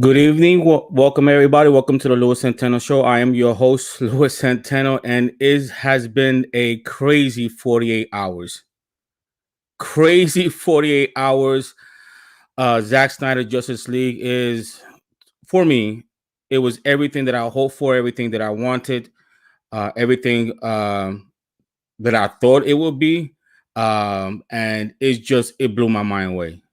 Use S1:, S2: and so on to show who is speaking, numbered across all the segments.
S1: Good evening. Welcome, everybody. Welcome to the Louis Centeno Show. I am your host, Louis Centeno, and it has been a crazy 48 hours. Crazy 48 hours. Zack Snyder Justice League is, for me, it was everything that I hoped for, everything that I wanted, everything that I thought it would be. And it blew my mind away.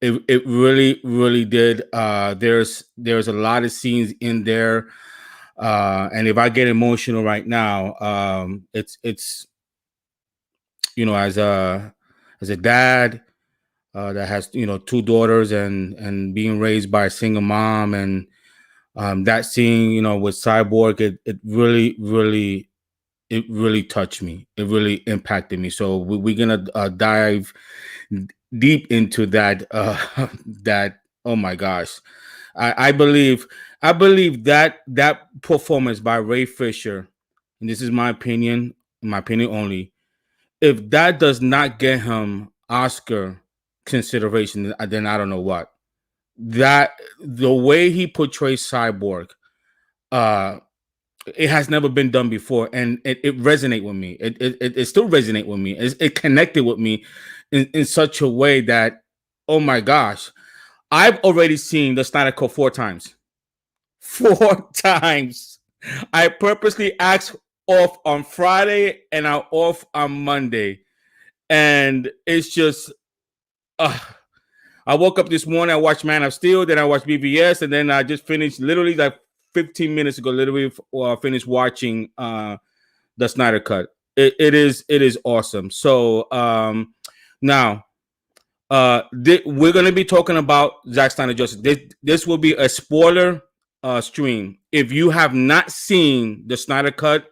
S1: It really did. There's a lot of scenes in there, and if I get emotional right now, it's as a dad that has two daughters and being raised by a single mom, and that scene with Cyborg, it really touched me. It really impacted me. So we're gonna dive deep into that. That, oh my gosh, I believe that performance by Ray Fisher, and this is my opinion only. If that does not get him Oscar consideration, then I don't know what. That the way he portrays Cyborg, it has never been done before, and it resonated with me. It still resonates with me. It connected with me in such a way that, oh my gosh, I've already seen the Snyder Cut 4 times. 4 times. I purposely asked off on Friday and I'm off on Monday, and it's just, I woke up this morning, I watched Man of Steel, then I watched BVS, and then I just finished literally like 15 minutes ago, finished watching the Snyder Cut. It is awesome. So now we're going to be talking about Zack Snyder Justice. This will be a spoiler stream. If you have not seen the Snyder Cut,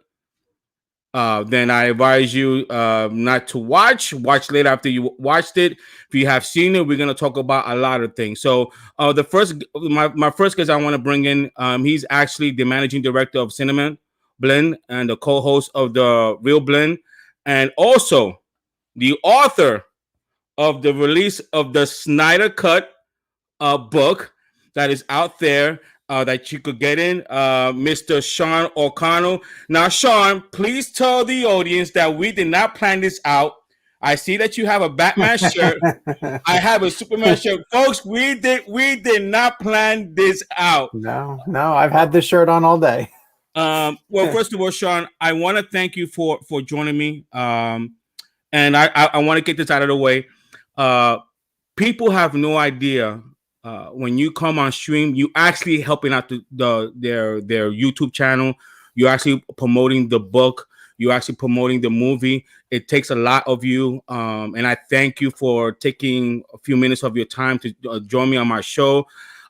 S1: then I advise you not to watch later after you watched it. If you have seen it, we're going to talk about a lot of things. So my first guest I want to bring in, he's actually the managing director of Cinema Blend and the co-host of the Real Blend, and also the author of the release of the Snyder Cut book that is out there, that you could get in, Mr. Sean O'Connell. Now, Sean, please tell the audience that we did not plan this out. I see that you have a Batman shirt. I have a Superman shirt. Folks, we did not plan this out.
S2: No, I've had this shirt on all day.
S1: Well, first of all, Sean, I want to thank you for joining me. And I want to get this out of the way. People have no idea. When you come on stream, you actually helping out their YouTube channel. You're actually promoting the book. You're actually promoting the movie. It takes a lot of you, and I thank you for taking a few minutes of your time to join me on my show.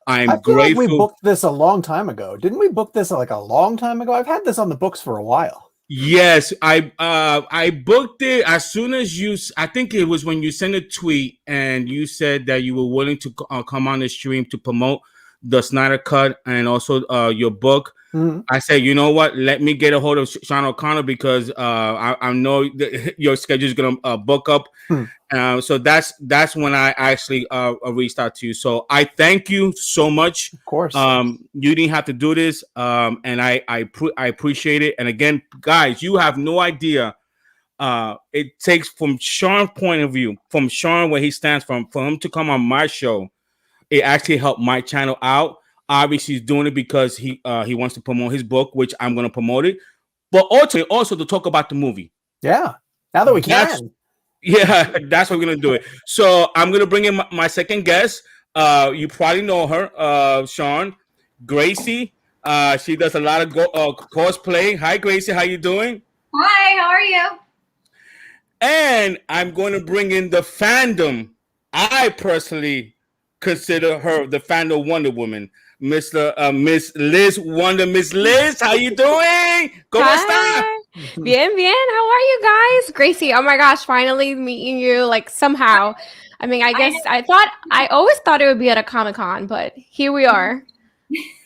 S1: I feel grateful.
S2: Like we booked this a long time ago. Didn't we book this like a long time ago? I've had this on the books for a while.
S1: Yes, I booked it as soon as I think it was when you sent a tweet and you said that you were willing to come on the stream to promote the Snyder Cut and also your book. Mm-hmm. I said, you know what? Let me get a hold of Sean O'Connell because I know your schedule is going to book up. So that's when I actually reached out to you. So I thank you so much.
S2: Of course.
S1: You didn't have to do this, and I appreciate it. And again, guys, you have no idea. It takes, from Sean's point of view, from Sean where he stands from, for him to come on my show, it actually helped my channel out. Obviously, he's doing it because he wants to promote his book, which I'm going to promote it, but also to talk about the movie.
S2: Yeah, now that we can.
S1: Yeah, that's what we're going to do it. So I'm going to bring in my second guest. You probably know her, Sean. Gracie. She does a lot of cosplay. Hi, Gracie. How you doing?
S3: Hi, how are you?
S1: And I'm going to bring in the Fandom. I personally consider her the Fandom Wonder Woman. Miss Liz Wonder. Miss Liz, how you doing? ¿Cómo está?
S4: Bien. How are you guys? Gracie, oh my gosh, finally meeting you, like, somehow. I mean, I always thought it would be at a Comic-Con, but here we are.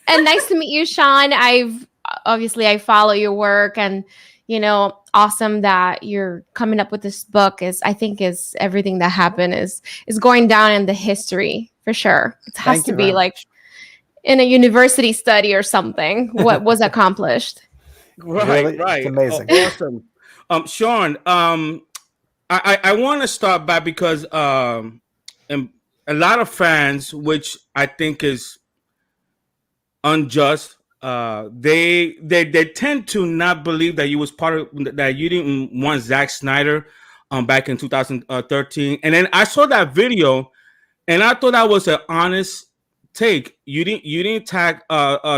S4: And nice to meet you, Sean. I follow your work, and awesome that you're coming up with this book. I think everything that happened is going down in the history for sure. It has to be like in a university study or something. What was accomplished?
S2: Really?
S1: Right.
S2: It's amazing.
S1: Awesome. Sean, I want to start by because and a lot of fans, which I think is unjust, they tend to not believe that you was part of that. You didn't want Zack Snyder back in 2013, and then I saw that video, and I thought that was an honest take. You didn't tag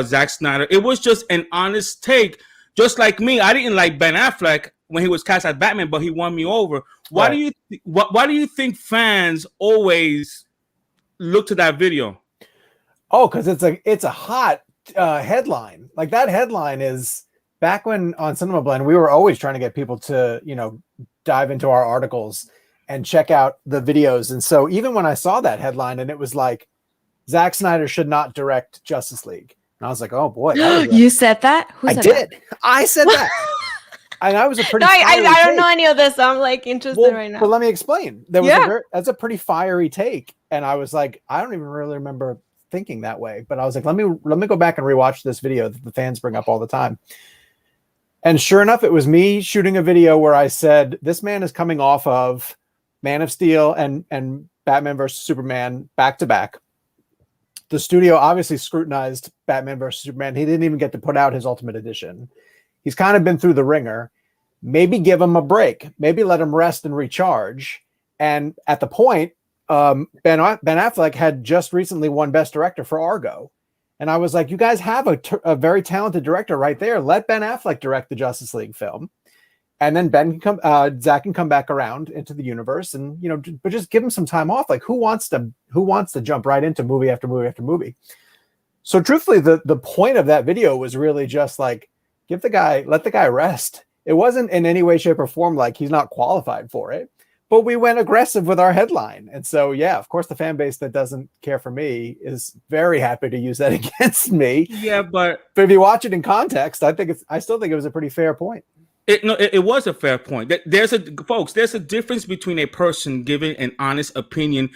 S1: Zack Snyder. It was just an honest take. Just like me, I didn't like Ben Affleck when he was cast as Batman, but he won me over. Why do you think fans always look to that video?
S2: Oh, because it's a hot headline. Like that headline is back when on Cinema Blend, we were always trying to get people to, dive into our articles and check out the videos. And so even when I saw that headline and it was like, Zack Snyder should not direct Justice League. And I was like, oh boy.
S4: You said that? Who said
S2: did.
S4: That?
S2: I said that. And I was a pretty
S4: I don't know any of this. So I'm like interested right now.
S2: But let me explain. That's a pretty fiery take. And I was like, I don't even really remember thinking that way. But I was like, let me go back and rewatch this video that the fans bring up all the time. And sure enough, it was me shooting a video where I said, this man is coming off of Man of Steel and Batman versus Superman back to back. The studio obviously scrutinized Batman versus Superman. He didn't even get to put out his Ultimate Edition. He's kind of been through the ringer. Maybe give him a break. Maybe let him rest and recharge. And at the point, Ben Affleck had just recently won Best Director for Argo. And I was like, you guys have a very talented director right there. Let Ben Affleck direct the Justice League film. And then Zack can come back around into the universe and, but just give him some time off. Like who wants to jump right into movie after movie after movie? So truthfully, the point of that video was really just like, let the guy rest. It wasn't in any way, shape or form like he's not qualified for it, but we went aggressive with our headline. And so, yeah, of course, the fan base that doesn't care for me is very happy to use that against me.
S1: Yeah, but
S2: if you watch it in context, I still think it was a pretty fair point.
S1: It was a fair point. There's a difference between a person giving an honest opinion.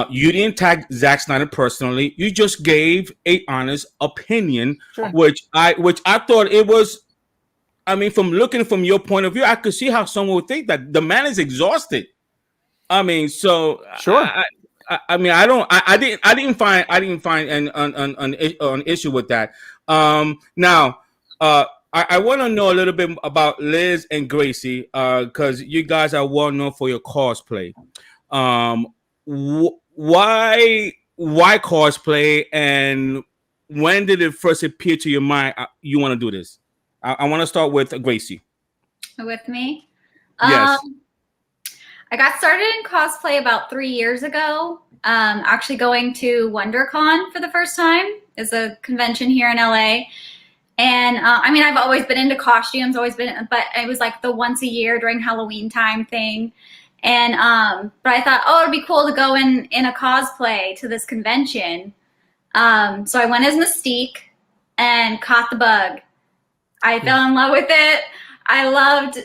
S1: You didn't tag Zack Snyder personally. You just gave an honest opinion, sure. which I thought it was. I mean, from looking from your point of view, I could see how someone would think that the man is exhausted. I mean, so
S2: sure.
S1: I didn't find an issue with that. Now. I want to know a little bit about Liz and Gracie because you guys are well known for your cosplay. Why cosplay, and when did it first appear to your mind you want to do this? I want to start with Gracie.
S3: With me?
S1: Yes.
S3: I got started in cosplay about 3 years ago. Actually going to WonderCon for the first time. It's a convention here in LA. And I've always been into costumes, but it was like the once a year during Halloween time thing. And but I thought, it'd be cool to go in a cosplay to this convention. So I went as Mystique and caught the bug. I fell in love with it. I loved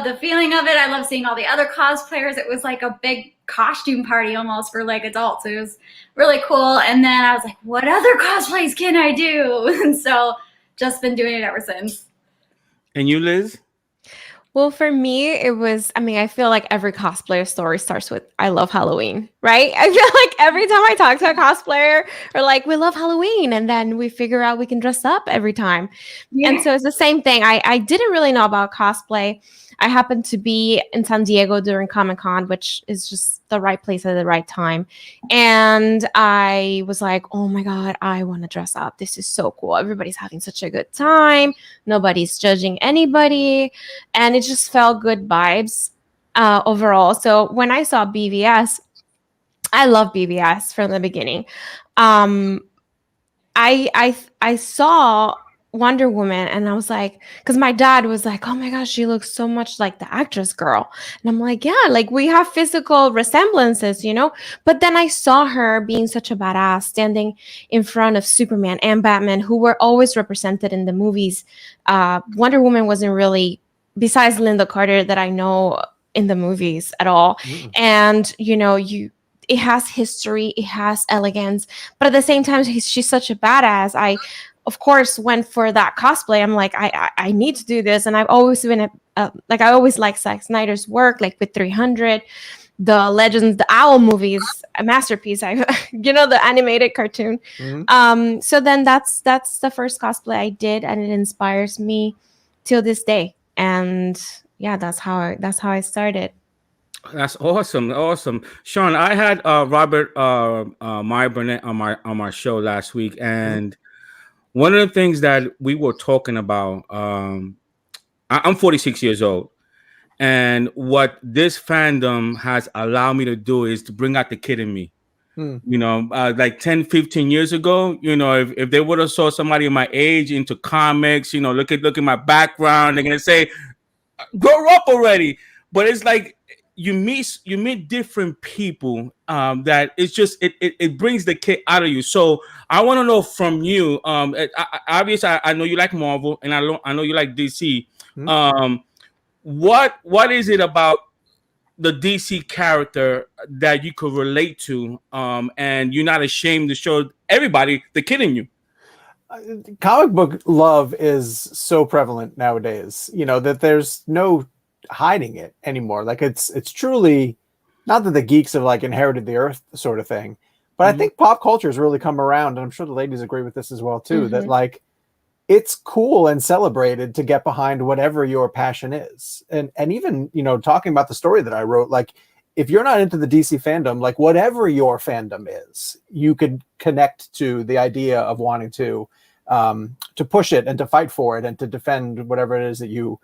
S3: the feeling of it. I loved seeing all the other cosplayers. It was like a big costume party almost for like adults. It was really cool. And then I was like, what other cosplays can I do? And so just been doing it ever since.
S1: And you, Liz?
S4: Well, for me, it was, I feel like every cosplayer story starts with, I love Halloween, right? I feel like every time I talk to a cosplayer, we're like, we love Halloween. And then we figure out we can dress up every time. Yeah. And so it's the same thing. I didn't really know about cosplay. I happened to be in San Diego during Comic-Con, which is just the right place at the right time. And I was like, oh my God, I want to dress up. This is so cool. Everybody's having such a good time. Nobody's judging anybody. And it just felt good vibes overall. So when I saw BVS, I love BVS from the beginning. I saw Wonder Woman, and I was like, because my dad was like, oh my gosh, she looks so much like the actress girl. And I'm like, yeah, like we have physical resemblances, But then I saw her being such a badass, standing in front of Superman and Batman, who were always represented in the movies. Wonder Woman wasn't really, besides Linda Carter, that I know in the movies at all. And, it has history, it has elegance, but at the same time, she's such a badass. I, of course, went for that cosplay. I'm like, I need to do this, and I've always been like, I always like Zack Snyder's work, like with 300, the Legends, the Owl movies, a masterpiece. I, the animated cartoon.
S2: Mhm.
S4: So then that's the first cosplay I did, and it inspires me till this day. And yeah, that's how I started.
S1: That's awesome, awesome, Sean. I had Robert Meyer Burnett on my show last week, and one of the things that we were talking about, I'm 46 years old, and what this fandom has allowed me to do is to bring out the kid in me. Like 10, 15 years ago, if they would have saw somebody my age into comics, look at my background, they're gonna say, grow up already. But it's like you meet different people, that it's just it brings the kid out of you. So I want to know from you, obviously I know you like Marvel, and I know you like DC. What is it about the DC character that you could relate to, and you're not ashamed to show everybody the kid in you?
S2: Comic book love is so prevalent nowadays, that there's no hiding it anymore. Like it's truly not that the geeks have like inherited the earth sort of thing, but I think pop culture has really come around, and I'm sure the ladies agree with this as well too, that like it's cool and celebrated to get behind whatever your passion is. And even, talking about the story that I wrote, like if you're not into the DC fandom, like whatever your fandom is, you could connect to the idea of wanting to push it and to fight for it and to defend whatever it is that you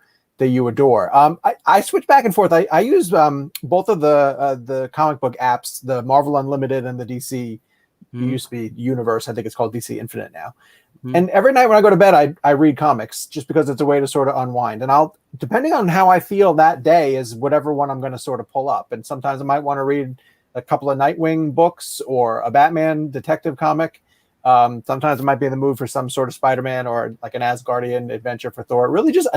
S2: adore. I switch back and forth. I use both of the comic book apps, the Marvel Unlimited and the DC. It used to be Universe. I think it's called DC Infinite now. And every night when I go to bed, I read comics just because it's a way to sort of unwind. And I'll, depending on how I feel that day, is whatever one I'm going to sort of pull up. And sometimes I might want to read a couple of Nightwing books or a Batman detective comic. Sometimes I might be in the mood for some sort of Spider-Man or like an Asgardian adventure for Thor. It really just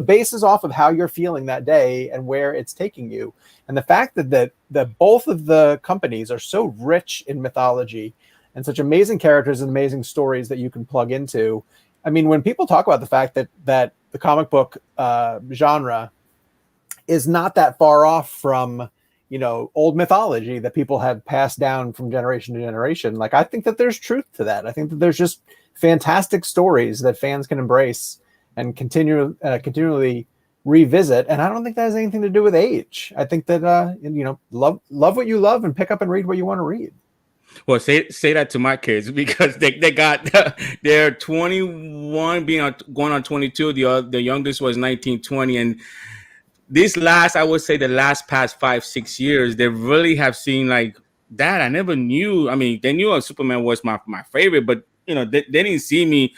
S2: bases off of how you're feeling that day and where it's taking you. And the fact that both of the companies are so rich in mythology and such amazing characters and amazing stories that you can plug into. I mean, when people talk about the fact that the comic book genre is not that far off from, old mythology that people have passed down from generation to generation, like I think that there's truth to that. I think that there's just fantastic stories that fans can embrace and continually revisit. And I don't think that has anything to do with age. I think that love what you love and pick up and read what you want to read.
S1: Well, say that to my kids, because they got they're 21 going on 22. The youngest was 19, 20, and I would say the last past 5-6 years, they really have seen like, Dad, I never knew. I mean, they knew Superman was my favorite, but they didn't see me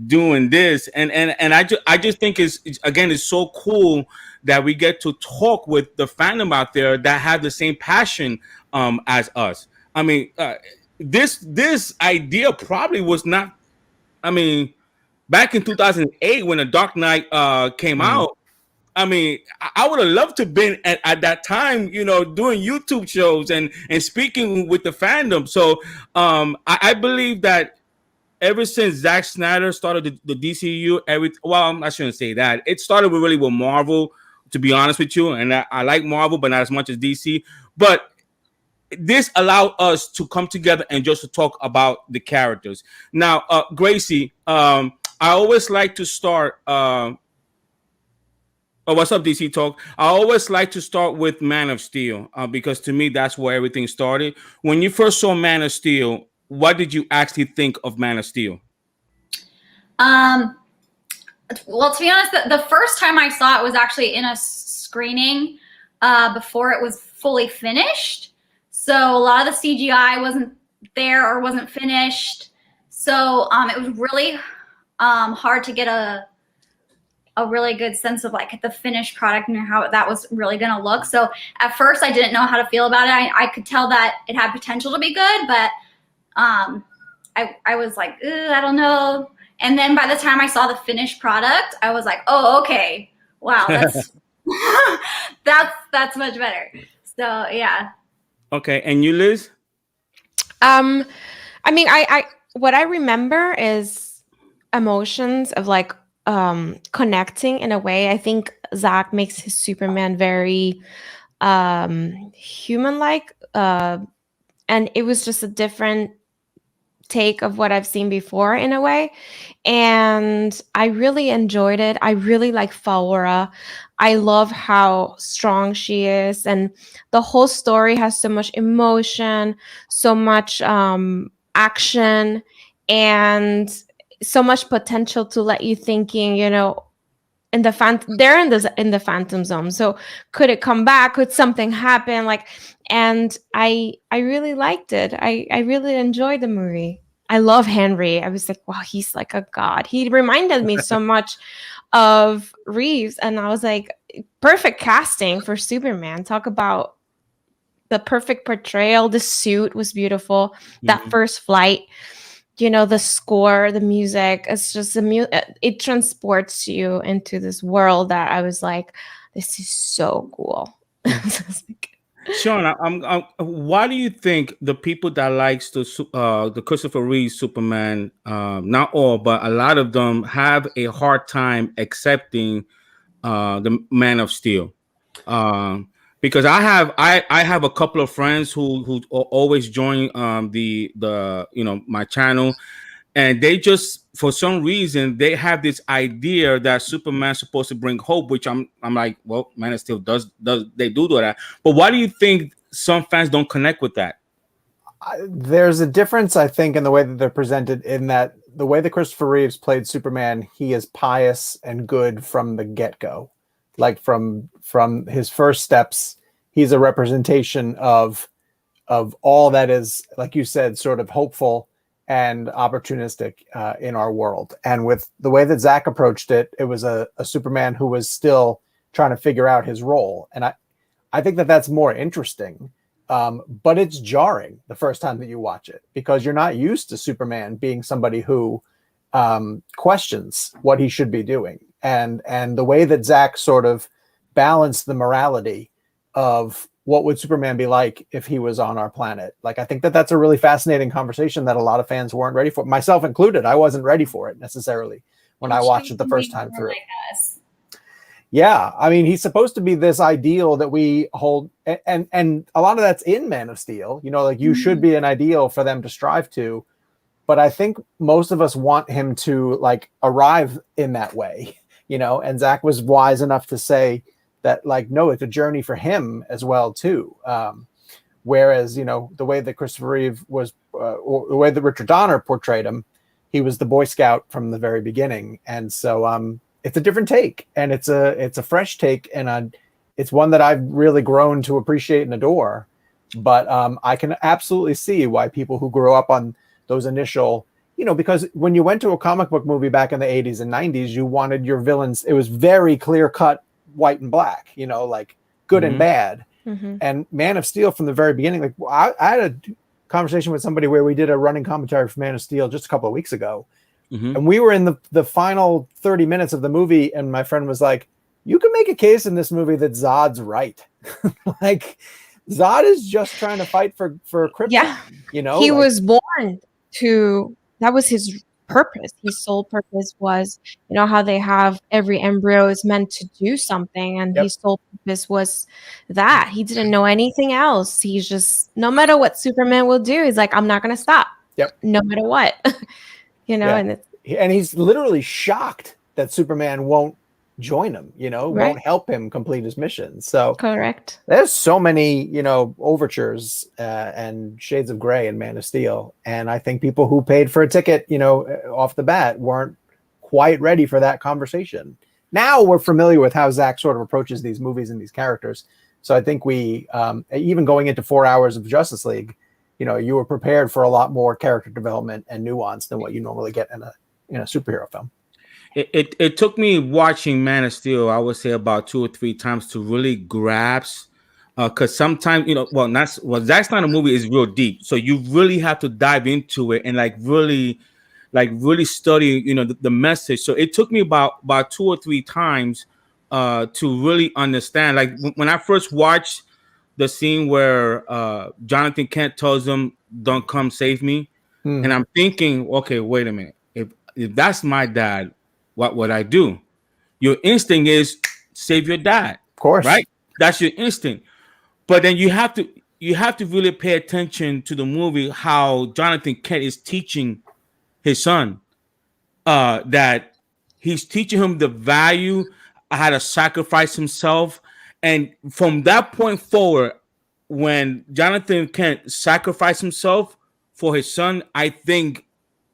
S1: doing this, and I just think it's so cool that we get to talk with the fandom out there that have the same passion as us. I mean, this idea probably was not. I mean, back in 2008 when The Dark Knight came out. I mean, I would have loved to have been at that time, doing YouTube shows and speaking with the fandom. So I believe that ever since Zack Snyder started the DCU, I shouldn't say that. It started really with Marvel, to be honest with you. And I like Marvel, but not as much as DC. But this allowed us to come together and just to talk about the characters. Now, Gracie, I always like to start. What's up, DC Talk? I always like to start with Man of Steel because to me, that's where everything started. When you first saw Man of Steel, what did you actually think of Man of Steel?
S3: Well, to be honest, the first time I saw it was actually in a screening before it was fully finished. So a lot of the CGI wasn't there or wasn't finished. So it was really hard to get a really good sense of like the finished product and how that was really going to look. So at first I didn't know how to feel about it. I could tell that it had potential to be good, but I was like, I don't know. And then by the time I saw the finished product, I was like, oh, okay. Wow. That's, that's much better. So yeah.
S1: Okay, and you, Liz?
S4: I mean, I what I remember is emotions of like connecting in a way. I think Zack makes his Superman very human like, and it was just a different take of what I've seen before in a way. And I really enjoyed it. I really like Faora. I love how strong she is. And the whole story has so much emotion, so much action, and so much potential to let you thinking, you know, in the they're in the phantom zone, so could it come back, could something happen, like, and I really liked it. I really enjoyed the movie. I love Henry. I was like, wow, he's like a god. He reminded me so much of Reeves, and I was like, perfect casting for Superman. Talk about the perfect portrayal. The suit was beautiful. That first flight, you know, the score, the music, it's just it transports you into this world that I was like, this is so cool.
S1: Sean, why do you think the people that likes the Christopher Reeve Superman, not all, but a lot of them have a hard time accepting the Man of Steel? Because I have a couple of friends who always join the you know, my channel, and they just, for some reason, they have this idea that Superman's supposed to bring hope, which I'm like, well, Man of Steel does they do that, but why do you think some fans don't connect with that?
S2: There's a difference, I think, in the way that they're presented, in that the way that Christopher Reeves played Superman, he is pious and good from the get-go. Like from his first steps, he's a representation of all that is, like you said, sort of hopeful and opportunistic in our world. And with the way that Zack approached it, it was a Superman who was still trying to figure out his role. And I think that that's more interesting. But it's jarring the first time that you watch it, because you're not used to Superman being somebody who questions what he should be doing. And the way that Zack sort of balanced the morality of what would Superman be like if he was on our planet. Like, I think that that's a really fascinating conversation that a lot of fans weren't ready for, myself included. I wasn't ready for it necessarily when I watched it the first time through. Yeah, I mean, he's supposed to be this ideal that we hold, and a lot of that's in Man of Steel. You know, like, you should be an ideal for them to strive to. But I think most of us want him to, like, arrive in that way, you know. And Zack was wise enough to say that, like, no, it's a journey for him as well too. Whereas, you know, the way that Christopher Reeve was, or the way that Richard Donner portrayed him, he was the Boy Scout from the very beginning, and so it's a different take, and it's a fresh take, and it's one that I've really grown to appreciate and adore. But I can absolutely see why people who grew up on those initial, you know, because when you went to a comic book movie back in the 80s and 90s, you wanted your villains, it was very clear cut, white and black, you know, like good and bad. And Man of Steel from the very beginning, like, I had a conversation with somebody where we did a running commentary for Man of Steel just a couple of weeks ago. And we were in the final 30 minutes of the movie, and my friend was like, you can make a case in this movie that Zod's right. Like, Zod is just trying to fight for Krypton. Yeah. You know,
S4: he was born to, that was his purpose. His sole purpose was, you know, how they have every embryo is meant to do something, and his sole purpose was that. He didn't know anything else. He's just, no matter what Superman will do, he's like, I'm not going to stop. No matter what. You know,
S2: and he's literally shocked that Superman won't join him, you know, won't help him complete his mission. So
S4: correct.
S2: There's so many, you know, overtures and shades of gray in Man of Steel. And I think people who paid for a ticket, you know, off the bat weren't quite ready for that conversation. Now we're familiar with how Zack sort of approaches these movies and these characters. So I think we, even going into 4 hours of Justice League, you know, you were prepared for a lot more character development and nuance than what you normally get in a superhero film.
S1: It took me watching Man of Steel, I would say, about 2 or 3 times to really grasp, because sometimes, you know, Zack Snyder movie is real deep, so you really have to dive into it and really study, you know, the message. So it took me about 2 or 3 times to really understand. Like, when I first watched the scene where Jonathan Kent tells him, "Don't come save me," and I'm thinking, okay, wait a minute. If that's my dad, what would I do? Your instinct is save your dad,
S2: Of course,
S1: right? That's your instinct. But then you have to really pay attention to the movie, how Jonathan Kent is teaching his son, that he's teaching him the value, how to sacrifice himself. And from that point forward, when Jonathan Kent sacrificed himself for his son, I think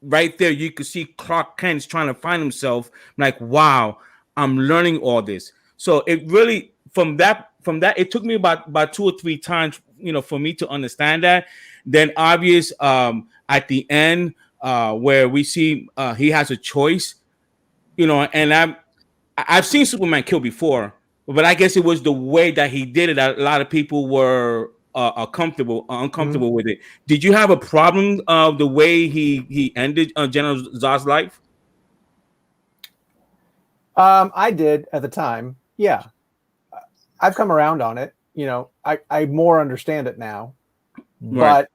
S1: right there you could see Clark Kent's trying to find himself. Like, wow, I'm learning all this. So it really, from that, it took me about 2 or 3 times, for me to understand that. Then obvious, at the end, where we see he has a choice, and I've seen Superman kill before, but I guess it was the way that he did it that a lot of people were uncomfortable with it. Did you have a problem the way he ended General Zod's life?
S2: I did at the time. Yeah, I've come around on it. I more understand it now,
S1: Right.
S2: but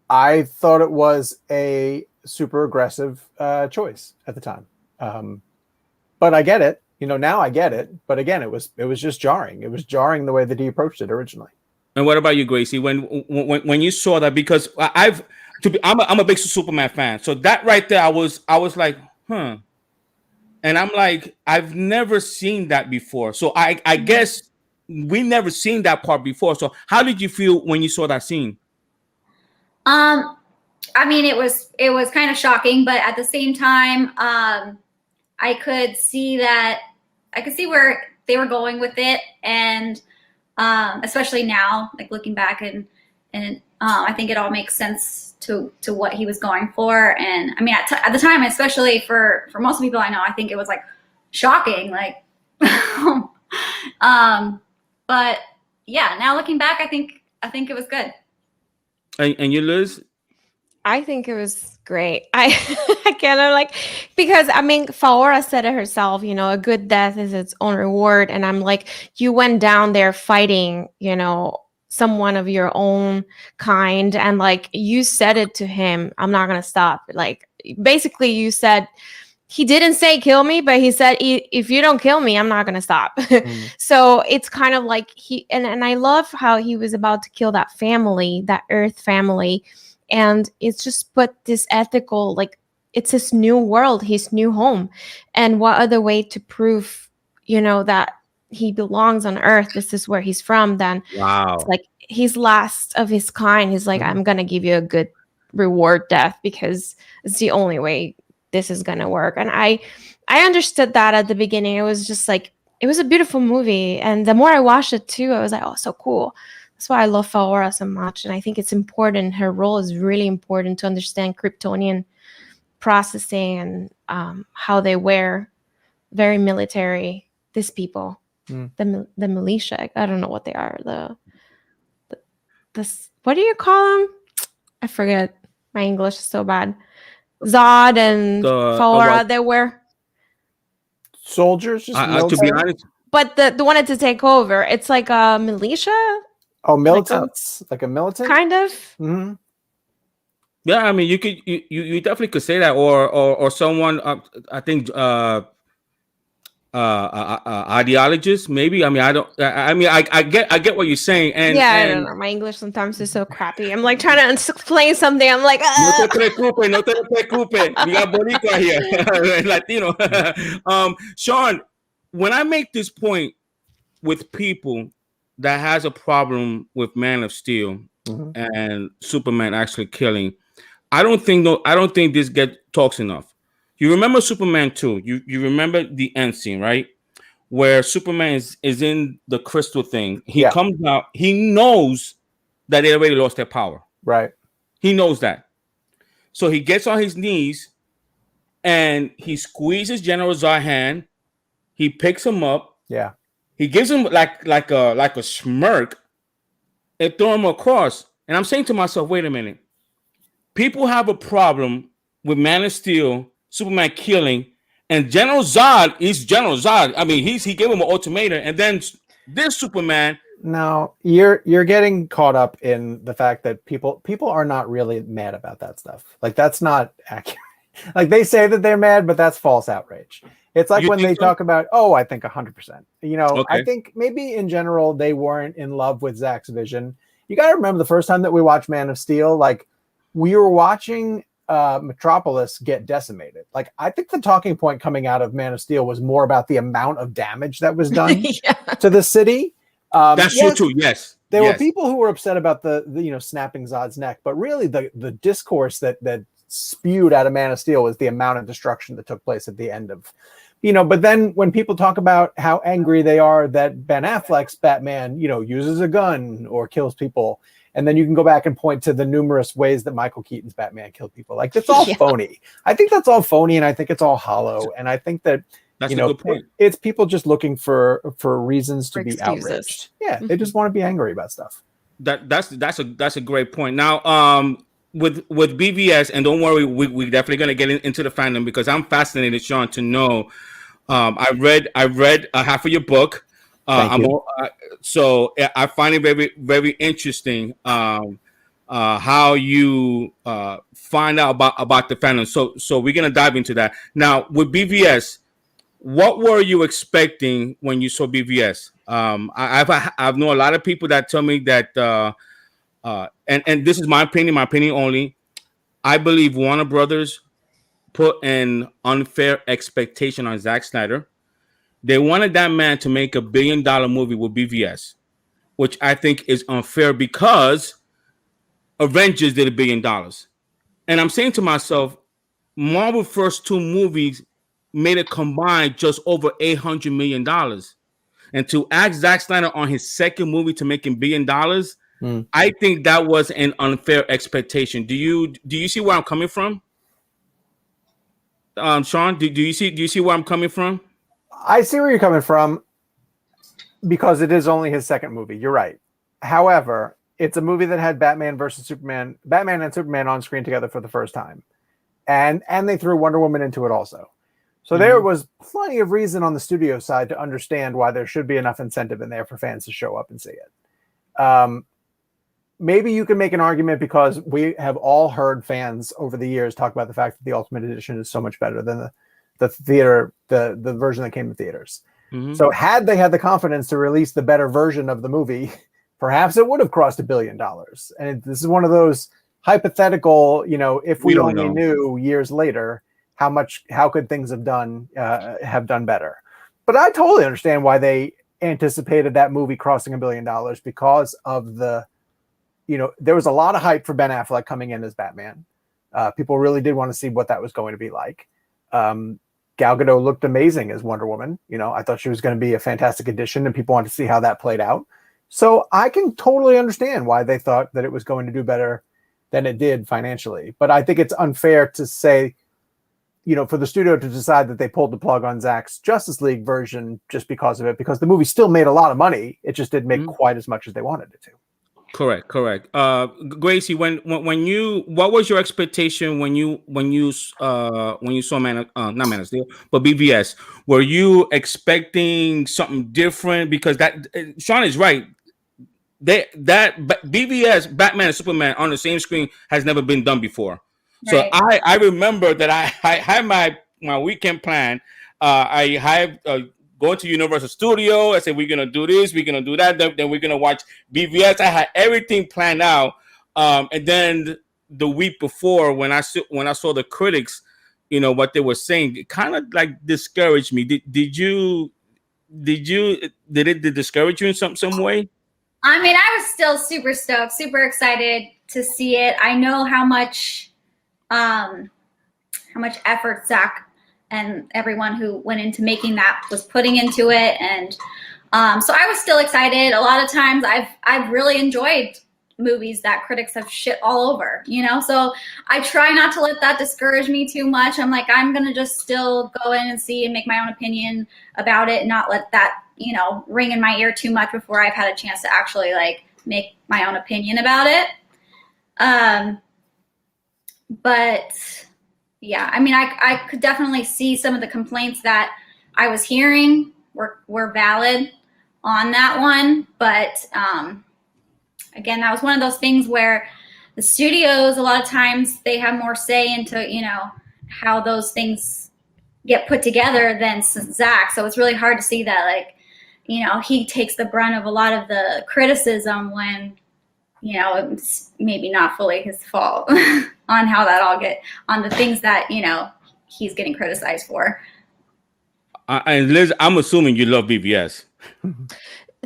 S2: I thought it was a super aggressive choice at the time. But I get it. Now I get it. But again, it was just jarring. It was jarring the way that he approached it originally.
S1: And what about you, Gracie? When you saw that, because I'm a big Superman fan, so that right there, I was like, huh, and I'm like, I've never seen that before. So I guess we never seen that part before. So how did you feel when you saw that scene?
S3: I mean, it was kind of shocking, but at the same time, I could see where they were going with it, and especially now, like looking back, and I think it all makes sense to what he was going for. And I mean, at the time, especially for most people I know, I think it was like shocking, like, but yeah, now looking back, I think it was good.
S1: And you, Liz?
S4: I think it was great. I kind of like, because I mean, Faora said it herself, a good death is its own reward. And I'm like, you went down there fighting, someone of your own kind. And like, you said it to him, I'm not going to stop. Like, basically you said, he didn't say kill me, but he said, if you don't kill me, I'm not going to stop. So it's kind of like and I love how he was about to kill that family, that Earth family. And it's just put this ethical, like, it's his new world, his new home. And what other way to prove, that he belongs on Earth, this is where he's from, then
S1: Wow.
S4: It's like he's last of his kind. He's like, I'm going to give you a good reward death because it's the only way this is going to work. And I understood that at the beginning. It was just like, it was a beautiful movie. And the more I watched it too, I was like, oh, so cool. That's why I love Faora so much. And I think it's important. Her role is really important to understand Kryptonian processing and how they wear very military, these people, the militia. I don't know what they are. What do you call them? I forget. My English is so bad. Zod and Faora, they wear
S2: soldiers, just
S1: to be honest.
S4: But the one to take over, it's like a militia.
S2: Oh, militants, like a militant,
S4: kind of.
S2: Mm-hmm.
S1: Yeah, I mean, you definitely could say that, or someone. I think ideologist, maybe. I mean, I get what you're saying, and
S4: I don't know. My English sometimes is so crappy. I'm like trying to explain something. I'm like,
S1: no te preocupe. We got Boricua here, Latino. Sean, when I make this point with people that has a problem with Man of Steel and Superman actually killing, I don't think this talks enough. You remember Superman 2? You remember the end scene, right? Where Superman is in the crystal thing. He comes out. He knows that they already lost their power.
S2: Right.
S1: He knows that. So he gets on his knees and he squeezes General Zod's hand. He picks him up.
S2: Yeah.
S1: He gives him like a smirk and throw him across. And I'm saying to myself, wait a minute. People have a problem with Man of Steel, Superman killing, and General Zod is General Zod. I mean, he gave him an ultimatum, and then this Superman
S2: No, you're getting caught up in the fact that people are not really mad about that stuff. Like that's not accurate. Like they say that they're mad, but that's false outrage. It's like
S1: You
S2: when
S1: think
S2: they
S1: so?
S2: talk about, oh, I think 100%. You know, I
S1: Okay.
S2: think maybe in general they weren't in love with Zack's vision. You got to remember the first time that we watched Man of Steel, like we were watching Metropolis get decimated. Like I think the talking point coming out of Man of Steel was more about the amount of damage that was done
S4: Yeah.
S2: to the city.
S1: That's
S2: Yes,
S1: true too. Yes.
S2: there were
S1: Yes.
S2: people who were upset about the snapping Zod's neck, but really the discourse that spewed out of Man of Steel was the amount of destruction that took place at the end of, but then when people talk about how angry they are that Ben Affleck's Batman, uses a gun or kills people, and then you can go back and point to the numerous ways that Michael Keaton's Batman killed people. Like that's all
S4: Yeah.
S2: phony. I think that's all phony, and I think it's all hollow. And I think that
S1: That's a good point.
S2: it's people just looking for reasons to
S4: For
S2: be
S4: excuses.
S2: outraged. Yeah, they just want to be angry about stuff.
S1: That's a great point. Now, with BVS, and don't worry, we definitely gonna get into the fandom because I'm fascinated, Sean, to know. I read half of your book.
S2: Thank you.
S1: So I find it very very interesting how you find out about the fandom. So we're gonna dive into that now with BVS. What were you expecting when you saw BVS? I've known a lot of people that tell me that, and this is my opinion only. I believe Warner Brothers put an unfair expectation on Zack Snyder. They wanted that man to make $1 billion movie with BVS, which I think is unfair because Avengers did $1 billion. And I'm saying to myself, Marvel's first two movies made it combined just over $800 million. And to ask Zack Snyder on his second movie to make $1 billion, I think that was an unfair expectation. Do you see where I'm coming from? Sean, do you see where I'm coming from?
S2: I see where you're coming from because it is only his second movie. You're right. However, it's a movie that had Batman and Superman on screen together for the first time. And they threw Wonder Woman into it also. So there was plenty of reason on the studio side to understand why there should be enough incentive in there for fans to show up and see it. Maybe you can make an argument because we have all heard fans over the years talk about the fact that the Ultimate Edition is so much better than the theater, the version that came to theaters. So had they had the confidence to release the better version of the movie, perhaps it would have crossed $1 billion. And this is one of those hypothetical, if we only knew years later, how could things have done better. But I totally understand why they anticipated that movie crossing $1 billion because of there was a lot of hype for Ben Affleck coming in as Batman. People really did want to see what that was going to be like. Gal Gadot looked amazing as Wonder Woman. I thought she was going to be a fantastic addition, and people wanted to see how that played out. So I can totally understand why they thought that it was going to do better than it did financially. But I think it's unfair to say, for the studio to decide that they pulled the plug on Zack's Justice League version just because of it, because the movie still made a lot of money. It just didn't make quite as much as they wanted it to. Correct.
S1: Gracie, what was your expectation when you saw not Man of Steel, but BVS? Were you expecting something different? Because that Sean is right. That BVS, Batman and Superman on the same screen has never been done before. Right. So I remember that I had my weekend plan. I had going to Universal Studio. I said, we're going to do this, we're going to do that. Then we're going to watch BVS. I had everything planned out. And then the week before when I saw the critics, what they were saying, it kind of like discouraged me. Did it discourage you in some way?
S3: I mean, I was still super stoked, super excited to see it. I know how much effort Zack and everyone who went into making that was putting into it. And so I was still excited. A lot of times I've really enjoyed movies that critics have shit all over, so I try not to let that discourage me too much. I'm like, I'm going to just still go in and see and make my own opinion about it and not let that, ring in my ear too much before I've had a chance to actually make my own opinion about it. But yeah, I mean, I could definitely see some of the complaints that I was hearing were valid. on that one. But again, that was one of those things where the studios, a lot of times, they have more say into, how those things get put together than Zack. So it's really hard to see that, like, he takes the brunt of a lot of the criticism when, it's maybe not fully his fault on how that all on the things that, he's getting criticized for.
S1: And Liz, I'm assuming you love BVS.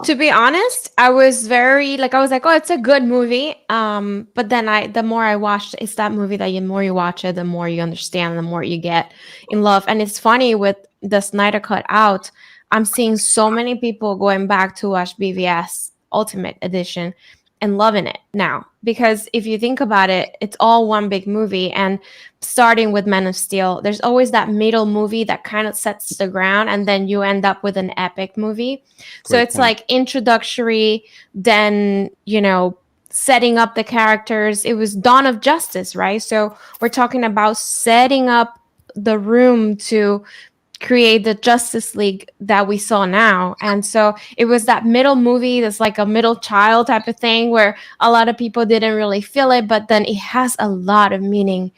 S4: To be honest, I was like, oh, it's a good movie. But then the more I watched, it's that movie that the more you watch it, the more you understand, the more you get in love. And it's funny, with the Snyder Cut out, I'm seeing so many people going back to watch BVS Ultimate Edition and loving it now. Because if you think about it, it's all one big movie. And starting with Man of Steel, there's always that middle movie that kind of sets the ground, and then you end up with an epic movie. So it's like introductory, then, setting up the characters. It was Dawn of Justice, right? So we're talking about setting up the room to create the Justice League that we saw now. And so it was that middle movie that's like a middle child type of thing, where a lot of people didn't really feel it, but then it has a lot of meaning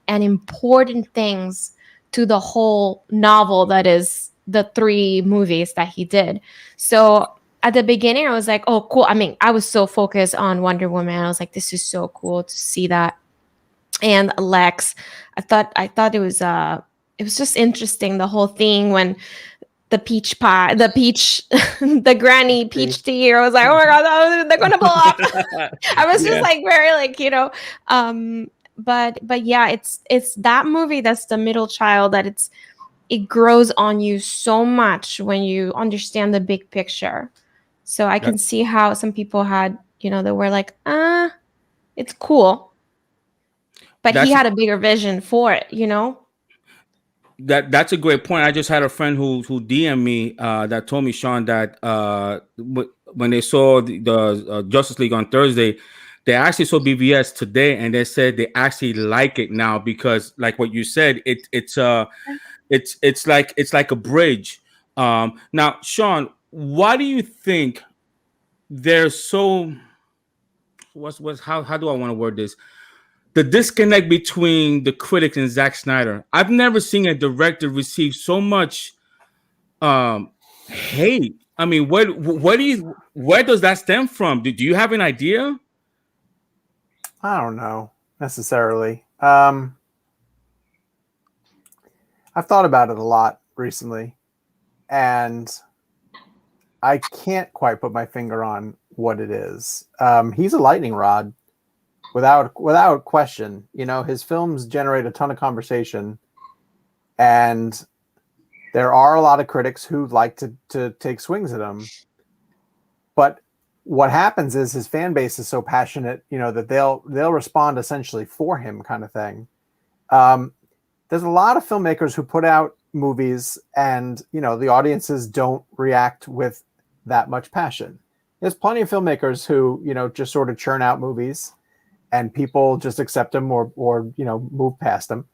S4: and important things to the whole novel that is the 3 movies that he did. So at the beginning, I was like, oh, cool. I mean, I was so focused on Wonder Woman. I was like, this is so cool to see that. And Lex, I thought it was just interesting, the whole thing when the granny peach tea. I was like, oh my god, they're gonna blow up. I was just like very like, but yeah, it's that movie that's the middle child, that it grows on you so much when you understand the big picture. So I can see how some people had, they were like, it's cool, but he had a bigger vision for it,
S1: That's a great point. I just had a friend who DM'd me that told me, Sean, that when they saw the Justice League on Thursday, they actually saw BVS today, and they said they actually like it now because, like what you said, it's like a bridge. Now, Sean, why do you think there's so how do I want to word this? The disconnect between the critics and Zack Snyder. I've never seen a director receive so much hate. I mean, where does that stem from? Do you have an idea?
S2: I don't know necessarily. I've thought about it a lot recently, and I can't quite put my finger on what it is. He's a lightning rod. Without question, his films generate a ton of conversation, and there are a lot of critics who like to take swings at him. But what happens is his fan base is so passionate, that they'll respond essentially for him, kind of thing. There's a lot of filmmakers who put out movies, and the audiences don't react with that much passion. There's plenty of filmmakers who just sort of churn out movies, and people just accept them or move past them.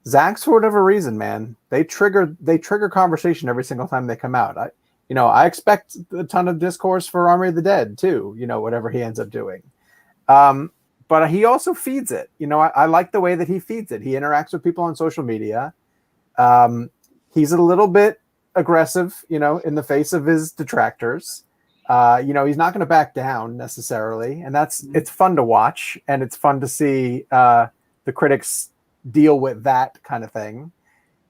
S2: Zack's, for whatever reason, man, they trigger conversation every single time they come out. I expect a ton of discourse for Army of the Dead too, whatever he ends up doing. But he also feeds it. I like the way that he feeds it. He interacts with people on social media. He's a little bit aggressive, in the face of his detractors. He's not going to back down necessarily, and it's fun to watch, and it's fun to see the critics deal with that kind of thing.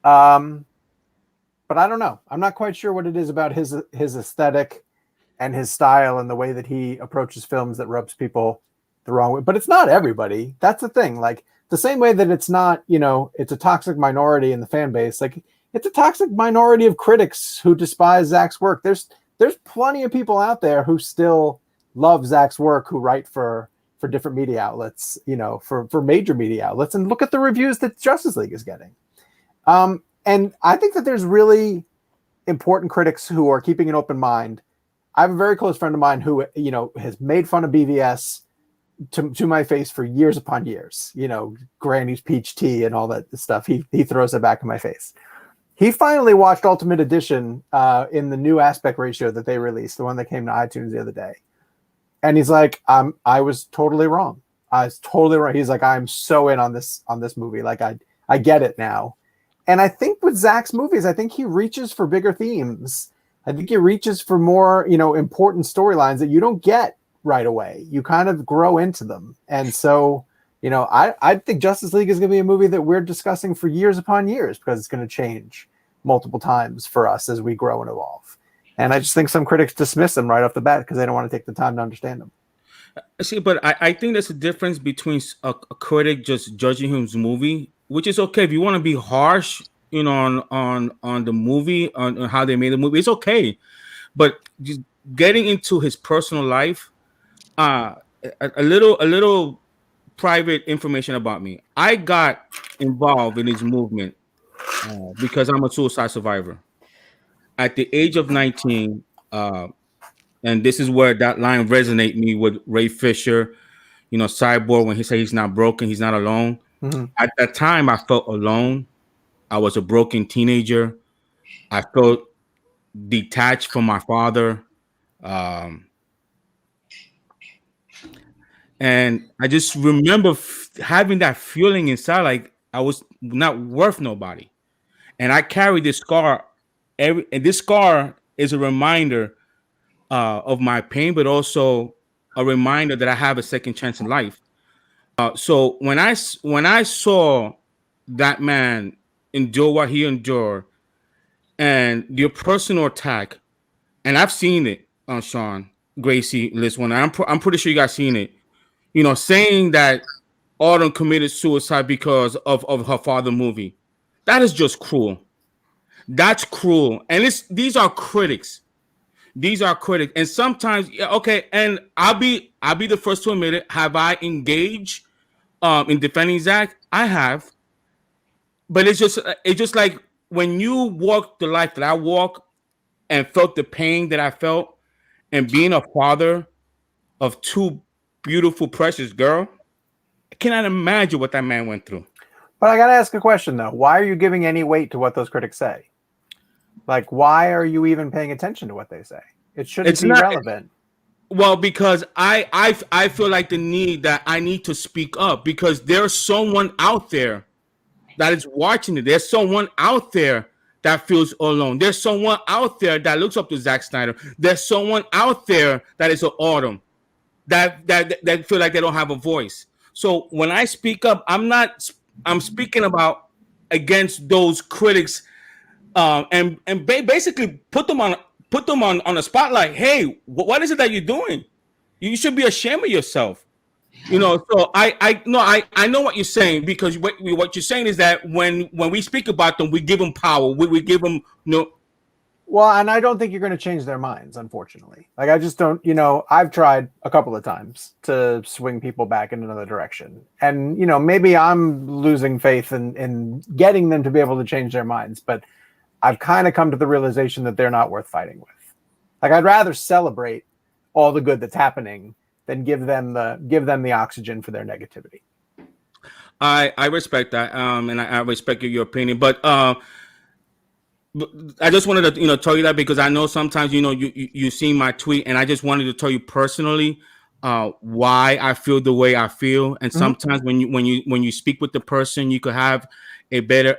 S2: But I don't know. I'm not quite sure what it is about his aesthetic and his style and the way that he approaches films that rubs people the wrong way. But it's not everybody. That's the thing. Like, the same way that it's not, it's a toxic minority in the fan base. Like, it's a toxic minority of critics who despise Zack's work. There's plenty of people out there who still love Zack's work, who write for different media outlets, for major media outlets, and look at the reviews that Justice League is getting. And I think that there's really important critics who are keeping an open mind. I have a very close friend of mine who, has made fun of BVS to my face for years upon years. Granny's peach tea and all that stuff. He throws it back in my face. He finally watched Ultimate Edition in the new aspect ratio that they released, the one that came to iTunes the other day. And he's like, I was totally wrong. I was totally wrong. He's like, I'm so in on this movie. Like I get it now. And I think with Zack's movies, I think he reaches for bigger themes. I think he reaches for more, important storylines that you don't get right away. You kind of grow into them. And so, I think Justice League is going to be a movie that we're discussing for years upon years because it's going to change multiple times for us as we grow and evolve. And I just think some critics dismiss them right off the bat because they don't want to take the time to understand them.
S1: See, but I think there's a difference between a critic just judging his movie, which is okay. If you want to be harsh, on the movie, on how they made the movie, it's okay. But just getting into his personal life, a little private information about me. I got involved in his movement because I'm a suicide survivor. At the age of 19, and this is where that line resonates me with Ray Fisher, Cyborg, when he said he's not broken, he's not alone. Mm-hmm. At that time, I felt alone. I was a broken teenager. I felt detached from my father. And I just remember having that feeling inside, like I was not worth nobody. And I carry this scar. And this scar is a reminder of my pain, but also a reminder that I have a second chance in life. So when I saw that man endure what he endured, and your personal attack, and I've seen it on Sean, Gracie, Liz, one. I'm pretty sure you guys seen it. Saying that Autumn committed suicide because of her father movie. That is just cruel. That's cruel. And these are critics. These are critics. And sometimes, okay, and I'll be the first to admit it. Have I engaged in defending Zack? I have. But it's just like when you walk the life that I walk and felt the pain that I felt, and being a father of two beautiful, precious girl, I cannot imagine what that man went through.
S2: But I got to ask a question, though. Why are you giving any weight to what those critics say? Like, why are you even paying attention to what they say? It shouldn't be relevant.
S1: Well, because I feel like the need that I need to speak up, because there's someone out there that is watching it. There's someone out there that feels alone. There's someone out there that looks up to Zack Snyder. There's someone out there that is an Autumn that feel like they don't have a voice. So when I speak up, I'm speaking about against those critics, and basically put them on a spotlight. Hey, what is it that you're doing? You should be ashamed of yourself. So I know what you're saying, because what you're saying is that when we speak about them, we give them power. We give them
S2: Well, and I don't think you're going to change their minds, unfortunately. Like, I just don't, I've tried a couple of times to swing people back in another direction. And, maybe I'm losing faith in getting them to be able to change their minds. But I've kind of come to the realization that they're not worth fighting with. Like, I'd rather celebrate all the good that's happening than give them the oxygen for their negativity.
S1: I respect that, and I respect your opinion, but I just wanted to tell you that, because I know sometimes you see my tweet, and I just wanted to tell you personally why I feel the way I feel. And sometimes when you speak with the person, you could have a better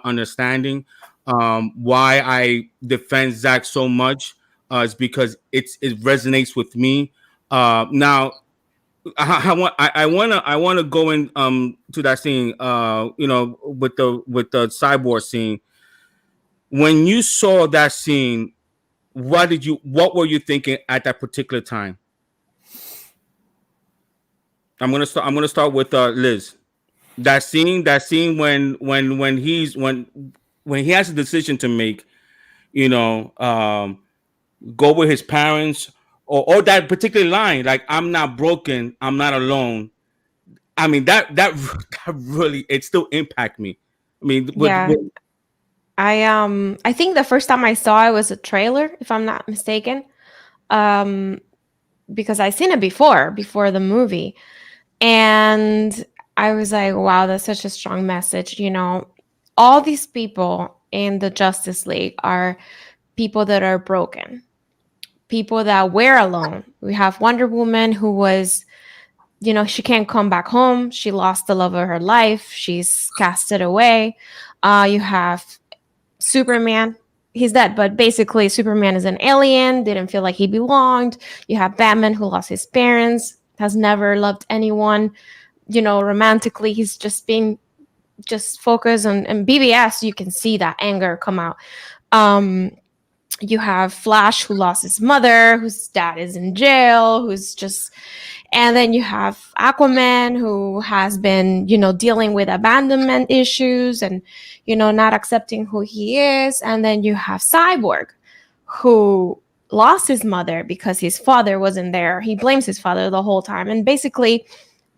S1: understanding. Why I defend Zack so much is because it resonates with me. Now I want to go in to that scene, with the Cyborg scene. When you saw that scene, what were you thinking at that particular time? I'm gonna start with Liz. That scene when he has a decision to make, go with his parents, or that particular line, like, I'm not broken, I'm not alone. I mean, that really, it still impact me. I mean,
S4: yeah. I think the first time I saw it was a trailer, if I'm not mistaken, because I seen it before the movie, and I was like, wow, that's such a strong message. All these people in the Justice League are people that are broken, people that were alone. We have Wonder Woman, who was, she can't come back home. She lost the love of her life. She's casted away. You have Superman. He's dead, but basically Superman is an alien, didn't feel like he belonged. You have Batman, who lost his parents, has never loved anyone, romantically. He's just focused on BBS. You can see that anger come out. You have Flash, who lost his mother, whose dad is in jail, and then you have Aquaman, who has been, dealing with abandonment issues and, not accepting who he is. And then you have Cyborg, who lost his mother because his father wasn't there. He blames his father the whole time. And basically,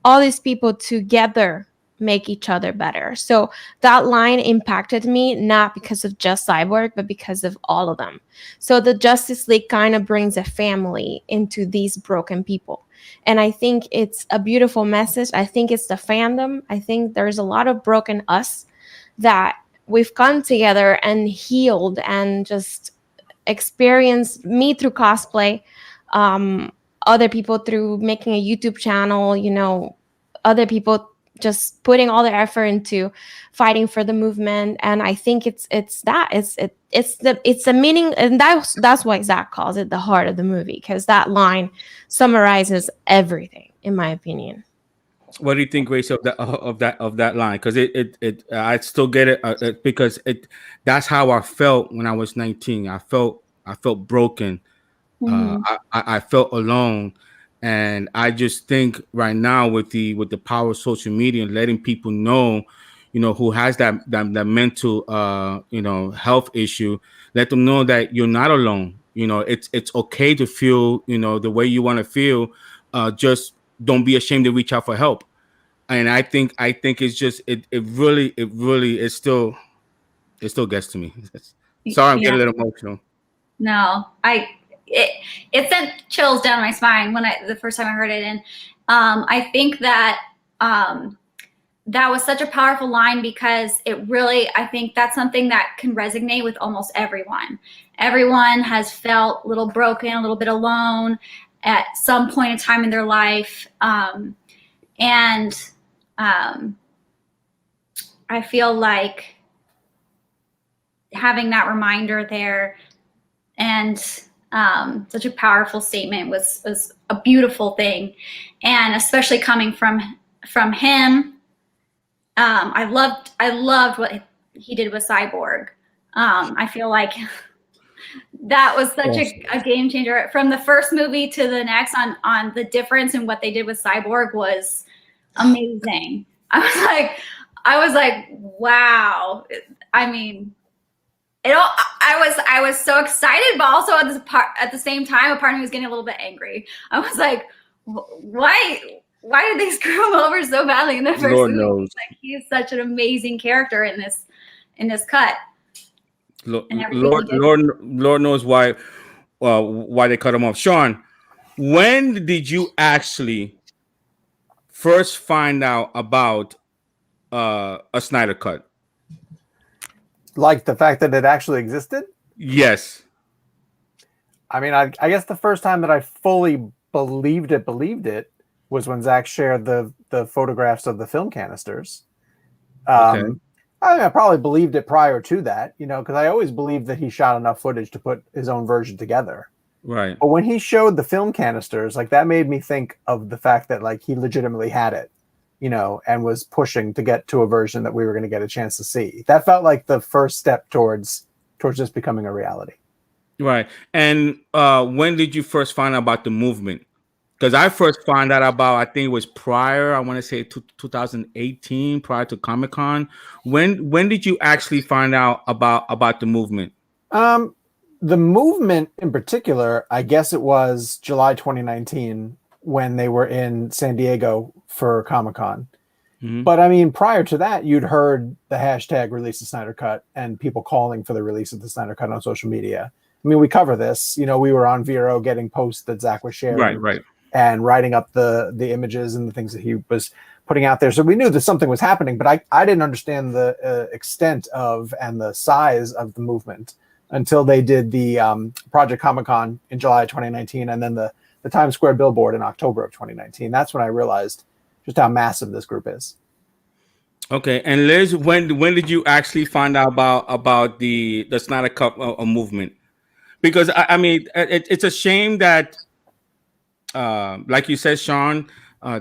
S4: all these people together make each other better. So that line impacted me, not because of just Cyborg, but because of all of them. So the Justice League kind of brings a family into these broken people. And I think it's a beautiful message. I think it's the fandom. I think there's a lot of broken us that we've come together and healed and just experienced, me through cosplay, other people through making a YouTube channel, other people just putting all their effort into fighting for the movement. And I think it's the meaning, and that's why Zack calls it the heart of the movie, because that line summarizes everything, in my opinion.
S1: What do you think, Grace, of that line? Because I still get it because that's how I felt when I was 19. I felt broken. Mm-hmm. I felt alone. And I just think right now with the power of social media and letting people know, who has that mental, health issue, let them know that you're not alone. It's okay to feel, the way you want to feel. Just don't be ashamed to reach out for help. And I think it's just it still gets to me. Sorry, I'm getting a little emotional.
S3: No, it sent chills down my spine when the first time I heard it. And I think that that was such a powerful line, because I think that's something that can resonate with almost everyone. Everyone has felt a little broken, a little bit alone at some point in time in their life. And I feel like having that reminder there and such a powerful statement was a beautiful thing. And especially coming from him, I loved what he did with Cyborg. I feel like that was such a game changer. From the first movie to the next, on the difference in what they did with Cyborg was amazing. I was like, wow. I mean, I was so excited, but also at the same time, a part of me was getting a little bit angry. I was like, why did they screw him over so badly in the first
S1: Lord
S3: movie?
S1: knows.
S3: He's such an amazing character in this cut.
S1: Lord knows why they cut him off. Sean, when did you actually first find out about a Snyder Cut?
S2: Like the fact that it actually existed?
S1: Yes.
S2: I mean, I guess the first time that I fully believed it was when Zack shared the photographs of the film canisters.
S1: Okay.
S2: I probably believed it prior to that, because I always believed that he shot enough footage to put his own version together.
S1: Right.
S2: But when he showed the film canisters, that made me think of the fact that he legitimately had it, and was pushing to get to a version that we were going to get a chance to see. That felt like the first step towards this becoming a reality.
S1: Right. And when did you first find out about the movement? Because I first found out about, I think it was prior, I want to say 2018, prior to Comic-Con. When did you actually find out about the movement?
S2: The movement in particular, I guess it was July 2019 when they were in San Diego for Comic-Con. Mm-hmm. But I mean, prior to that, you'd heard the hashtag release the Snyder Cut and people calling for the release of the Snyder Cut on social media. I mean, we cover this. We were on Vero getting posts that Zack was sharing.
S1: Right.
S2: and writing up the images and the things that he was putting out there. So we knew that something was happening, but I didn't understand the extent of and the size of the movement until they did the Project Comic-Con in July 2019, and then the Times Square billboard in October of 2019. That's when I realized just how massive this group is.
S1: Okay, and Liz, when did you actually find out about the Snyder Cut movement? Because I mean, it's a shame that, like you said, Sean,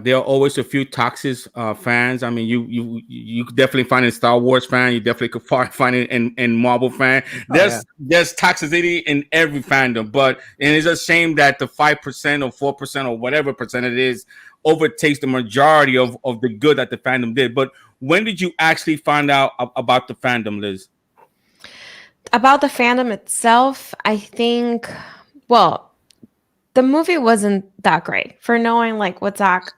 S1: there are always a few toxic fans. I mean, you could definitely find it in Star Wars fan. You definitely could find it in Marvel fan. There's toxicity in every fandom, and it's a shame that the 5% or 4% or whatever percent it is overtakes the majority of the good that the fandom did. But when did you actually find out about the fandom, Liz?
S4: About the fandom itself, I think, well, the movie wasn't that great for knowing like what Zack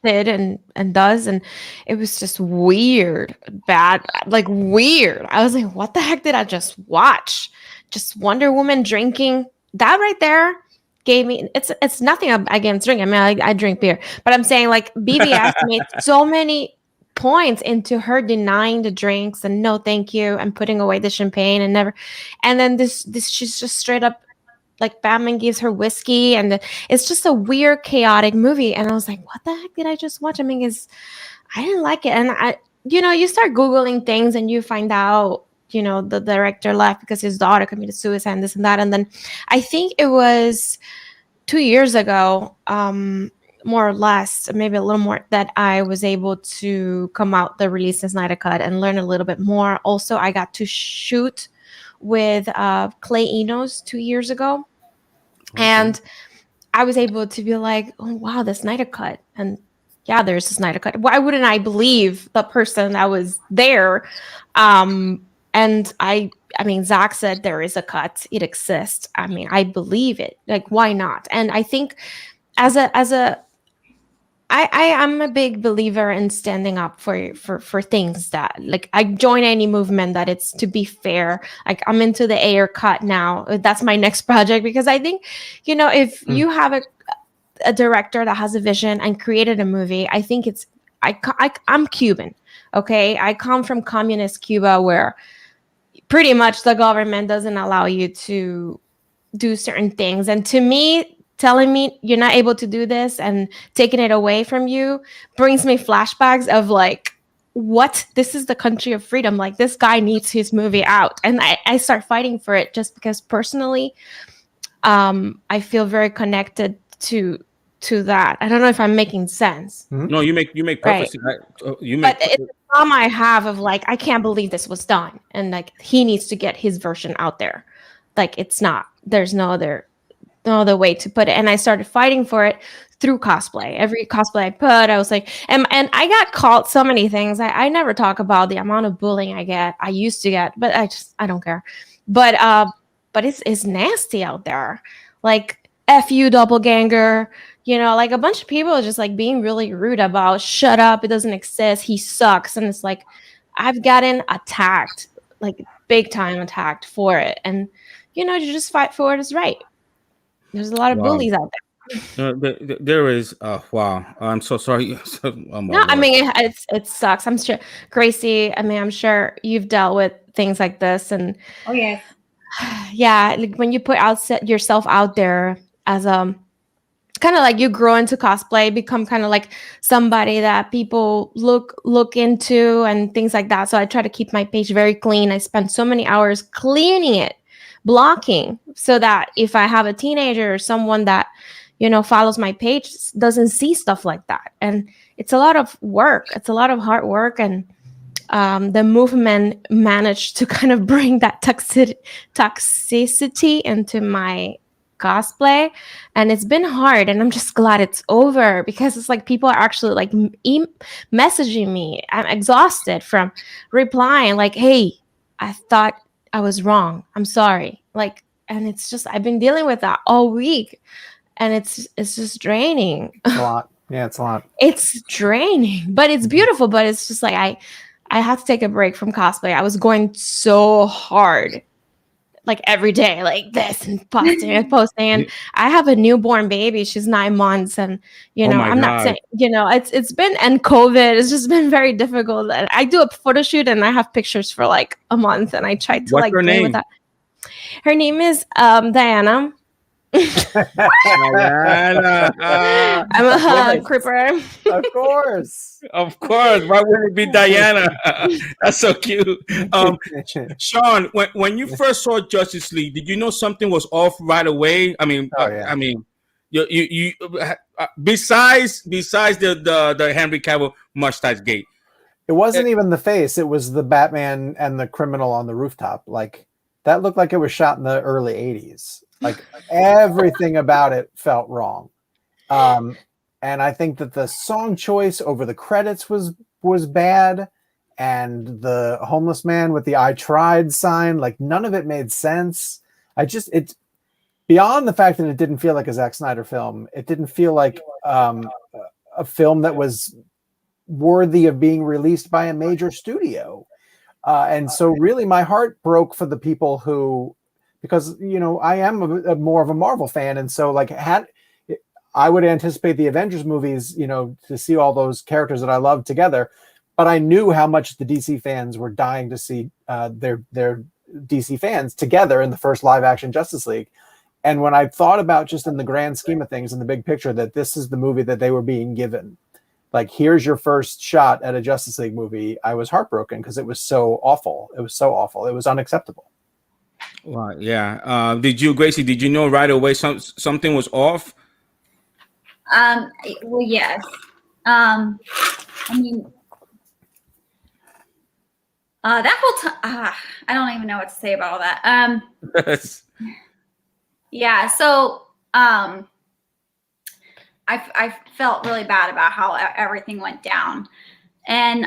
S4: did and does, and it was just weird, bad, like weird. I was like, what the heck did I just watch? Just Wonder Woman drinking. That right there gave me, it's nothing against drinking. I mean, I drink beer, but I'm saying like BVS made so many points into her denying the drinks and no thank you and putting away the champagne and then this she's just straight up like Batman gives her whiskey, and it's just a weird chaotic movie. And I was like, what the heck did I just watch? I mean, I didn't like it. And you start Googling things and you find out, the director left because his daughter committed suicide and this and that. And then I think it was 2 years ago, more or less, maybe a little more, that I was able to come out the release of Snyder Cut and learn a little bit more. Also, I got to shoot with Clay Enos 2 years ago. Okay. And I was able to be like, oh, wow, the Snyder Cut. And yeah, there's a Snyder Cut. Why wouldn't I believe the person that was there? And I mean, Zack said there is a cut. It exists. I mean, I believe it. Like, why not? And I think I'm a big believer in standing up for things that, like, I join any movement that it's to be fair. Like, I'm into the Ayer cut now. That's my next project, because I think, if you have a director that has a vision and created a movie, I think I'm Cuban. Okay. I come from communist Cuba, where pretty much the government doesn't allow you to do certain things. And to me, telling me you're not able to do this and taking it away from you brings me flashbacks of like, what? This is the country of freedom. Like, this guy needs his movie out. And I start fighting for it just because personally, I feel very connected to that. I don't know if I'm making sense.
S1: No, you make perfect sense.
S4: But it's the trauma I have of like, I can't believe this was done. And like, he needs to get his version out there. Like, there's no other way to put it. And I started fighting for it through cosplay. Every cosplay I put, I was like, and I got called so many things. I never talk about the amount of bullying I used to get, but I don't care. But it's nasty out there. Like, F you doppelganger, like a bunch of people are just like being really rude about, shut up, it doesn't exist, he sucks. And it's like, I've gotten attacked, like big time attacked for it. And, you just fight for what is right. There's a lot of bullies out there.
S1: There is. Wow. I'm so sorry.
S4: No, I mean, it sucks. I'm sure, Gracie, I mean, I'm sure you've dealt with things like this. And
S3: oh, yeah.
S4: Yeah, like when you put yourself out there as kind of like you grow into cosplay, become kind of like somebody that people look into and things like that. So I try to keep my page very clean. I spend so many hours cleaning it, blocking, so that if I have a teenager or someone that follows my page doesn't see stuff like that. And it's a lot of work, it's a lot of hard work. And the movement managed to kind of bring that toxicity into my cosplay, and it's been hard. And I'm just glad it's over, because it's like people are actually like messaging me. I'm exhausted from replying like, hey, I thought I was wrong, I'm sorry. Like, and it's just, I've been dealing with that all week, and it's just draining.
S2: It's a lot. Yeah, it's a lot.
S4: It's draining, but it's beautiful. But it's just like I had to take a break from cosplay. I was going so hard, like every day, like this, and posting and posting. And I have a newborn baby. She's 9 months, and
S1: Oh my
S4: I'm not
S1: God.
S4: saying, it's been, and COVID, it's just been very difficult. And I do a photo shoot, and I have pictures for like a month, and I tried to
S1: What's her
S4: play with
S1: name?
S4: that. Her name is Diana.
S1: Diana.
S4: I'm a creeper.
S2: Of course.
S1: Of course. Why would it be Diana? That's so cute. Sean, when you first saw Justice League, did you know something was off right away? I mean, you besides the Henry Cavill mustache gate.
S2: It wasn't even the face. It was the Batman and the criminal on the rooftop. Like, that looked like it was shot in the early 80s. Like, everything about it felt wrong. And I think that the song choice over the credits was bad. And the homeless man with the "I tried" sign, like, none of it made sense. It's beyond the fact that it didn't feel like a Zack Snyder film. It didn't feel like a film that was worthy of being released by a major studio. And so really my heart broke for the people who, because, I am more of a Marvel fan. And so, like, I would anticipate the Avengers movies, to see all those characters that I love together. But I knew how much the DC fans were dying to see their DC fans together in the first live action Justice League. And when I thought about, just in the grand scheme of things, in the big picture, that this is the movie that they were being given, like, here's your first shot at a Justice League movie, I was heartbroken because it was so awful. It was so awful. It was unacceptable.
S1: Well, yeah. Gracie, did you know right away something was off?
S3: Well, yes. I mean, that whole time, I don't even know what to say about all that. Yeah. So, I felt really bad about how everything went down, and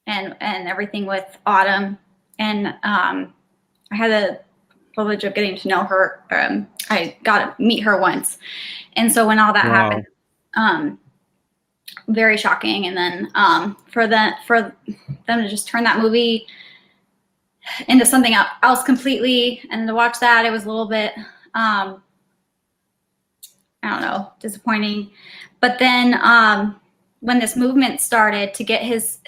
S3: everything with Autumn, and I had the privilege of getting to know her. I got to meet her once, and so when all that happened, very shocking. And then for them to just turn that movie into something else completely, and to watch that, it was a little bit I don't know, disappointing. But then when this movement started to get his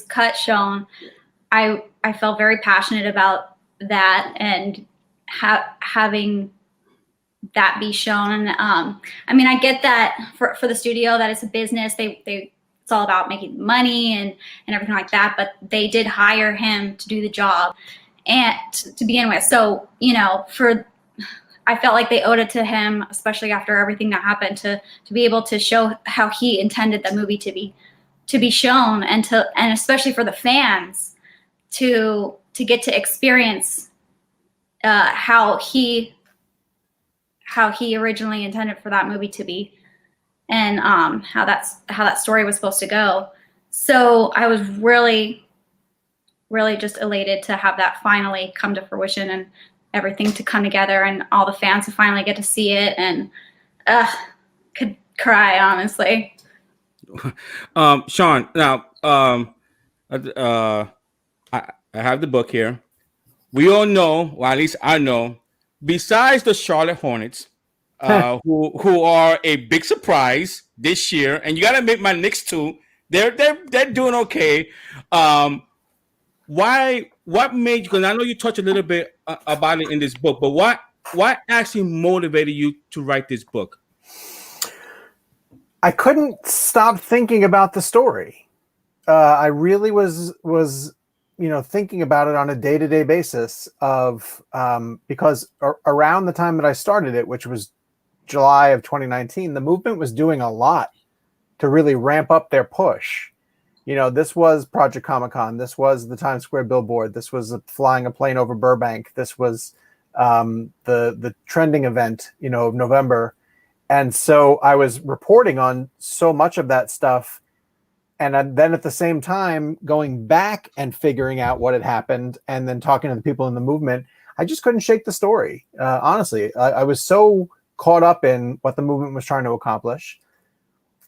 S3: cut shown, I felt very passionate about that, and having that be shown. I mean, I get that for the studio, that it's a business. It's all about making money and everything like that. But they did hire him to do the job and to begin with. So, I felt like they owed it to him, especially after everything that happened, to be able to show how he intended the movie to be shown, and especially for the fans to get to experience how he originally intended for that movie to be, and how that story was supposed to go. So I was really, really just elated to have that finally come to fruition, and everything to come together, and all the fans to finally get to see it, and could cry, honestly.
S1: Sean, now I have the book here. We all know, well, at least I know, besides the Charlotte Hornets, who are a big surprise this year, and you got to admit, my Knicks too, they're doing okay. What made you? Because I know you touched a little bit about it in this book, but what actually motivated you to write this book?
S2: I couldn't stop thinking about the story. I really was thinking about it on a day-to-day basis because around the time that I started it, which was July of 2019, the movement was doing a lot to really ramp up their push. This was Project Comic-Con. This was the Times Square billboard. This was flying a plane over Burbank. This was the trending event, of November. And so I was reporting on so much of that stuff. And then at the same time, going back and figuring out what had happened, and then talking to the people in the movement, I just couldn't shake the story. Honestly, I was so caught up in what the movement was trying to accomplish.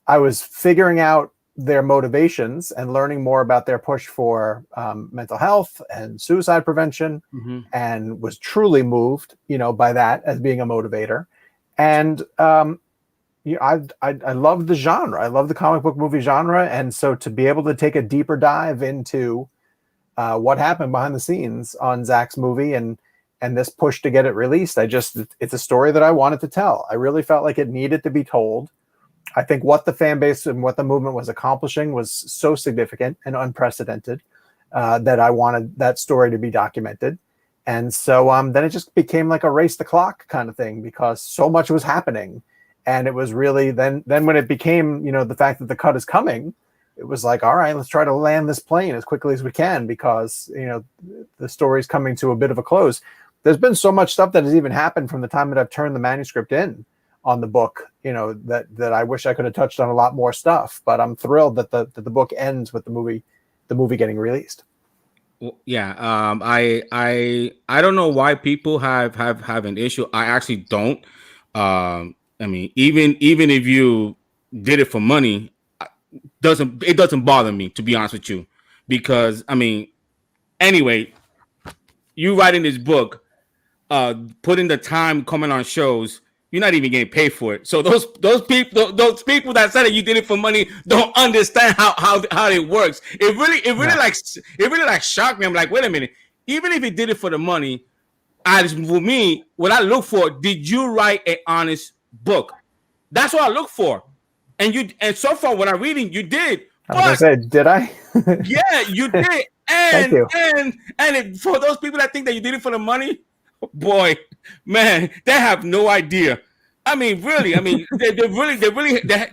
S2: I was figuring out their motivations and learning more about their push for mental health and suicide prevention, and was truly moved, by that as being a motivator. And I love the genre. I love the comic book movie genre, and so to be able to take a deeper dive into what happened behind the scenes on Zack's movie and this push to get it released, it's a story that I wanted to tell. I really felt like it needed to be told. I think what the fan base and what the movement was accomplishing was so significant and unprecedented that I wanted that story to be documented. And so then it just became like a race the clock kind of thing, because so much was happening. And it was really then when it became, the fact that the cut is coming, it was like, all right, let's try to land this plane as quickly as we can, because, the story's coming to a bit of a close. There's been so much stuff that has even happened from the time that I've turned the manuscript in on the book, that I wish I could have touched on a lot more stuff, but I'm thrilled that the book ends with the movie getting released.
S1: Well, yeah. I don't know why people have an issue. I actually don't. I mean, even if you did it for money, it doesn't bother me, to be honest with you, because anyway, you writing this book, putting the time coming on shows, you're not even getting paid for it. So those people that said that you did it for money don't understand how it works. It really shocked me. I'm like, wait a minute. Even if you did it for the money, for me, what I look for, did you write an honest book? That's what I look for. And so far when I'm reading, you did.
S2: I was gonna say, did I?
S1: Yeah, you did.
S2: Thank you.
S1: And for those people that think that you did it for the money, boy, man, they have no idea. I mean, really, they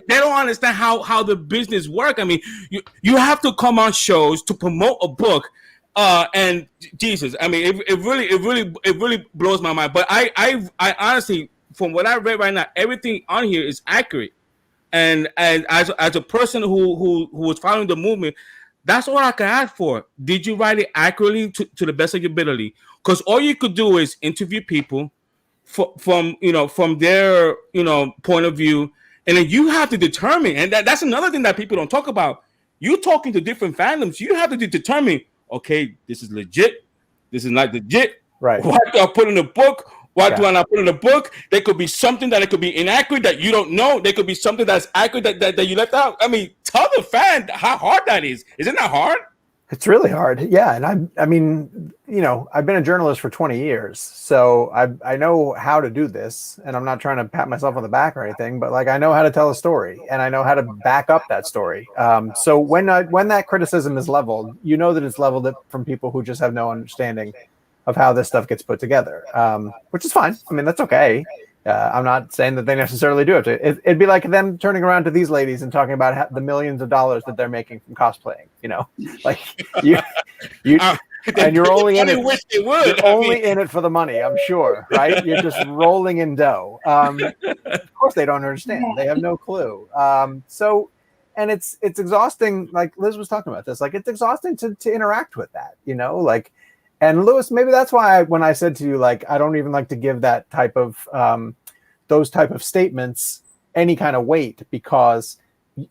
S1: don't understand how the business work. I mean, you have to come on shows to promote a book, and Jesus, it really blows my mind. But I honestly, from what I read right now, everything on here is accurate, and as a person who was following the movement, that's all I can ask for. Did you write it accurately to the best of your ability? Because all you could do is interview people from their point of view, and then you have to determine. And that's another thing that people don't talk about. You talking to different fandoms, you have to determine. Okay, this is legit. This is not legit.
S2: Right.
S1: What do I put in the book? What do I not put in the book? There could be something that it could be inaccurate that you don't know. There could be something that's accurate that you left out. I mean, tell the fan how hard that is. Isn't that hard?
S2: It's really hard. Yeah. And I've been a journalist for 20 years, so I know how to do this, and I'm not trying to pat myself on the back or anything, but like, I know how to tell a story, and I know how to back up that story. So when that criticism is leveled, that it's leveled from people who just have no understanding of how this stuff gets put together, which is fine. I mean, that's okay. I'm not saying that they necessarily do it. It'd be like them turning around to these ladies and talking about the millions of dollars that they're making from cosplaying. Like you and you're only in it.
S1: Wish they would.
S2: You're only in it for the money, I'm sure, right? You're just rolling in dough. Of course, they don't understand. They have no clue. And it's exhausting. Like Liz was talking about this. Like, it's exhausting to interact with that. Like. And Lewis, maybe that's why when I said to you, like, I don't even like to give that type of those type of statements any kind of weight, because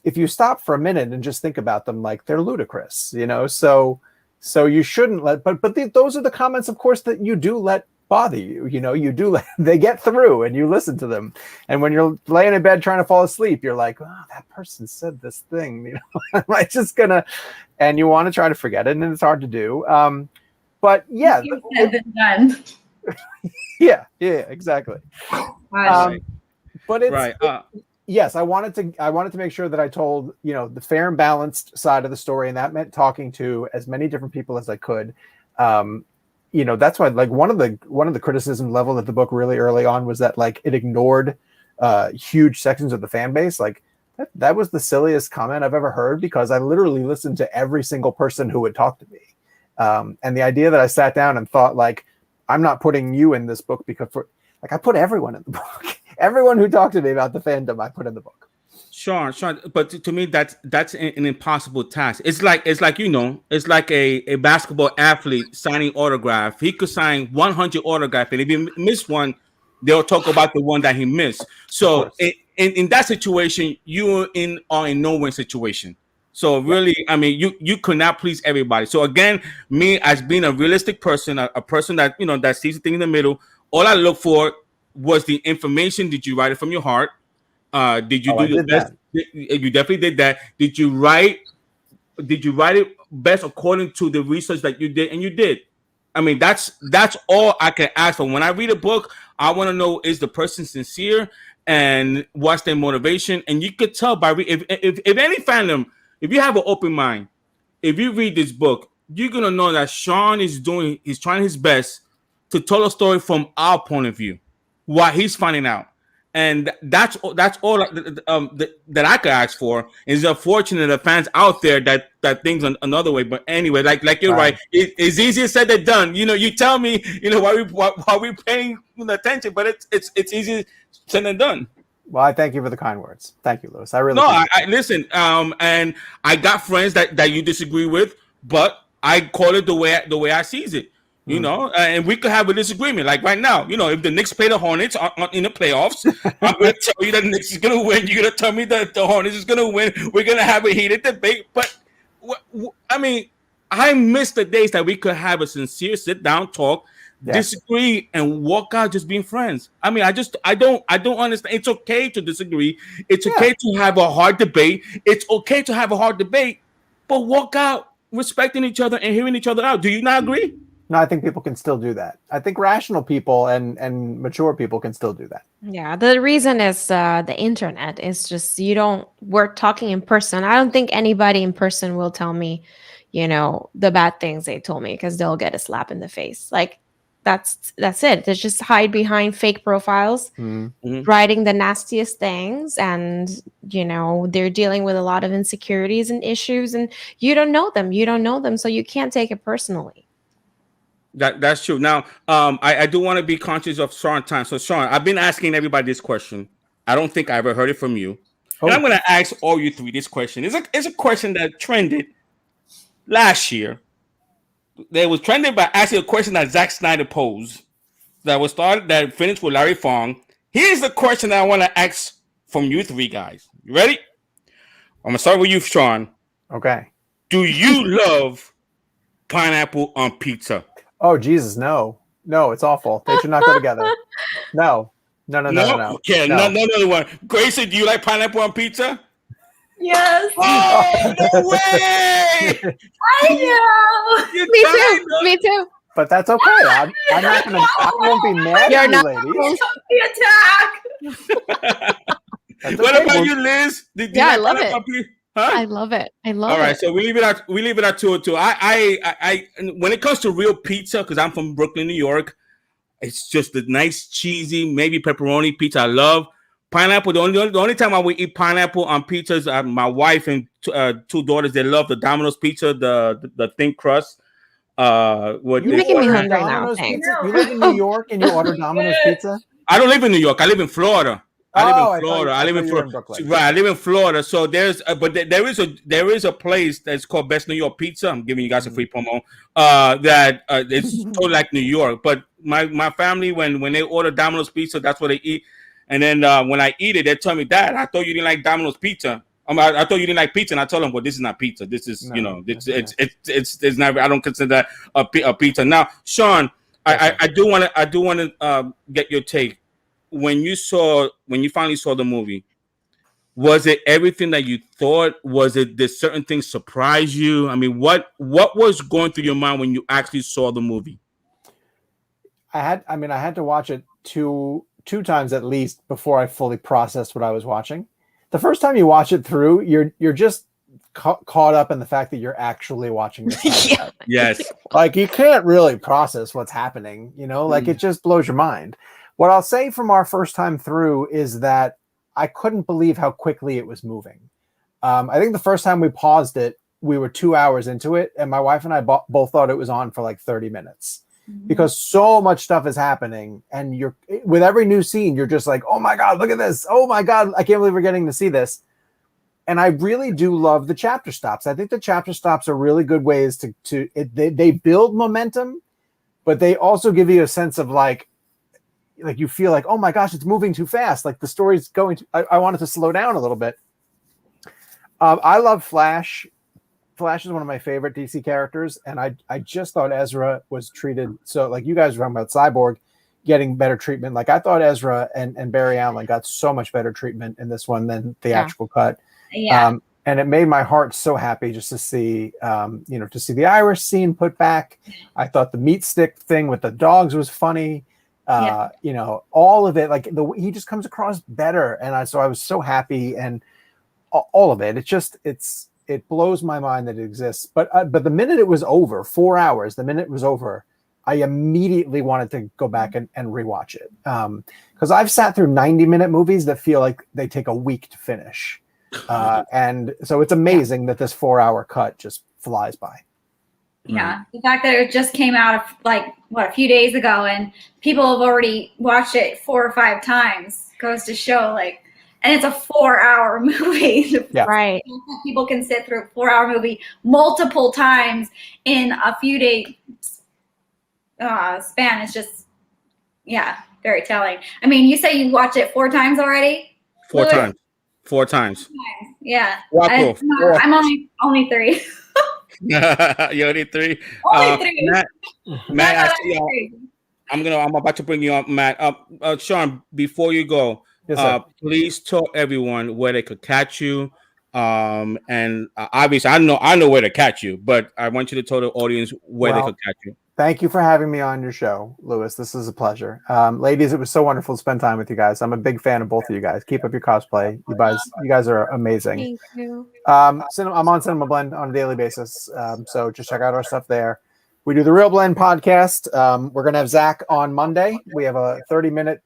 S2: if you stop for a minute and just think about them, like, they're ludicrous, So you shouldn't let. But those are the comments, of course, that you do let bother you. You do they get through, and you listen to them. And when you're laying in bed trying to fall asleep, you're like, oh, that person said this thing. Am I just gonna? And you want to try to forget it, and it's hard to do. But yeah, yeah, exactly. But it's
S1: right.
S2: Yes, I wanted to make sure that I told the fair and balanced side of the story, and that meant talking to as many different people as I could. That's why, like, one of the criticism level at the book really early on was that, like, it ignored huge sections of the fan base. Like, that was the silliest comment I've ever heard, because I literally listened to every single person who would talk to me. And the idea that I sat down and thought, like, I'm not putting you in this book because I put everyone in the book. Everyone who talked to me about the fandom, I put in the book.
S1: Sure. But to me, that's an impossible task. It's like a basketball athlete signing autograph. He could sign 100 autographs, and if he missed one, they'll talk about the one that he missed. So in that situation, you are in no win situation. So really, I mean, you could not please everybody. So again, me as being a realistic person, a person that that sees the thing in the middle, all I look for was the information. Did you write it from your heart? Did you do the best? You definitely did that. Did you write it best according to the research that you did? And you did. I mean, that's all I can ask for. When I read a book, I want to know, is the person sincere and what's their motivation? And you could tell by if any fandom, if you have an open mind, if you read this book, you're gonna know that Sean he's trying his best to tell a story from our point of view, what he's finding out. And that's all that I could ask for. It's unfortunate that fans out there that things another way. But anyway, like you're right. It's easier said than done. You tell me, why we paying attention, but it's easier said than done.
S2: Well, I thank you for the kind words. Thank you, Louis. I really
S1: I listen. And I got friends that you disagree with, but I call it the way I sees it. And we could have a disagreement. Like right now, if the Knicks play the Hornets in the playoffs, I'm going to tell you that the Knicks is going to win. You're going to tell me that the Hornets is going to win. We're going to have a heated debate. But I mean, I miss the days that we could have a sincere sit-down talk, disagree, and walk out just being friends. I mean, I don't understand. It's okay to disagree. It's okay to have a hard debate. It's okay to have a hard debate, but walk out respecting each other and hearing each other out. Do you not agree?
S2: No, I think people can still do that. I think rational people and mature people can still do that.
S4: Yeah, the reason is the internet is just we're talking in person. I don't think anybody in person will tell me, the bad things they told me, because they'll get a slap in the face. Like that's it. They just hide behind fake profiles, writing the nastiest things, and they're dealing with a lot of insecurities and issues, and you don't know them, so you can't take it personally.
S1: That's true. Now, I do want to be conscious of Sean time. So, Sean, I've been asking everybody this question. I don't think I ever heard it from you. And I'm going to ask all you three this question. It's a question that trended last year. They was trending by asking a question that Zack Snyder posed that finished with Larry Fong. Here's the question that I want to ask from you three guys. You ready? I'm going to start with you, Sean.
S2: Okay.
S1: Do you love pineapple on pizza?
S2: Oh, Jesus, no. No, it's awful. They should not go together. No.
S1: Okay, no. Another one. Gracie, do you like pineapple on pizza?
S3: Yes.
S1: Oh, no way!
S3: I know.
S4: Me too.
S2: But that's okay. I'm not gonna. I won't be mad at you, ladies.
S3: Attack.
S1: What about you, Liz?
S4: I love it.
S1: Huh?
S4: I love it.
S1: All right, so we leave it at 202. I when it comes to real pizza, because I'm from Brooklyn, New York, it's just a nice cheesy, maybe pepperoni pizza. I love pineapple. The only time I would eat pineapple on pizzas, my wife and two daughters, they love the Domino's pizza, the thin crust.
S4: You're making me hungry now.
S2: You live in New York and you order Domino's pizza?
S1: I don't live in New York. I live in Florida. I live in Florida. Right, I live in Florida. So there is a place that's called Best New York Pizza. I'm giving you guys a free promo. That it's totally like New York. But my family, when they order Domino's pizza, that's what they eat. And then when I eat it, they tell me, Dad, I thought you didn't like Domino's pizza. I thought you didn't like pizza, and I told them, well, this is not pizza. This is it's not. I don't consider that a pizza. Now, Sean, I do want to get your take. When you finally saw the movie, was it everything that you thought? Did certain things surprise you? I mean, what was going through your mind when you actually saw the movie?
S2: I had to watch it two times at least before I fully processed what I was watching. The first time you watch it through, you're just caught up in the fact that you're actually watching this.
S1: Yes.
S2: Like you can't really process what's happening, like it just blows your mind. What I'll say from our first time through is that I couldn't believe how quickly it was moving. I think the first time we paused it, we were 2 hours into it, and my wife and I both thought it was on for like 30 minutes because so much stuff is happening. And with every new scene, you're just like, oh my God, look at this. Oh my God, I can't believe we're getting to see this. And I really do love the chapter stops. I think the chapter stops are really good ways they build momentum, but they also give you a sense of like you feel like, oh my gosh, it's moving too fast. Like the story's going to, I want it to slow down a little bit. I love Flash. Flash is one of my favorite DC characters, and I just thought Ezra was treated so, like you guys were talking about Cyborg getting better treatment. Like I thought Ezra and Barry Allen got so much better treatment in this one than theatrical cut.
S3: Yeah.
S2: And it made my heart so happy just to see, to see the Irish scene put back. I thought the meat stick thing with the dogs was funny. All of it, like he just comes across better. And so I was so happy, and all of it. It blows my mind that it exists. But the minute it was over, 4 hours, the minute it was over, I immediately wanted to go back and rewatch it. Because I've sat through 90-minute movies that feel like they take a week to finish. And so it's amazing that this 4-hour cut just flies by.
S3: Yeah, the fact that it just came out a few days ago, and people have already watched it 4 or 5 times goes to show, and it's a 4-hour movie.
S2: Yeah.
S4: Right.
S3: People can sit through a 4-hour movie multiple times in a few days span. It's just, very telling. I mean, you say you watched it 4 times already?
S1: 4
S3: Louis?
S1: times. 4 times.
S3: Yeah.
S1: I'm
S3: only 3.
S1: You only 3.
S3: Only 3.
S1: Matt, I'm about to bring you up, Matt. Sean, before you go,
S2: Yes,
S1: please tell everyone where they could catch you. And obviously, I know where to catch you, but I want you to tell the audience where they could catch you.
S2: Thank you for having me on your show, Louis. This is a pleasure. Ladies, it was so wonderful to spend time with you guys. I'm a big fan of both of you guys. Keep up your cosplay. You guys are amazing.
S4: Thank you.
S2: I'm on Cinema Blend on a daily basis. So just check out our stuff there. We do the Real Blend podcast. We're going to have Zack on Monday. We have a 30-minute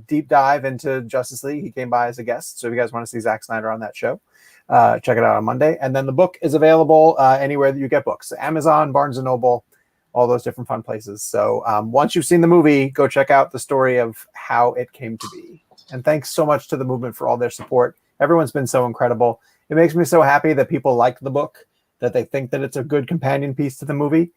S2: deep dive into Justice League. He came by as a guest. So if you guys want to see Zack Snyder on that show, check it out on Monday. And then the book is available anywhere that you get books. Amazon, Barnes & Noble, all those different fun places. So once you've seen the movie, go check out the story of how it came to be. And thanks so much to the movement for all their support. Everyone's been so incredible. It makes me so happy that people like the book, that they think that it's a good companion piece to the movie.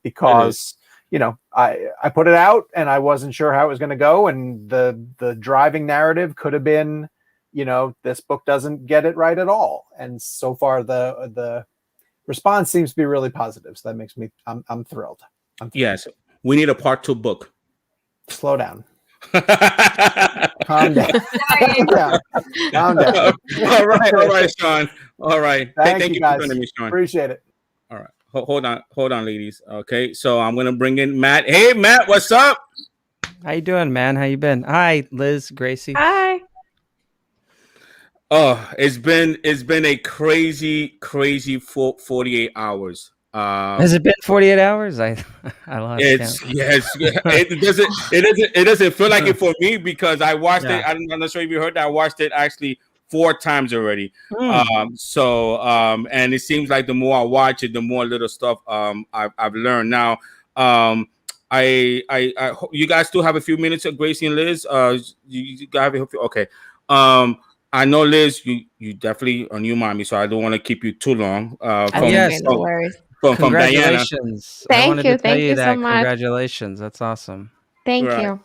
S2: Because I put it out and I wasn't sure how it was going to go, and the driving narrative could have been, this book doesn't get it right at all. And so far the response seems to be really positive. So that makes me I'm thrilled.
S1: Yes, we need a part 2 book.
S2: Slow down. Calm down. Calm down.
S1: All right, Sean. All right.
S2: Thank you guys.
S1: For joining me, Sean.
S2: Appreciate it.
S1: All right. Hold on, ladies. Okay, so I'm gonna bring in Matt. Hey, Matt, what's up?
S5: How you doing, man? How you been? Hi, Liz, Gracie.
S4: Hi.
S1: Oh, it's been a crazy 48 hours.
S5: Has it been 48 hours? I lost count.
S1: Yes. It doesn't feel like it for me because I watched it. I'm not sure if you heard that. I watched it actually 4 times already. And it seems like the more I watch it, the more little stuff I've learned. Now, I you guys still have a few minutes, Gracie and Liz. You guys have okay. I know, Liz, you definitely are new mommy, so I don't want to keep you too long.
S5: Yes,
S4: no worries.
S1: From
S5: congratulations.
S4: Thank you so much.
S5: Congratulations. That's awesome.
S4: Thank you.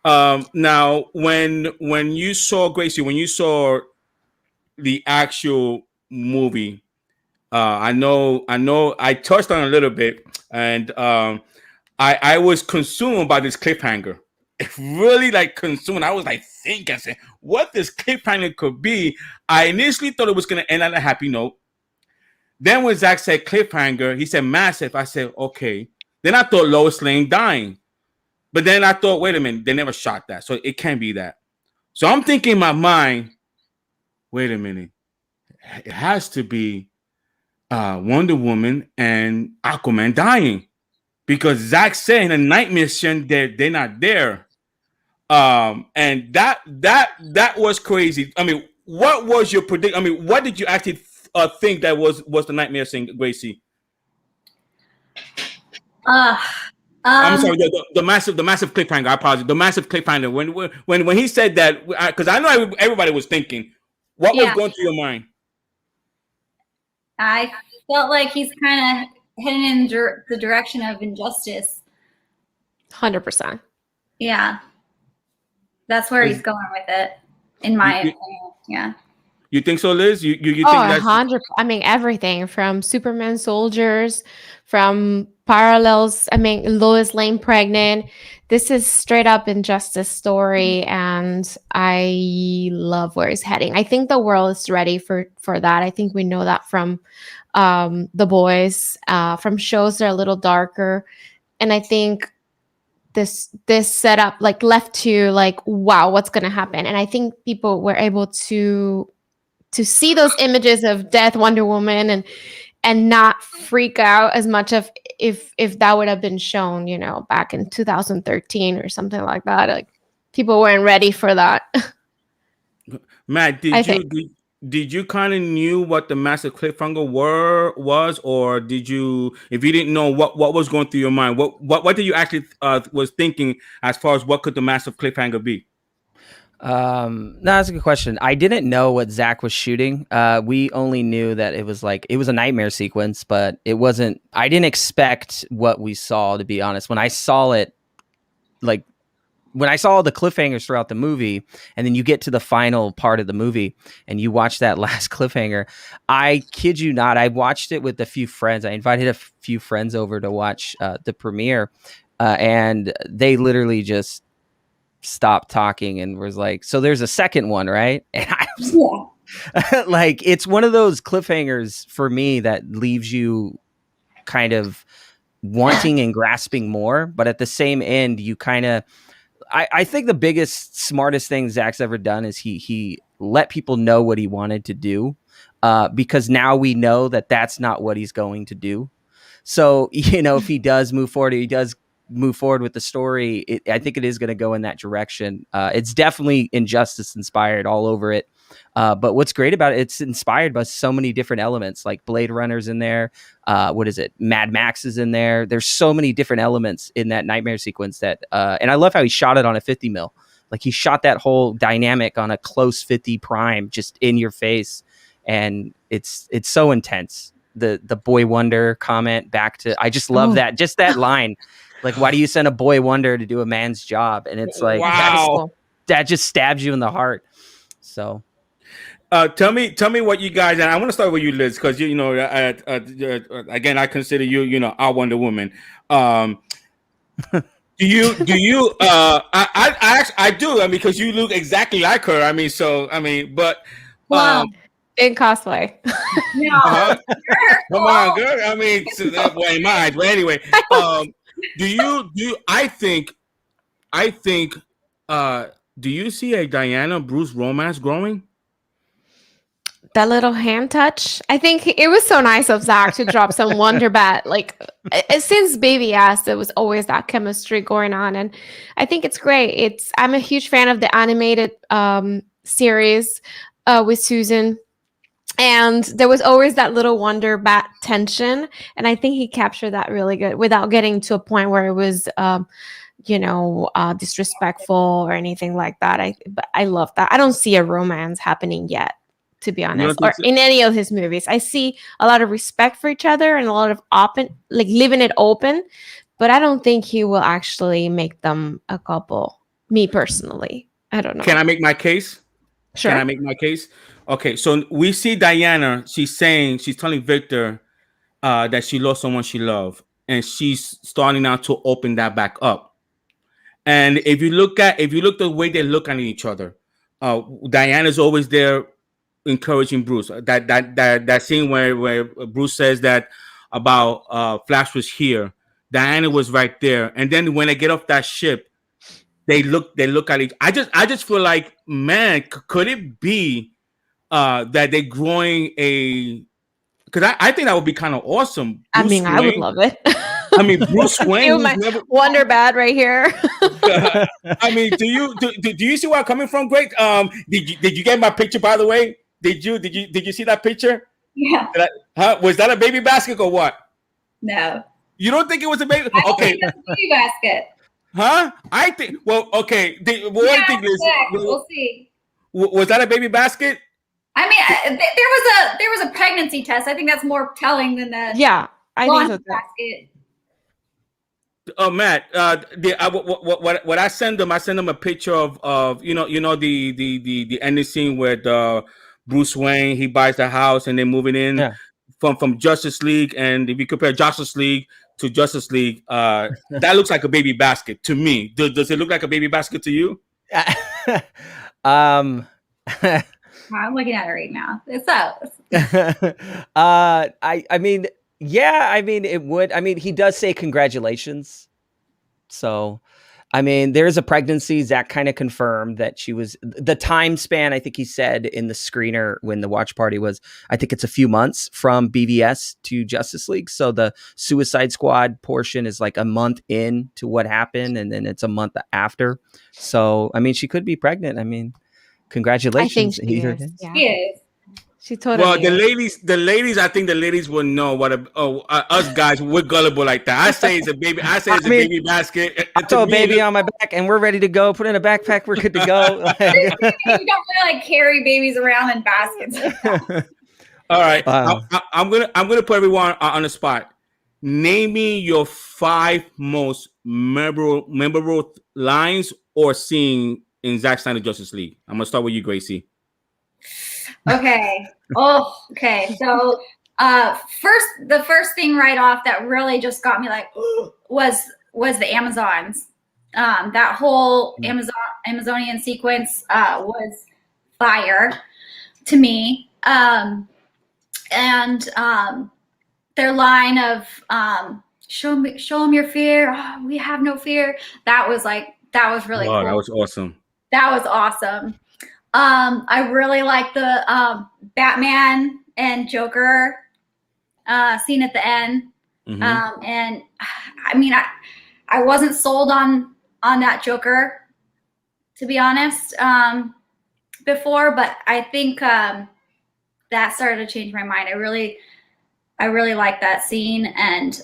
S1: Now, when you saw Gracie, when you saw the actual movie, I know I touched on it a little bit, and I was consumed by this cliffhanger. It really consumed. I was thinking, what this cliffhanger could be. I initially thought it was going to end on a happy note. Then when Zack said cliffhanger, he said massive. I said, okay. Then I thought Lois Lane dying. But then I thought, wait a minute, they never shot that. So it can't be that. So I'm thinking in my mind, wait a minute. It has to be Wonder Woman and Aquaman dying. Because Zack said in a night mission that they're not there. And that was crazy. I mean, what was your prediction? I mean, what did you actually think that was the nightmare thing, Gracie? I'm sorry, the massive cliffhanger. I apologize. The massive cliffhanger. When he said that, because I know everybody was thinking, what was going through your mind?
S3: I felt like he's kind of heading in the direction of injustice.
S4: 100%.
S3: Yeah, that's where he's going with it, in my opinion. Yeah.
S1: You think so, Liz? You think
S4: Oh,
S1: that's
S4: 100. I mean, everything from Superman soldiers, from parallels. I mean, Lois Lane pregnant. This is straight up injustice story, and I love where it's heading. I think the world is ready for that. I think we know that from The Boys, from shows that are a little darker, and I think this setup like left to like, wow, what's gonna happen? And I think people were able to see those images of death, Wonder Woman, and not freak out as much of if that would have been shown, you know, back in 2013 or something like that. Like people weren't ready for that.
S1: Matt, did you kind of knew what the massive cliffhanger was, or did you, if you didn't know what was going through your mind, what did you actually was thinking as far as what could the massive cliffhanger be?
S5: No, that's a good question. I didn't know what Zack was shooting. We only knew that it was a nightmare sequence, but it wasn't. I didn't expect what we saw, to be honest. When I saw it, like when I saw the cliffhangers throughout the movie, and then you get to the final part of the movie and you watch that last cliffhanger, I kid you not, I watched it with a few friends. I invited a few friends over to watch the premiere, and they literally just stopped talking and was like, so there's a second one, right? And I was like, it's one of those cliffhangers for me that leaves you kind of wanting and grasping more, but at the same end, you kind of, I think the biggest, smartest thing Zack's ever done is he let people know what he wanted to do, because now we know that that's not what he's going to do. So, you know, if he does move forward, with the story, I think it is going to go in that direction. It's definitely injustice inspired all over it. But what's great about it, it's inspired by so many different elements, like Blade Runner's in there. Mad Max is in there. There's so many different elements in that nightmare sequence that, and I love how he shot it on a 50 mil. Like he shot that whole dynamic on a close 50 prime, just in your face. And it's so intense. The boy wonder comment back to, I just love that, just that line. Like, why do you send a boy wonder to do a man's job? And it's like,
S1: wow,
S5: that just stabs you in the heart. So,
S1: tell me what you guys, and I want to start with you, Liz, because you know, again, I consider you, you know, our Wonder Woman. Do you? I do. I mean, because you look exactly like her. I mean, but.
S3: Wow.
S4: In cosplay.
S3: No.
S1: Come on, girl. I mean, well, in my eyes. But anyway, do you see a Diana Bruce romance growing?
S4: That little hand touch. I think it was so nice of Zack to drop some Wonder Bat. Like since Baby Ass, there was always that chemistry going on, and I think it's great. I'm a huge fan of the animated series with Susan. And there was always that little Wonder Bat tension. And I think he captured that really good without getting to a point where it was, disrespectful or anything like that. But I love that. I don't see a romance happening yet, to be honest, or in any of his movies. I see a lot of respect for each other and a lot of leaving it open. But I don't think he will actually make them a couple. Me personally. I don't know.
S1: Can I make my case?
S4: Sure.
S1: Can I make my case? Okay, so we see Diana. She's telling Victor that she lost someone she loved, and she's starting now to open that back up. And if you look the way they look at each other, Diana's always there encouraging Bruce. That scene where Bruce says that about Flash was here, Diana was right there, and then when they get off that ship, they look at each. I just feel like, man, could it be that they're growing because I think that would be kind of awesome.
S4: I mean, I would love it.
S1: I mean, Bruce Wayne,
S4: Wonder Bad right here.
S1: I mean, do you see where I'm coming from? Great. Did you get my picture, by the way? Did you see that picture?
S3: Yeah.
S1: Was that a baby basket or what?
S3: No.
S1: You don't think it was a baby? Okay.
S3: Baby basket.
S1: Huh? I think. Well, okay.
S3: We'll see.
S1: Was that a baby basket?
S3: I mean, there was a pregnancy test. I think that's more telling than the
S4: I think so.
S3: Basket.
S1: Oh, Matt, what I send them a picture of the ending scene where Bruce Wayne, he buys the house and they're moving in
S5: Yeah.
S1: from Justice League. And if you compare Justice League to Justice League, that looks like a baby basket to me. Does it look like a baby basket to you?
S5: um
S3: I'm looking at it right now. It's out.
S5: I mean, yeah, I mean it would. I mean, he does say congratulations. So, I mean, there's a pregnancy. Zack kind of confirmed that she was the time span. I think he said in the screener when the watch party was, I think it's a few months from BVS to Justice League. So the Suicide Squad portion is like a month in to what happened, and then it's a month after. So, I mean, she could be pregnant. I mean, congratulations.
S4: I think she is. Yeah.
S3: She is.
S4: She totally
S1: Well,
S4: is.
S1: the ladies, I think the ladies will know what us guys, we're gullible like that. I say it's a baby. I say it's a baby basket.
S5: I throw a baby on my back and we're ready to go. Put in a backpack. We're good to go.
S3: You don't really like carry babies around in baskets.
S1: All right, I'm gonna put everyone on the spot. Name me your 5 most memorable lines or scene in Zack Snyder Justice League. I'm gonna start with you, Gracie.
S3: Okay. Oh, okay. So, the first thing right off that really just got me like was the Amazons. That whole Amazonian sequence was fire to me. And their line of show them your fear. Oh, we have no fear. That was really cool.
S1: That was awesome.
S3: That was awesome. I really like the Batman and Joker scene at the end.
S1: Mm-hmm.
S3: And I mean, I wasn't sold on that Joker, to be honest, before, but I think that started to change my mind. I really like that scene and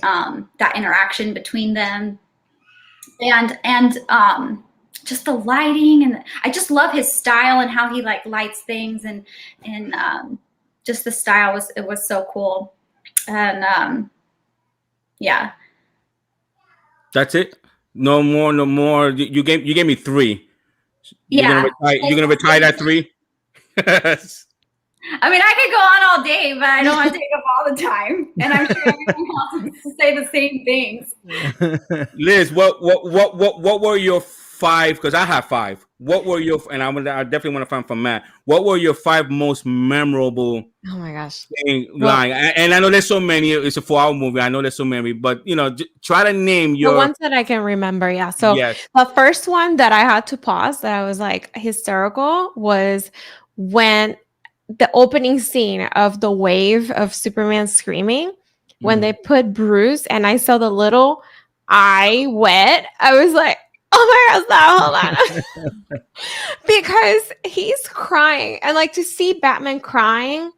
S3: that interaction between them, and just the lighting, and I just love his style and how he like lights things, and just the style was so cool. And yeah,
S1: that's it. No more. You gave me 3.
S3: Yeah,
S1: you're gonna retire that 3.
S3: I mean, I could go on all day, but I don't want to take up all the time. And I'm sure everyone else wants to say the same things.
S1: Liz, what were your 5? Because I have 5. What were your? And I definitely want to find from Matt. What were your 5 most memorable?
S4: Oh my gosh!
S1: Line. And I know there's so many. It's a 4-hour movie. I know there's so many, but try to name your
S4: the ones that I can remember. Yeah. So the first one that I had to pause, that I was like hysterical, was when the opening scene of the wave of Superman screaming, when they put Bruce and I saw the little eye wet, I was like, oh my gosh, hold on. Because he's crying, and like to see Batman crying,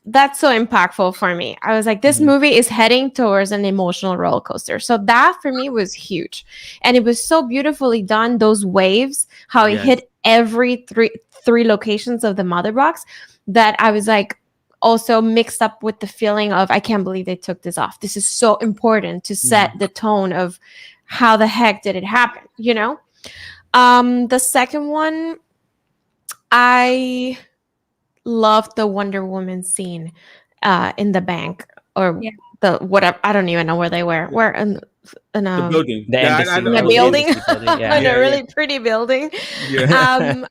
S4: that's so impactful for me. I was like, this movie is heading towards an emotional roller coaster. So that for me was huge. And it was so beautifully done, those waves, how it hit every three locations of the mother box, that I was like also mixed up with the feeling of, I can't believe they took this off. This is so important to set the tone of how the heck did it happen, The second one, I loved the Wonder Woman scene in the bank, or the whatever. I don't even know where they were. Where in
S1: the building,
S4: the building, in a really pretty building. Yeah.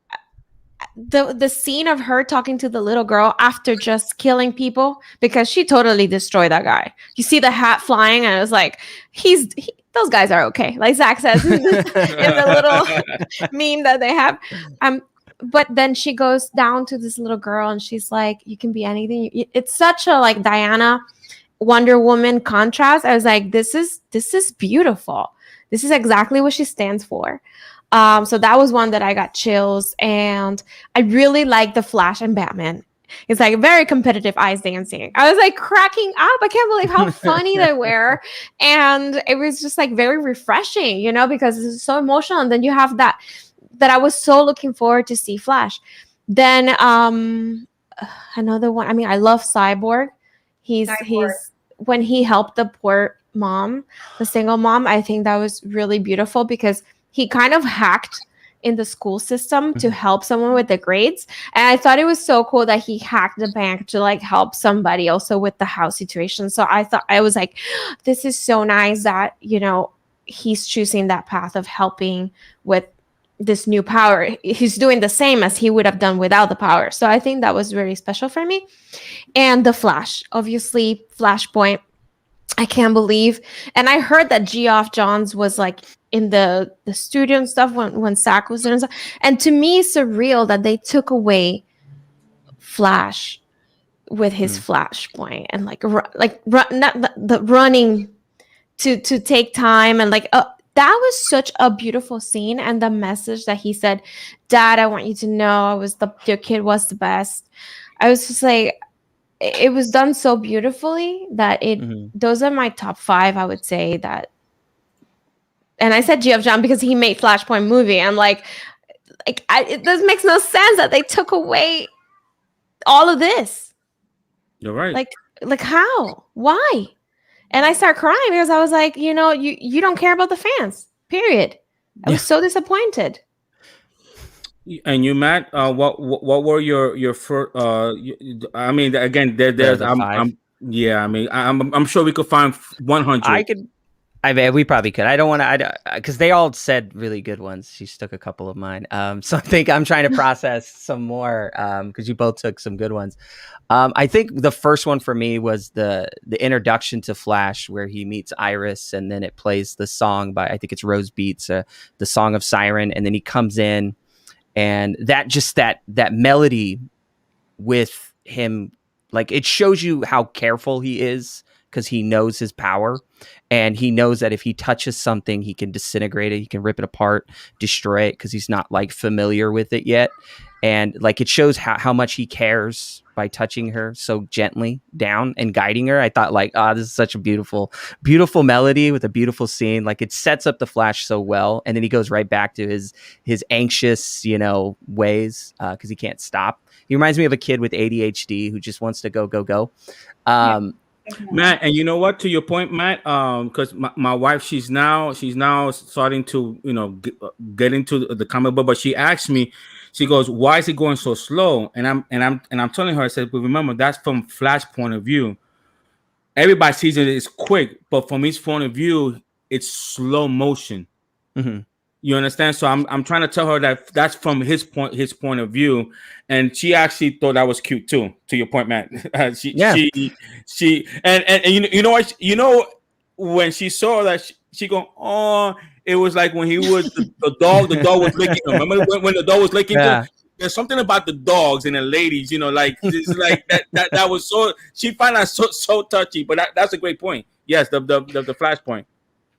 S4: The scene of her talking to the little girl after just killing people, because she totally destroyed that guy. You see the hat flying, and it was like, those guys are okay, like Zack says in the little meme that they have. But then she goes down to this little girl and she's like, you can be anything. It's such a like Diana Wonder Woman contrast. I was like, this is beautiful. This is exactly what she stands for. So that was one that I got chills. And I really like the Flash and Batman. It's like very competitive ice dancing. I was like cracking up. I can't believe how funny they were. And it was just like very refreshing, because it's so emotional. And then you have that I was so looking forward to see Flash. Then another one, I mean, I love Cyborg. He's when he helped the poor mom, the single mom, I think that was really beautiful, because he kind of hacked in the school system to help someone with the grades. And I thought it was so cool that he hacked the bank to like help somebody also with the house situation. So I was like, this is so nice that, you know, he's choosing that path of helping with this new power. He's doing the same as he would have done without the power. So I think that was very special for me. And the Flash, obviously, Flashpoint. I can't believe. And I heard that Geoff Johns was like in the studio and stuff when Zack was there. And to me, it's surreal that they took away Flash with his Flashpoint and not the running to take time and like that was such a beautiful scene. And the message that he said, Dad, I want you to know your kid was the best. I was just like, it was done so beautifully that those are my top 5, I would say that. And I said Geoff John because he made Flashpoint movie. I'm like this makes no sense that they took away all of this.
S1: You're right.
S4: Like how? Why? And I start crying because I was like, you know, you don't care about the fans, period. I was so disappointed.
S1: And you, Matt, what were your first? I mean, again, there's I'm sure we could find 100.
S5: I mean, we probably could. I don't want to, because they all said really good ones. She took a couple of mine. So I think I'm trying to process some more because you both took some good ones. I think the first one for me was the introduction to Flash, where he meets Iris, and then it plays the song by, I think it's Rose Beats, the Song of Siren, and then he comes in, and that melody with him, like, it shows you how careful he is because he knows his power, and he knows that if he touches something, he can disintegrate it, he can rip it apart, destroy it, because he's not like familiar with it yet. And like, it shows how much he cares by touching her so gently down and guiding her. I thought like, this is such a beautiful, beautiful melody with a beautiful scene. Like, it sets up the Flash so well. And then he goes right back to his anxious, ways because he can't stop. He reminds me of a kid with ADHD who just wants to go, go, go.
S1: Matt, and you know what? To your point, Matt, because my wife, she's now starting to get into the comic book, but she asked me, she goes, "Why is it going so slow?" And I'm telling her, I said, "But remember, that's from Flash point of view. Everybody sees it as quick, but from his point of view, it's slow motion." Mm-hmm. You understand? So I'm trying to tell her that that's from his point of view, and she actually thought that was cute too. To your point, Matt. She and you know what? When she saw that, she go, "Oh." It was like when he was the dog was licking him. Remember when the dog was licking him? There's something about the dogs and the ladies, like it's like that was so. She found that so touchy, but that's a great point. Yes, the Flash point.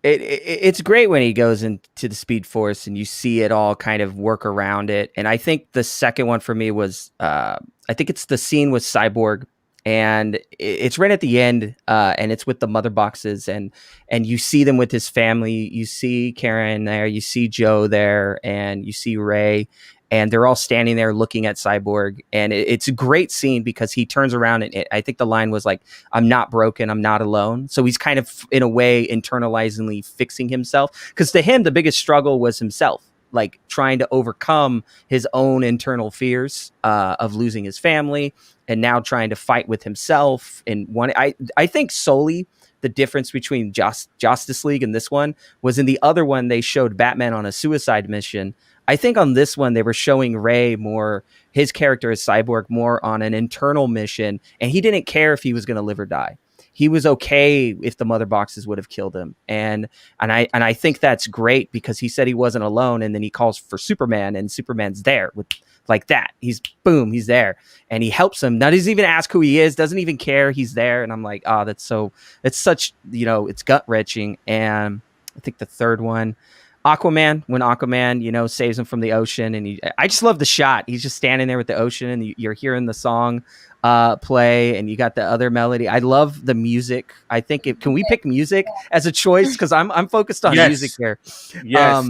S5: It's great when he goes into the Speed Force and you see it all kind of work around it. And I think the second one for me was, I think it's the scene with Cyborg, and it's right at the end, and it's with the mother boxes, and you see them with his family. You see Karen there, you see Joe there, and you see Ray, and they're all standing there looking at Cyborg. And it's a great scene because he turns around, and I think the line was like, "I'm not broken, I'm not alone." So he's kind of, in a way, internalizingly fixing himself, because to him, the biggest struggle was himself, like trying to overcome his own internal fears of losing his family, and now trying to fight with himself. And I think solely the difference between Justice League and this one was in the other one, they showed Batman on a suicide mission. I think on this one, they were showing Ray more, his character as Cyborg, more on an internal mission. And he didn't care if he was going to live or die. He was okay if the mother boxes would have killed him. And I think that's great, because he said he wasn't alone. And then he calls for Superman, and Superman's there with like that. He's there, and he helps him. Now, doesn't even ask who he is, doesn't even care. He's there. And I'm like, it's such, it's gut wrenching. And I think the third one, Aquaman, when Aquaman, saves him from the ocean. And I just love the shot. He's just standing there with the ocean, and you're hearing the song play, and you got the other melody. I love the music. I think can we pick music as a choice? Because I'm focused on music here.
S1: Yes.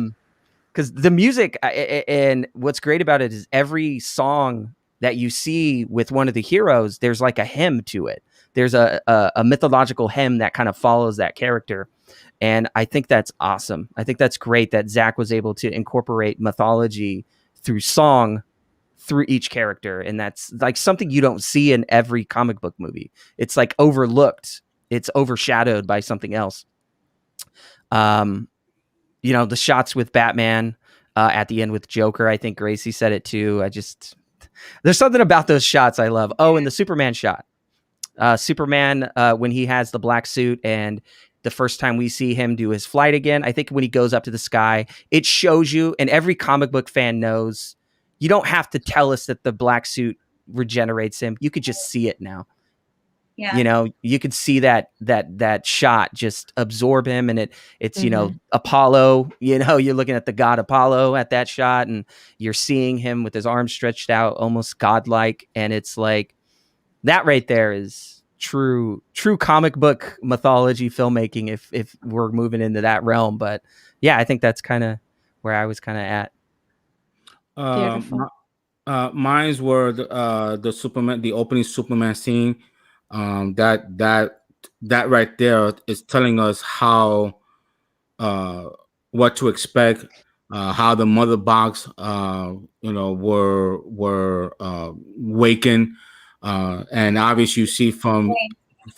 S5: Because the music, and what's great about it is every song that you see with one of the heroes, there's like a hymn to it. there's a mythological hymn that kind of follows that character. And I think that's awesome. I think that's great that Zack was able to incorporate mythology through song through each character. And that's like something you don't see in every comic book movie. It's like overlooked. It's overshadowed by something else. You know, the shots with Batman at the end with Joker, I think Gracie said it too. There's something about those shots I love. Oh, and the Superman shot. Superman, when he has the black suit and the first time we see him do his flight again, I think when he goes up to the sky, it shows you, and every comic book fan knows, you don't have to tell us that the black suit regenerates him. You could just see it now.
S3: Yeah.
S5: You know, you could see that shot just absorb him, and it's you know, Apollo, you know, you're looking at the god Apollo at that shot, and you're seeing him with his arms stretched out, almost godlike, and it's like that right there is true comic book mythology filmmaking if we're moving into that realm. But yeah, I think that's kind of where I was kind of at.
S1: Mine's were the Superman, the opening Superman scene. That right there is telling us how what to expect, how the mother box you know were wakened, and obviously you see from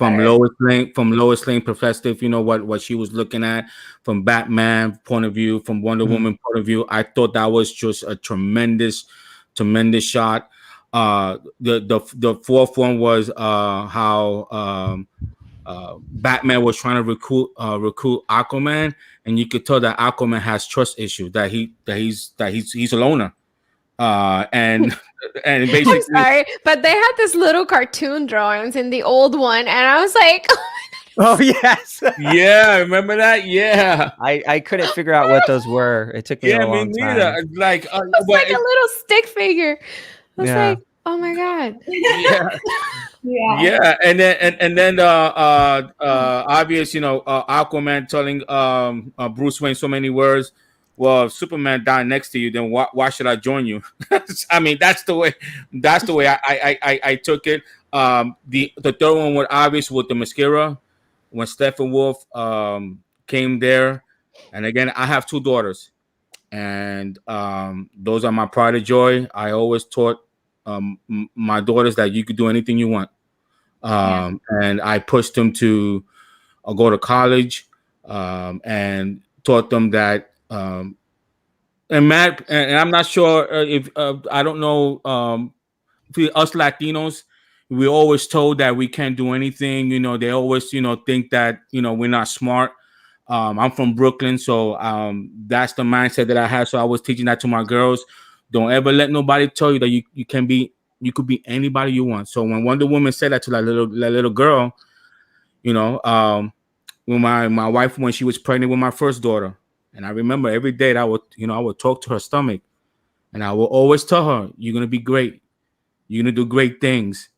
S1: Lois Lane perspective, you know what she was looking at from Batman point of view, from Wonder Woman point of view. I thought that was just a tremendous shot. The fourth one was how Batman was trying to recruit Aquaman, and you could tell that Aquaman has trust issues, that he's a loner, and basically,
S4: I'm sorry, but they had this little cartoon drawings in the old one, and I was like,
S5: oh yes,
S1: yeah, remember that? Yeah,
S5: I couldn't figure out what those were. It took me a long time.
S1: Like
S4: it was like a little stick figure. I was like, oh my god.
S1: Yeah, and then obvious, you know, Aquaman telling Bruce Wayne so many words. Well, if Superman died next to you, then why should I join you? I mean, that's the way I took it. The third one was obvious with the mascara when Steppenwolf came there, and again, I have 2 daughters, and those are my pride and joy. I always taught my daughters that you could do anything you want, and I pushed them to go to college, and taught them that. And Matt, and I'm not sure if I don't know. For us Latinos, we always told that we can't do anything. You know, they always, you know, think that, you know, we're not smart. I'm from Brooklyn, so that's the mindset that I have. So I was teaching that to my girls. Don't ever let nobody tell you that you could be anybody you want. So when Wonder Woman said that to that little girl, you know, when my wife, when she was pregnant with my first daughter, and I remember every day that I would talk to her stomach, and I will always tell her, you're gonna be great, you're gonna do great things,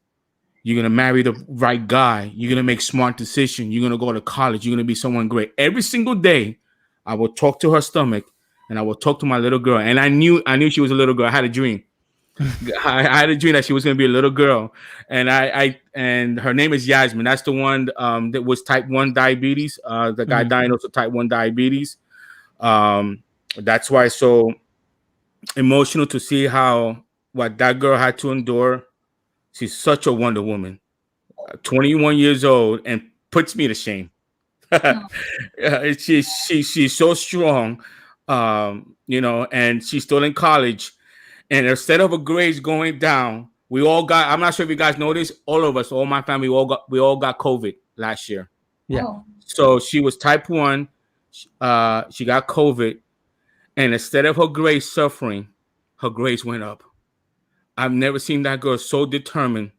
S1: you're gonna marry the right guy, you're gonna make smart decisions, you're gonna go to college, you're gonna be someone great. Every single day, I would talk to her stomach, and I would talk to my little girl, and I knew she was a little girl. I had a dream. I had a dream that she was gonna be a little girl, and and her name is Yasmin. That's the one that was type 1 diabetes. The guy diagnosed with type 1 diabetes. That's why it's so emotional to see what that girl had to endure. She's such a Wonder Woman, 21 years old, and puts me to shame. She's so strong, you know, and she's still in college. And instead of her grades going down, we all got, I'm not sure if you guys noticed, all of us, all my family, we all got COVID last year.
S5: Yeah.
S3: Oh.
S1: So she was type 1. She got COVID. And instead of her grades suffering, her grades went up. I've never seen that girl so determined.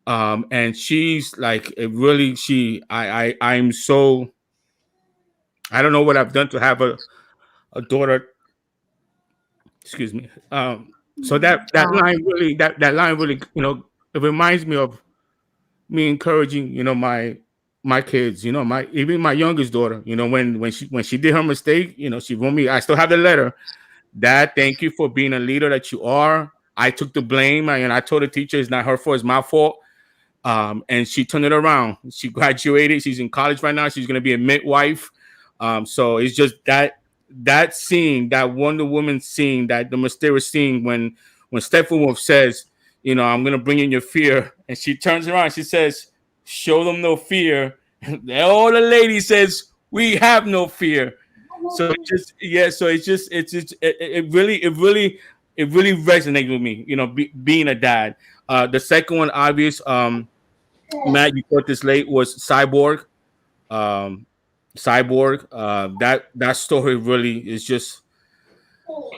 S1: And she's like, it really, I'm so, I don't know what I've done to have a daughter. Excuse me. So that line really, that line really, you know, it reminds me of me encouraging, you know, my kids, you know, even my youngest daughter, you know, when she did her mistake, you know, she wrote me, I still have the letter. Dad, thank you for being a leader that you are. I took the blame, and I told the teacher it's not her fault, it's my fault. And she turned it around. She graduated. She's in college right now. She's going to be a midwife. So it's just that scene, that Wonder Woman scene, that the mysterious scene when Steppenwolf says, you know, I'm going to bring in your fear. And she turns around. She says, show them no fear. And all the lady says, we have no fear. So it just, yeah. So it really resonated with me, you know, being a dad. The second one, obvious, Matt, you caught this late, was Cyborg. That story really is just,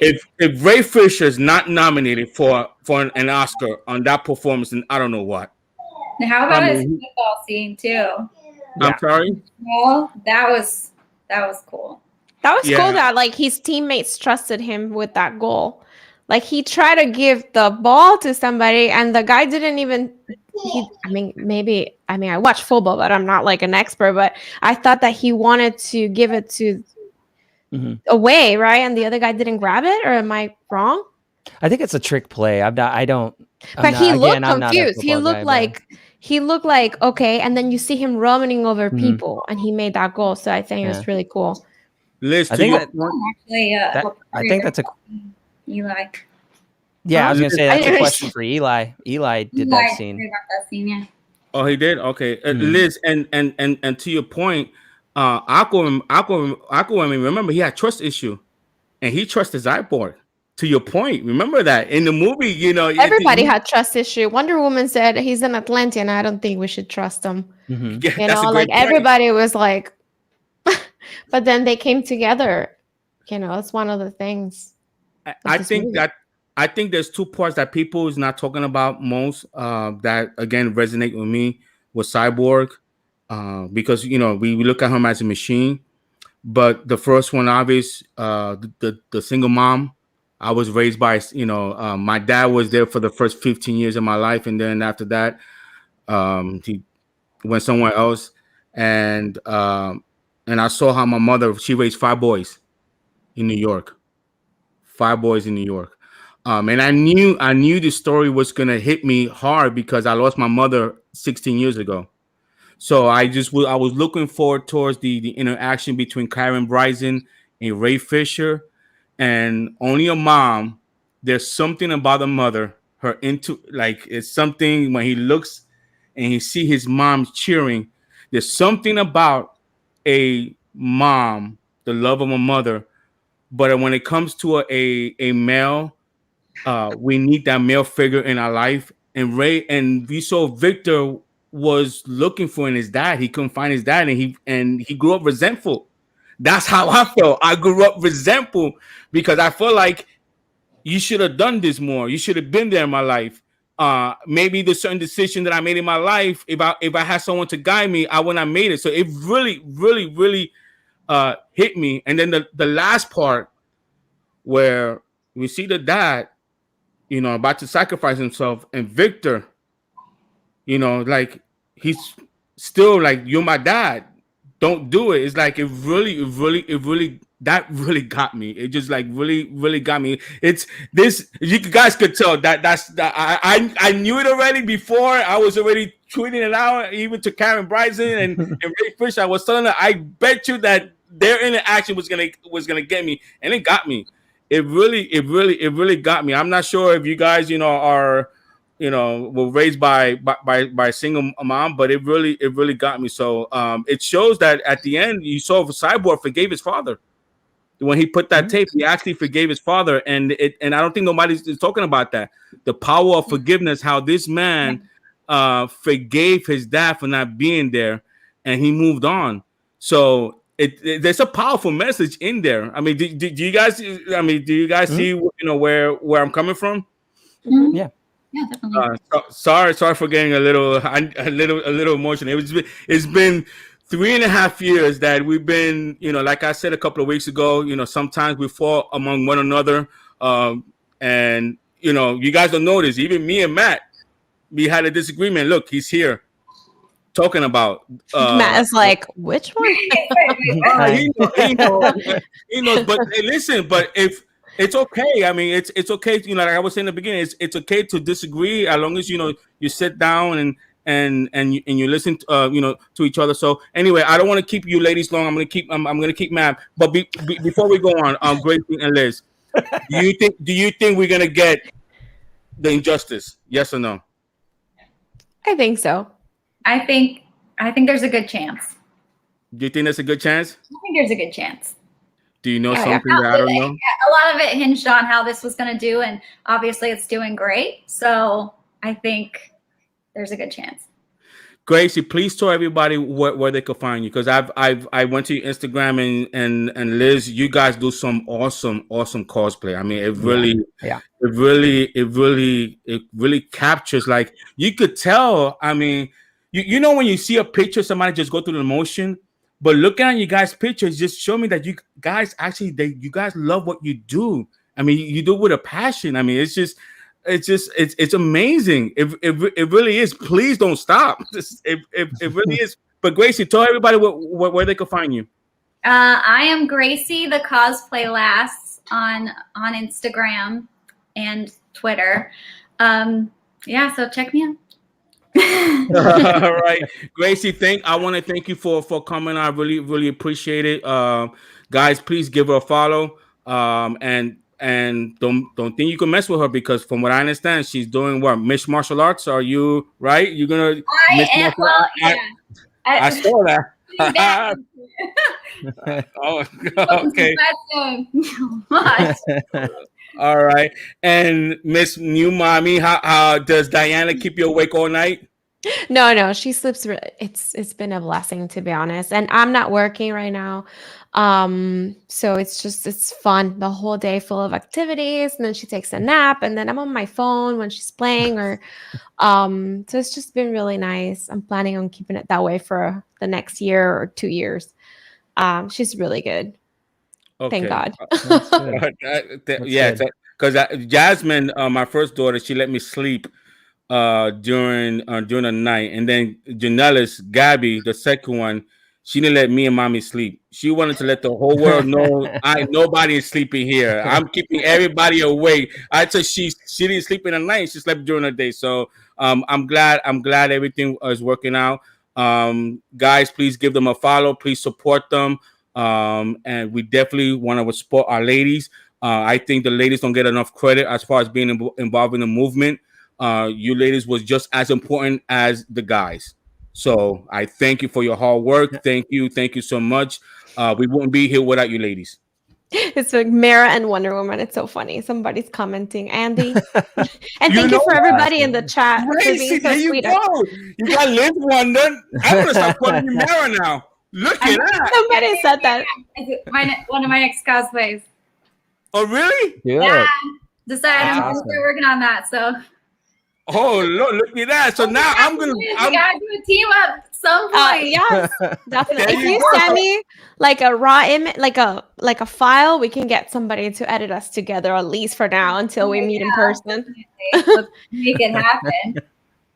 S1: if Ray Fisher is not nominated for an Oscar on that performance, then I don't know what.
S3: How about his football scene too?
S1: I'm sorry.
S3: Well, that was cool.
S4: That was cool that like his teammates trusted him with that goal. Like he tried to give the ball to somebody and the guy didn't even I watch football, but I'm not like an expert, but I thought that he wanted to give it to away, right? And the other guy didn't grab it, or am I wrong?
S5: I think it's a trick play.
S4: He looked confused. He looked like okay, and then you see him running over people and he made that goal. So I think it was really cool.
S1: Liz,
S5: I think that's a
S3: Eli.
S5: Yeah, I was gonna say that's a question for Eli. Eli did that scene.
S1: Oh, he did. Okay, Liz, and to your point, Aquaman. Remember, he had trust issue, and he trusted Cyborg. To your point, remember that in the movie, you know,
S4: everybody had trust issue. Wonder Woman said he's an Atlantean. I don't think we should trust him.
S1: Yeah,
S4: you know, like everybody was like, but then they came together. You know, it's one of the things.
S1: I think there's two parts that people is not talking about most that again resonate with me with Cyborg because you know we look at him as a machine, but the first one obvious the single mom. I was raised by, you know, my dad was there for the first 15 years of my life. And then after that, he went somewhere else. And I saw how my mother, she raised 5 boys in New York. 5 boys in New York. And I knew the story was going to hit me hard because I lost my mother 16 years ago. So I was looking forward towards the interaction between Karen Bryson and Ray Fisher. And only a mom, there's something about the mother, it's something when he looks and he see his mom cheering. There's something about a mom, the love of a mother. But when it comes to a male, we need that male figure in our life. And we saw Victor was looking for in his dad. He couldn't find his dad, and he grew up resentful. That's how I felt. I grew up resentful because I feel like you should have done this more. You should have been there in my life. Maybe the certain decision that I made in my life, if I had someone to guide me, I wouldn't have made it. So it really, really, really hit me. And then the last part where we see the dad, you know, about to sacrifice himself, and Victor, you know, like he's still like, you're my dad. Don't do it. It's like it really that really got me. It just like really got me. It's this. You guys could tell I knew it already before. I was already tweeting it out even to Karen Bryson and Ray Fisher. I was telling her, I bet you that their interaction was gonna get me, and it got me. It really got me. I'm not sure if you guys, you know, are, you know, were raised by a single mom, but it really got me. So it shows that at the end, you saw Cyborg forgave his father. When he put that tape, he actually forgave his father, and I don't think nobody's talking about that. The power of forgiveness, how this man forgave his dad for not being there, and he moved on. So there's a powerful message in there. I mean, do you guys? I mean, do you guys see, you know, where I'm coming from?
S3: Mm-hmm.
S5: Yeah.
S3: Yeah, definitely.
S1: Sorry for getting a little emotional. It's been 3.5 years that we've been, you know, like I said a couple of weeks ago, you know, sometimes we fall among one another, and you know, you guys don't notice. Even me and Matt, we had a disagreement. Look, he's here talking about.
S4: Matt is like, which one?
S1: He knows. But hey, listen, but if. It's okay. I mean, it's okay. You know, like I was saying in the beginning, it's okay to disagree as long as, you know, you sit down and you listen to, to each other. So anyway, I don't want to keep you ladies long. I'm gonna keep Matt. But before we go on, Gracie and Liz, do you think we're gonna get the Injustice? Yes or no?
S4: I think so.
S3: I think there's a good chance.
S1: Do you think there's a good chance?
S3: I think there's a good chance.
S1: Do you know something that I don't know?
S3: A lot of it hinged on how this was going to do, and obviously it's doing great. So I think there's a good chance.
S1: Gracie, please tell everybody where they could find you, because I went to your Instagram and Liz, you guys do some awesome cosplay. I mean, it really captures, like, you could tell. I mean, you know when you see a picture, somebody just go through the motion, but looking at you guys' pictures just show me that you guys actually you guys love what you do. I mean, you do it with a passion. I mean, it's amazing. It really is. Please don't stop. It really is. But Gracie, tell everybody where they can find you.
S3: I am Gracie the Cosplay Lass on Instagram and Twitter. Yeah, so check me out.
S1: All right, Gracie, I want to thank you for coming. I really appreciate it. Guys, please give her a follow. And don't think you can mess with her, because from what I understand, she's doing what, Miss Martial Arts. Are you right? You're gonna. I saw that. Oh, okay. All right. And Miss New Mommy, how does Diana keep you awake all night?
S4: No, she sleeps. It's been a blessing, to be honest. And I'm not working right now. So it's fun, the whole day full of activities, and then she takes a nap, and then I'm on my phone when she's playing, or so it's just been really nice. I'm planning on keeping it that way for the next year or 2 years. She's really good.
S1: Okay.
S4: Thank God.
S1: Yeah, because Jasmine, my first daughter, she let me sleep during the night, and then Janellis, Gabby, the second one, she didn't let me and mommy sleep. She wanted to let the whole world know nobody is sleeping here. I'm keeping everybody awake. I said she didn't sleep in the night. She slept during the day. So I'm glad everything is working out. Guys, please give them a follow. Please support them. And we definitely want to support our ladies. I think the ladies don't get enough credit as far as being involved in the movement. You ladies was just as important as the guys. So I thank you for your hard work. Thank you so much. We wouldn't be here without you ladies.
S4: It's like Mara and Wonder Woman. It's so funny. Somebody's commenting, Andy. And thank you for everybody in the chat for being so sweet.
S1: You got Liz Wonder. I'm gonna start calling you Mara now. Look at that.
S4: Somebody said that.
S3: One of my next cosplays.
S1: Oh, really?
S3: Yeah. Decided I'm gonna start working on that. So.
S1: Oh, look at that. So now I'm
S3: gotta do a team up some point.
S4: Yes, definitely. If you send me like a raw image, like a file, we can get somebody to edit us together, at least for now, until we meet in person.
S3: Let's make it happen.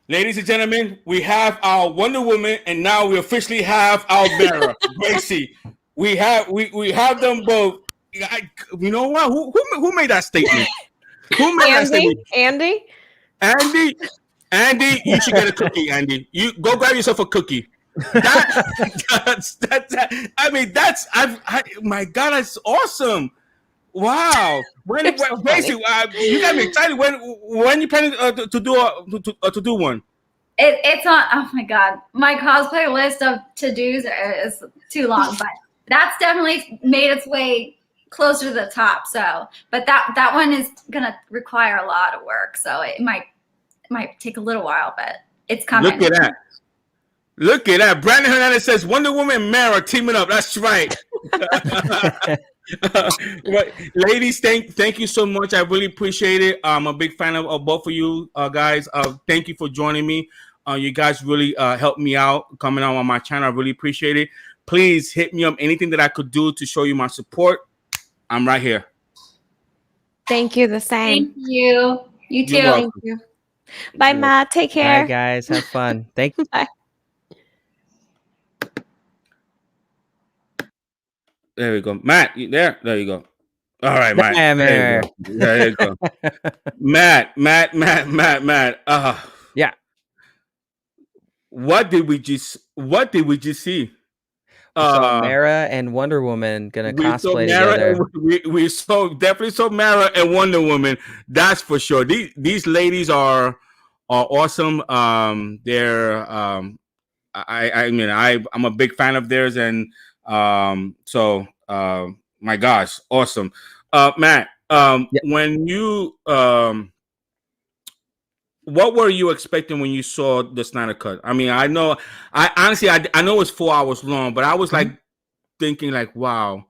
S1: Ladies and gentlemen, we have our Wonder Woman, and now we officially have our Mara, Gracie. We have them both. You know what? Who made that statement? Who made that statement? Andy, you should get a cookie, Andy. You go grab yourself a cookie. My God, that's awesome. Wow. Basically, you got me excited. When you planning to do one?
S3: It's on. Oh my God, my cosplay list of to-dos is too long, but that's definitely made its way closer to the top. So, but that one is gonna require a lot of work. So it might take a little while, but it's coming.
S1: Look at that. Brandon Hernandez says Wonder Woman and Mara teaming up. That's right. Ladies, thank you so much. I really appreciate it. I'm a big fan of both of you guys. Thank you for joining me. You guys really helped me out coming out on my channel. I really appreciate it. Please hit me up. Anything that I could do to show you my support, I'm right here.
S4: Thank you. The same.
S3: Thank you. You too.
S4: Thank you. Bye, Matt. Take care.
S5: Bye, guys. Have fun. Thank you.
S4: Bye.
S1: There we go. Matt, you there? There you go. All right, Matt. There you go. Matt.
S5: Yeah.
S1: What did we just see?
S5: We saw Mara and Wonder Woman gonna cosplay together.
S1: We definitely saw Mara and Wonder Woman. That's for sure. These ladies are awesome. They're I mean I'm a big fan of theirs, and so my gosh, awesome. Matt, when you what were you expecting when you saw the Snyder Cut? I mean, I know I know it's 4 hours long, but I was like thinking like, wow,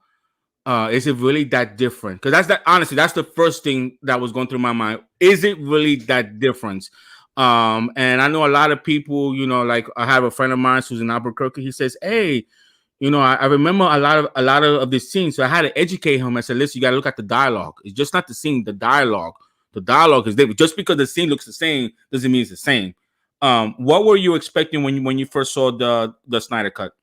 S1: is it really that different? Because honestly, that's the first thing that was going through my mind. Is it really that different? And I know a lot of people, you know, like I have a friend of mine who's in Albuquerque. He says, hey, you know, I remember a lot of these scenes. So I had to educate him. I said, listen, you got to look at the dialogue. It's just not the scene, the dialogue. The dialogue is different. Just because the scene looks the same doesn't mean it's the same. What were you expecting when you first saw the Snyder Cut?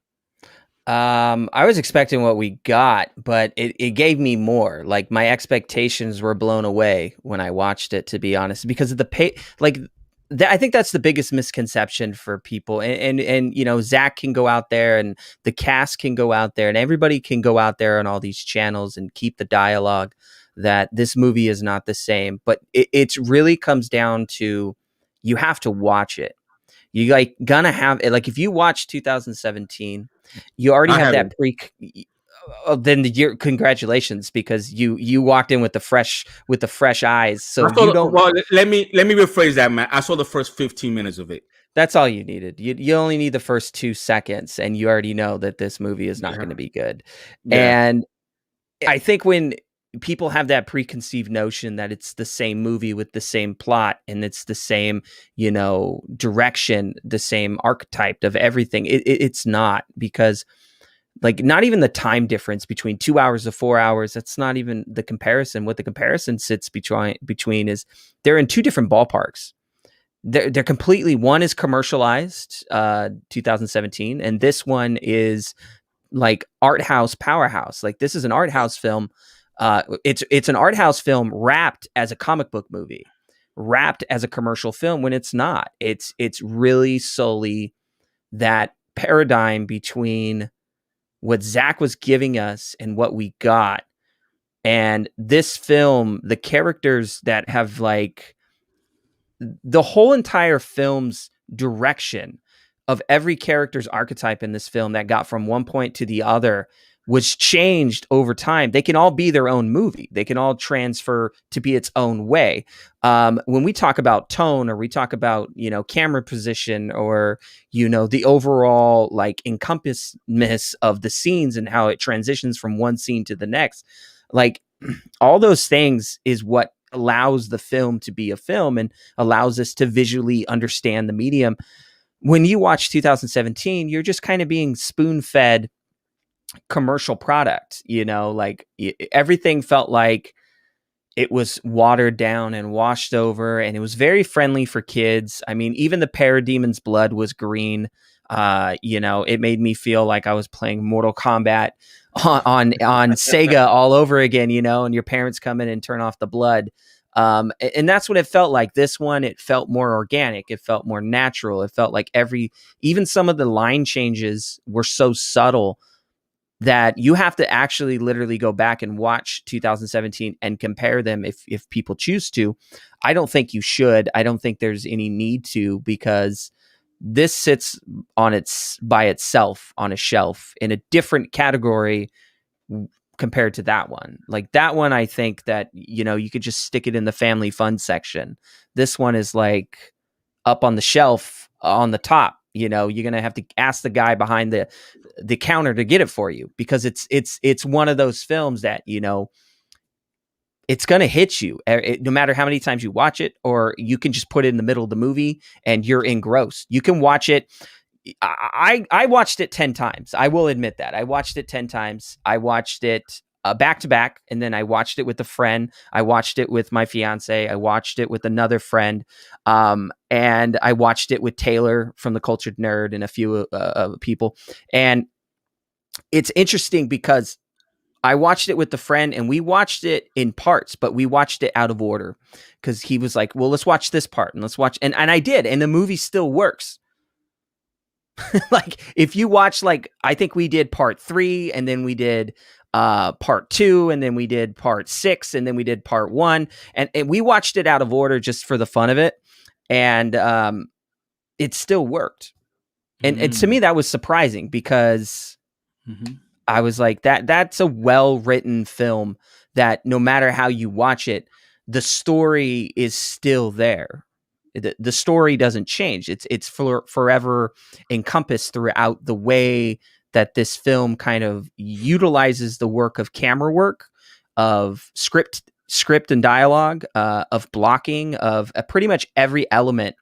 S5: I was expecting what we got, but it gave me more. Like my expectations were blown away when I watched it, to be honest, because of the I think that's the biggest misconception for people. And you know, Zack can go out there and the cast can go out there and everybody can go out there on all these channels and keep the dialogue that this movie is not the same. But it really comes down to, you have to watch it. You like gonna have it. Like if you watch 2017, you already have that then congratulations, because you walked in with the fresh eyes. So you don't.
S1: Well, let me rephrase that, man. I saw the first 15 minutes of it.
S5: That's all you needed. You only need the first 2 seconds, and you already know that this movie is not going to be good. Yeah. And I think when people have that preconceived notion that it's the same movie with the same plot and it's the same, you know, direction, the same archetype of everything, it's not, because like not even the time difference between 2 hours to 4 hours, that's not even the comparison. What the comparison sits between is they're in 2 different ballparks. They're completely, one is commercialized, 2017, and this one is like art house powerhouse. Like this is an art house film. It's an art house film wrapped as a comic book movie, wrapped as a commercial film, when it's not. It's really solely that paradigm between what Zack was giving us and what we got. And this film, the characters that have like the whole entire film's direction of every character's archetype in this film that got from one point to the other was changed over time. They can all be their own movie. They can all transfer to be its own way. When we talk about tone, or we talk about, you know, camera position, or, you know, the overall like encompassness of the scenes and how it transitions from one scene to the next, like all those things is what allows the film to be a film and allows us to visually understand the medium. When you watch 2017, you're just kind of being spoon-fed commercial product, you know, like everything felt like it was watered down and washed over, and it was very friendly for kids. I mean, even the Parademon's blood was green. You know, it made me feel like I was playing Mortal Kombat on Sega all over again, you know, and your parents come in and turn off the blood. And that's what it felt like. This one, it felt more organic. It felt more natural. It felt like even some of the line changes were so subtle that you have to actually literally go back and watch 2017 and compare them if people choose to. I don't think you should. I don't think there's any need to, because this sits by itself on a shelf in a different category compared to that one. Like that one, I think that, you know, you could just stick it in the family fun section. This one is like up on the shelf on the top. You know, you're going to have to ask the guy behind the counter to get it for you, because it's one of those films that, you know, it's going to hit you no matter how many times you watch it, or you can just put it in the middle of the movie and you're engrossed. You can watch it. I watched it 10 times. I will admit that. I watched it 10 times. I watched it back to back, and then I watched it with a friend. I watched it with my fiance. I watched it with another friend, and I watched it with Taylor from the Cultured Nerd and a few people. And it's interesting because I watched it with the friend, and we watched it in parts, but we watched it out of order, because he was like, "Well, let's watch this part, and let's watch," and I did, and the movie still works. Like if you watch, like, I think we did part 3 and then we did part 2 and then we did part 6 and then we did part 1 and we watched it out of order just for the fun of it, and it still worked. And to me that was surprising because I was like, that's a well-written film that no matter how you watch it, the story is still there. The story doesn't change. It's forever encompassed throughout the way that this film kind of utilizes the work of camera work, of script and dialogue, of blocking, of pretty much every element,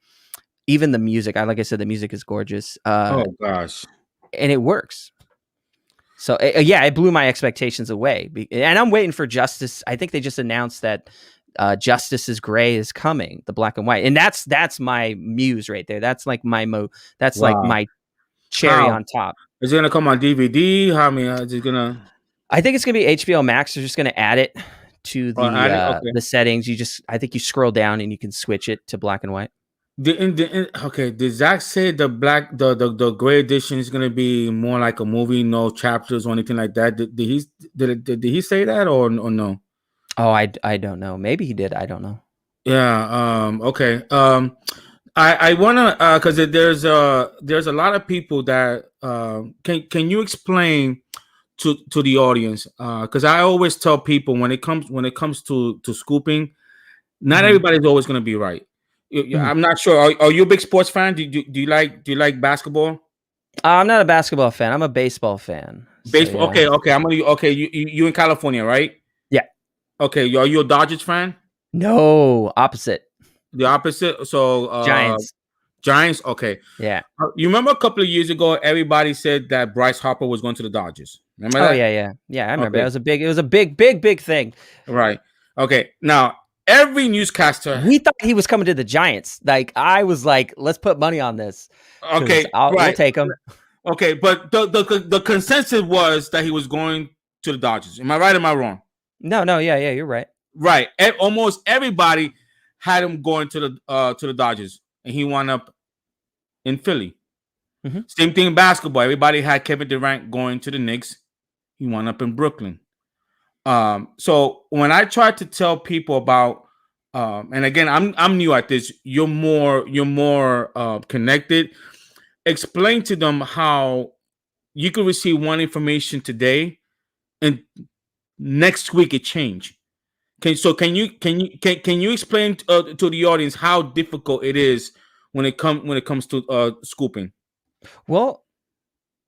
S5: even the music. Like I said, the music is gorgeous.
S1: Oh gosh,
S5: and it works. So yeah, it blew my expectations away. And I'm waiting for Justice. I think they just announced that Justice is Gray is coming, the black and white, and that's my muse right there. That's like my like my cherry on top.
S1: Is it gonna come on DVD? How many is it gonna?
S5: I think it's gonna be HBO Max. They're just gonna add it to the settings. I think you scroll down and you can switch it to black and white.
S1: Did Zack say the gray edition is gonna be more like a movie, no chapters or anything like that? Did he say that or no?
S5: Oh, I don't know. Maybe he did. I don't know.
S1: Yeah. Okay. I wanna because there's a lot of people that can you explain to the audience, because I always tell people when it comes to scooping, not everybody's always gonna be right. I'm not sure. Are you a big sports fan? Do you like basketball?
S5: I'm not a basketball fan. I'm a baseball fan.
S1: Baseball. So, yeah. Okay. You in California, right?
S5: Yeah.
S1: Okay. Are you a Dodgers fan?
S5: No, opposite.
S1: The opposite. So Giants. Okay.
S5: Yeah.
S1: You remember a couple of years ago, everybody said that Bryce Harper was going to the Dodgers. Remember that?
S5: Oh yeah. I remember. Okay. It was a big thing.
S1: Right. Okay. Now every newscaster,
S5: we thought he was coming to the Giants. Like I was like, let's put money on this.
S1: Okay.
S5: We'll take him.
S1: Okay, but the consensus was that he was going to the Dodgers. Am I right? Am I wrong?
S5: No. Yeah. You're right.
S1: Right. Almost everybody had him going to the Dodgers, and he wound up in Philly. Mm-hmm. Same thing in basketball. Everybody had Kevin Durant going to the Knicks. He wound up in Brooklyn. So when I try to tell people about, and again, I'm new at this. You're more connected. Explain to them how you can receive one information today, and next week it changed. Can you explain to the audience how difficult it is when it comes to scooping?
S5: Well,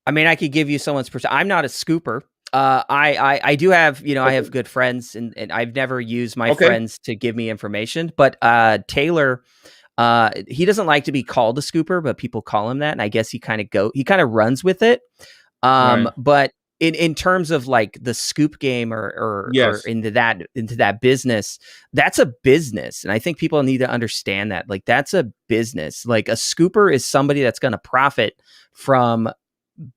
S5: I mean, I could give you someone's perspective. I'm not a scooper. I do have, I have good friends, and I've never used my friends to give me information. But Taylor, he doesn't like to be called a scooper, but people call him that, and I guess he kind of runs with it. Right. But in terms of like the scoop game or into that business, that's a business, and I think people need to understand that. Like that's a business. Like a scooper is somebody that's going to profit from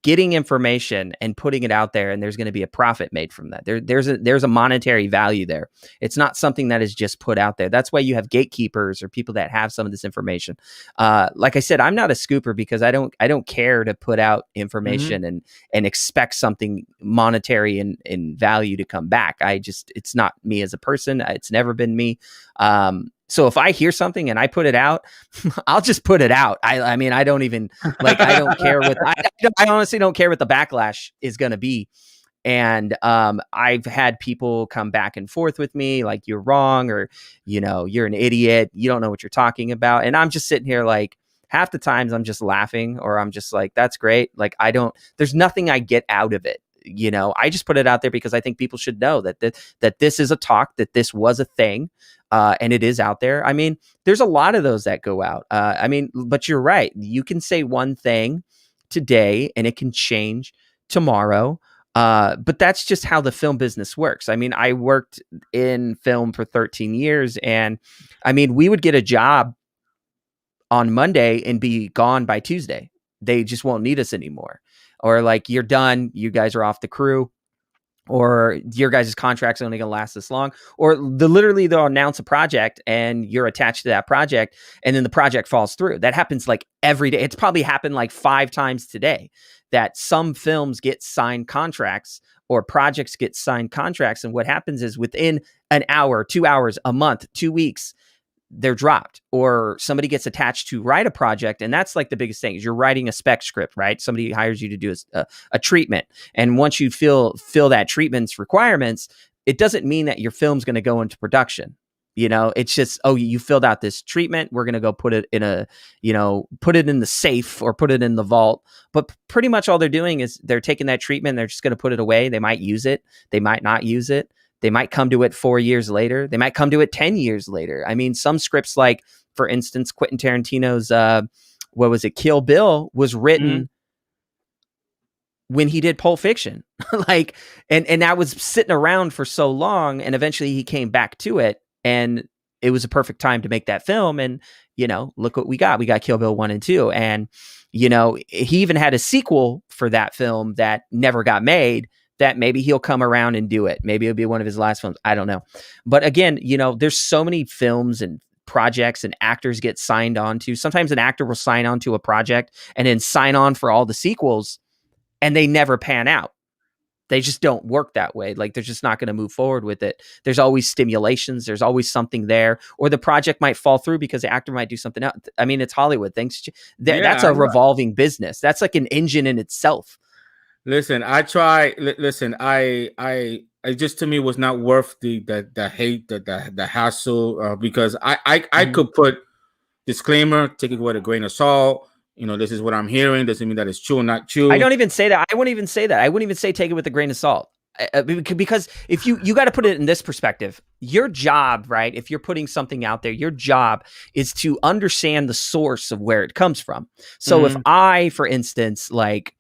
S5: getting information and putting it out there, and there's going to be a profit made from that. There's a monetary value there. It's not something that is just put out there. That's why you have gatekeepers or people that have some of this information. Like I said, I'm not a scooper because I don't care to put out information and expect something monetary and value to come back. It's not me as a person. It's never been me. So if I hear something and I put it out, I'll just put it out. I mean, I don't even like, I don't care what, I honestly don't care what the backlash is going to be. And I've had people come back and forth with me like, you're wrong, or, you're an idiot. You don't know what you're talking about. And I'm just sitting here like, half the times I'm just laughing, or I'm just like, that's great. Like, there's nothing I get out of it. I just put it out there because I think people should know that this is a talk, that this was a thing. And it is out there. I mean, there's a lot of those that go out. But you're right. You can say one thing today and it can change tomorrow. But that's just how the film business works. I mean, I worked in film for 13 years, and I mean, we would get a job on Monday and be gone by Tuesday. They just won't need us anymore. Or like, you're done. You guys are off the crew. or your guys' contract's only going to last this long, or literally they'll announce a project and you're attached to that project and then the project falls through. That happens like every day. It's probably happened like 5 times today that some films get signed contracts or projects get signed contracts. And what happens is within an hour, 2 hours, a month, 2 weeks, they're dropped, or somebody gets attached to write a project. And that's like the biggest thing is you're writing a spec script, right? Somebody hires you to do a treatment. And once you fill that treatment's requirements, it doesn't mean that your film's going to go into production. You know, it's just, oh, you filled out this treatment. We're going to go put it in put it in the safe or put it in the vault. But pretty much all they're doing is they're taking that treatment. They're just going to put it away. They might use it. They might not use it. They might come to it 4 years later. They might come to it 10 years later. I mean, some scripts, like, for instance, Quentin Tarantino's, Kill Bill, was written when he did Pulp Fiction. Like, and that was sitting around for so long, and eventually he came back to it, and it was a perfect time to make that film. And, you know, look what we got. We got Kill Bill 1 and 2. And, you know, he even had a sequel for that film that never got made, that maybe he'll come around and do it. Maybe it'll be one of his last films. I don't know. But again, you know, there's so many films and projects and actors get signed on to. Sometimes an actor will sign on to a project and then sign on for all the sequels, and they never pan out. They just don't work that way. Like, they're just not going to move forward with it. There's always stimulations. There's always something there, or the project might fall through because the actor might do something else. I mean, it's Hollywood. That's a revolving business. That's like an engine in itself.
S1: Listen, I try. Listen, I just, to me, was not worth the hate, the hassle, because I could put disclaimer, take it with a grain of salt. You know, this is what I'm hearing. Doesn't mean that it's true or not true.
S5: I don't even say that. I wouldn't even say that. I wouldn't even say take it with a grain of salt. Because if you got to put it in this perspective, your job, right? If you're putting something out there, your job is to understand the source of where it comes from. So if I, for instance, like,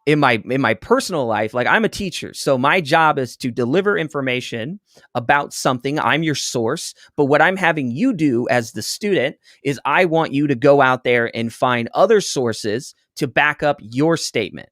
S5: in my personal life, like, I'm a teacher, so my job is to deliver information about something. I'm your source, but what I'm having you do as the student is I want you to go out there and find other sources to back up your statement.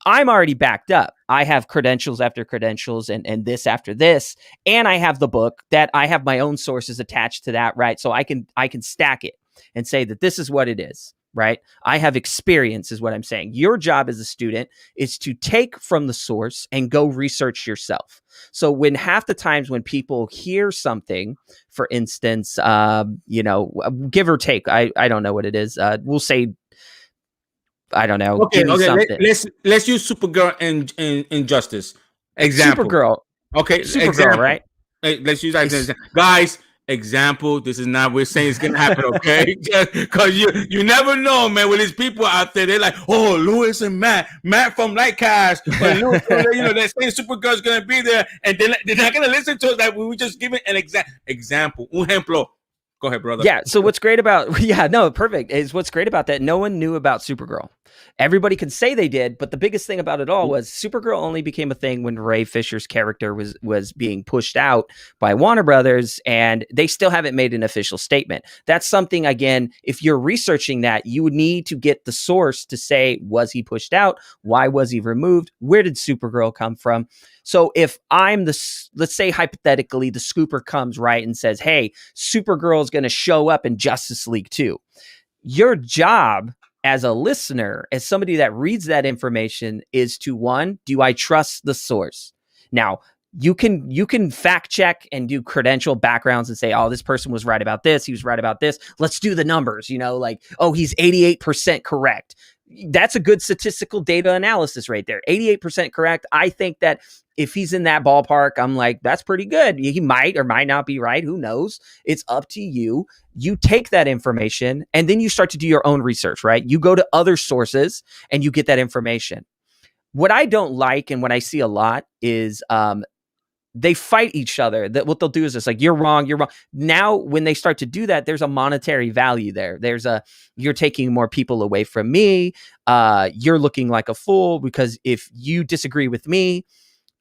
S5: I'm already backed up. I have credentials after credentials and this after this, and I have the book that I have my own sources attached to that, right? So I can stack it and say that this is what it is. Right? I have experience, is what I'm saying. Your job as a student is to take from the source and go research yourself. So when half the times when people hear something, for instance, you know, give or take, I don't know what it is. We'll say, I don't know.
S1: Okay,
S5: give me something.
S1: Let's use Supergirl and Injustice. Example.
S5: Supergirl.
S1: Okay,
S5: Supergirl,
S1: example. Right?
S5: Hey,
S1: let's use that as an example. Guys. Example, this is not we're saying it's gonna happen, okay? Because you never know, man. With these people out there, they're like, oh, Louis and Matt from LightCast, but Louis, you know, they're saying Supergirl's gonna be there, and they're not gonna listen to us. Like, we just give it an example. Un ejemplo. Go ahead, brother.
S5: Yeah. So what's great about perfect is what's great about that. No one knew about Supergirl. Everybody can say they did, but the biggest thing about it all was Supergirl only became a thing when Ray Fisher's character was being pushed out by Warner Brothers, and they still haven't made an official statement. That's something, again, if you're researching that, you would need to get the source to say, was he pushed out? Why was he removed? Where did Supergirl come from? So if I'm let's say hypothetically, the scooper comes right and says, hey, Supergirl is going to show up in Justice League 2. Your job as a listener, as somebody that reads that information, is to, one, do I trust the source? Now, you can fact check and do credential backgrounds and say, oh, this person was right about this. He was right about this. Let's do the numbers, you know, like, oh, he's 88% correct. That's a good statistical data analysis right there. 88% correct. I think that if he's in that ballpark, I'm like, that's pretty good. He might or might not be right. Who knows? It's up to you. You take that information and then you start to do your own research, right? You go to other sources and you get that information. What I don't like and what I see a lot is they fight each other. That what they'll do is it's like, you're wrong. Now, when they start to do that, there's a monetary value there. You're taking more people away from me. You're looking like a fool because if you disagree with me,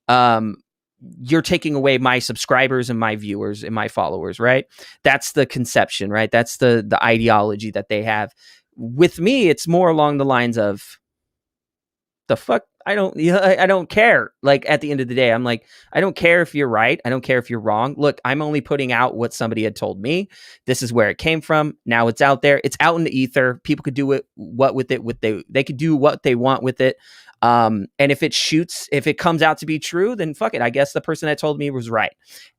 S5: you're taking away my subscribers and my viewers and my followers, right? That's the conception, right? That's the ideology that they have. With me, it's more along the lines of, the fuck I don't care. Like at the end of the day, I'm like, I don't care if you're right. I don't care if you're wrong. Look, I'm only putting out what somebody had told me. This is where it came from. Now it's out there. It's out in the ether. People could do they could do what they want with it. And if it comes out to be true, then fuck it. I guess the person that told me was right.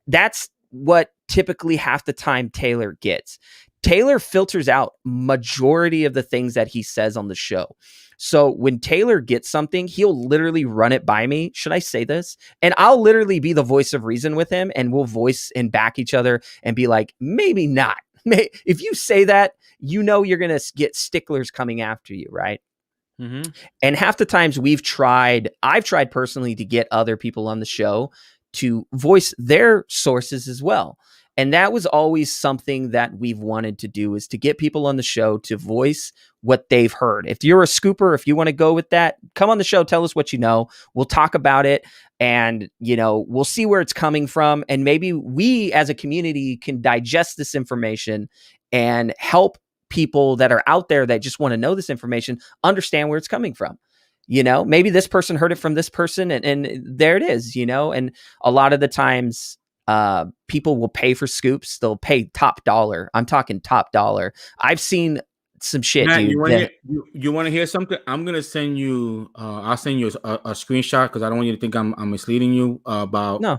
S5: That's what typically half the time Taylor gets. Taylor filters out majority of the things that he says on the show. So when Taylor gets something, he'll literally run it by me. Should I say this? And I'll literally be the voice of reason with him, and we'll voice and back each other and be like, maybe not. If you say that, you're going to get sticklers coming after you, right? Mm-hmm. And half the times I've tried personally to get other people on the show to voice their sources as well. And that was always something that we've wanted to do, is to get people on the show to voice what they've heard. If you're a scooper, if you want to go with that, come on the show, tell us what you know. We'll talk about it, and, we'll see where it's coming from. And maybe we as a community can digest this information and help people that are out there that just want to know this information understand where it's coming from. Maybe this person heard it from this person, and there it is, and a lot of the times, people will pay for scoops. They'll pay top dollar. I'm talking top dollar. I've seen some shit,
S1: Matt,
S5: dude.
S1: You want to hear something? I'm gonna send you. I'll send you a screenshot, because I don't want you to think I'm misleading you about. No.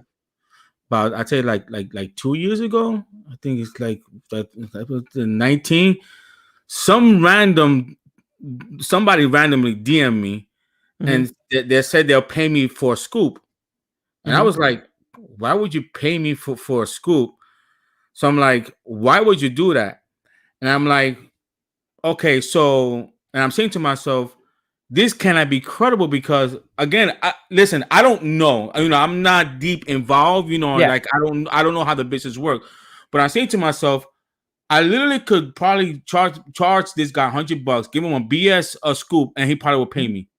S1: About I'd say like 2 years ago. I think it's like that was the 19. Somebody randomly DM me, and they said they'll pay me for a scoop, and I was like, why would you pay me for a scoop? So I'm like, why would you do that? And I'm like, okay, so, and I'm saying to myself, this cannot be credible, because again, listen, I don't know, I'm not deep involved, like I don't know how the business work, but I'm saying to myself, I literally could probably charge this guy $100, give him a scoop, and he probably will pay me.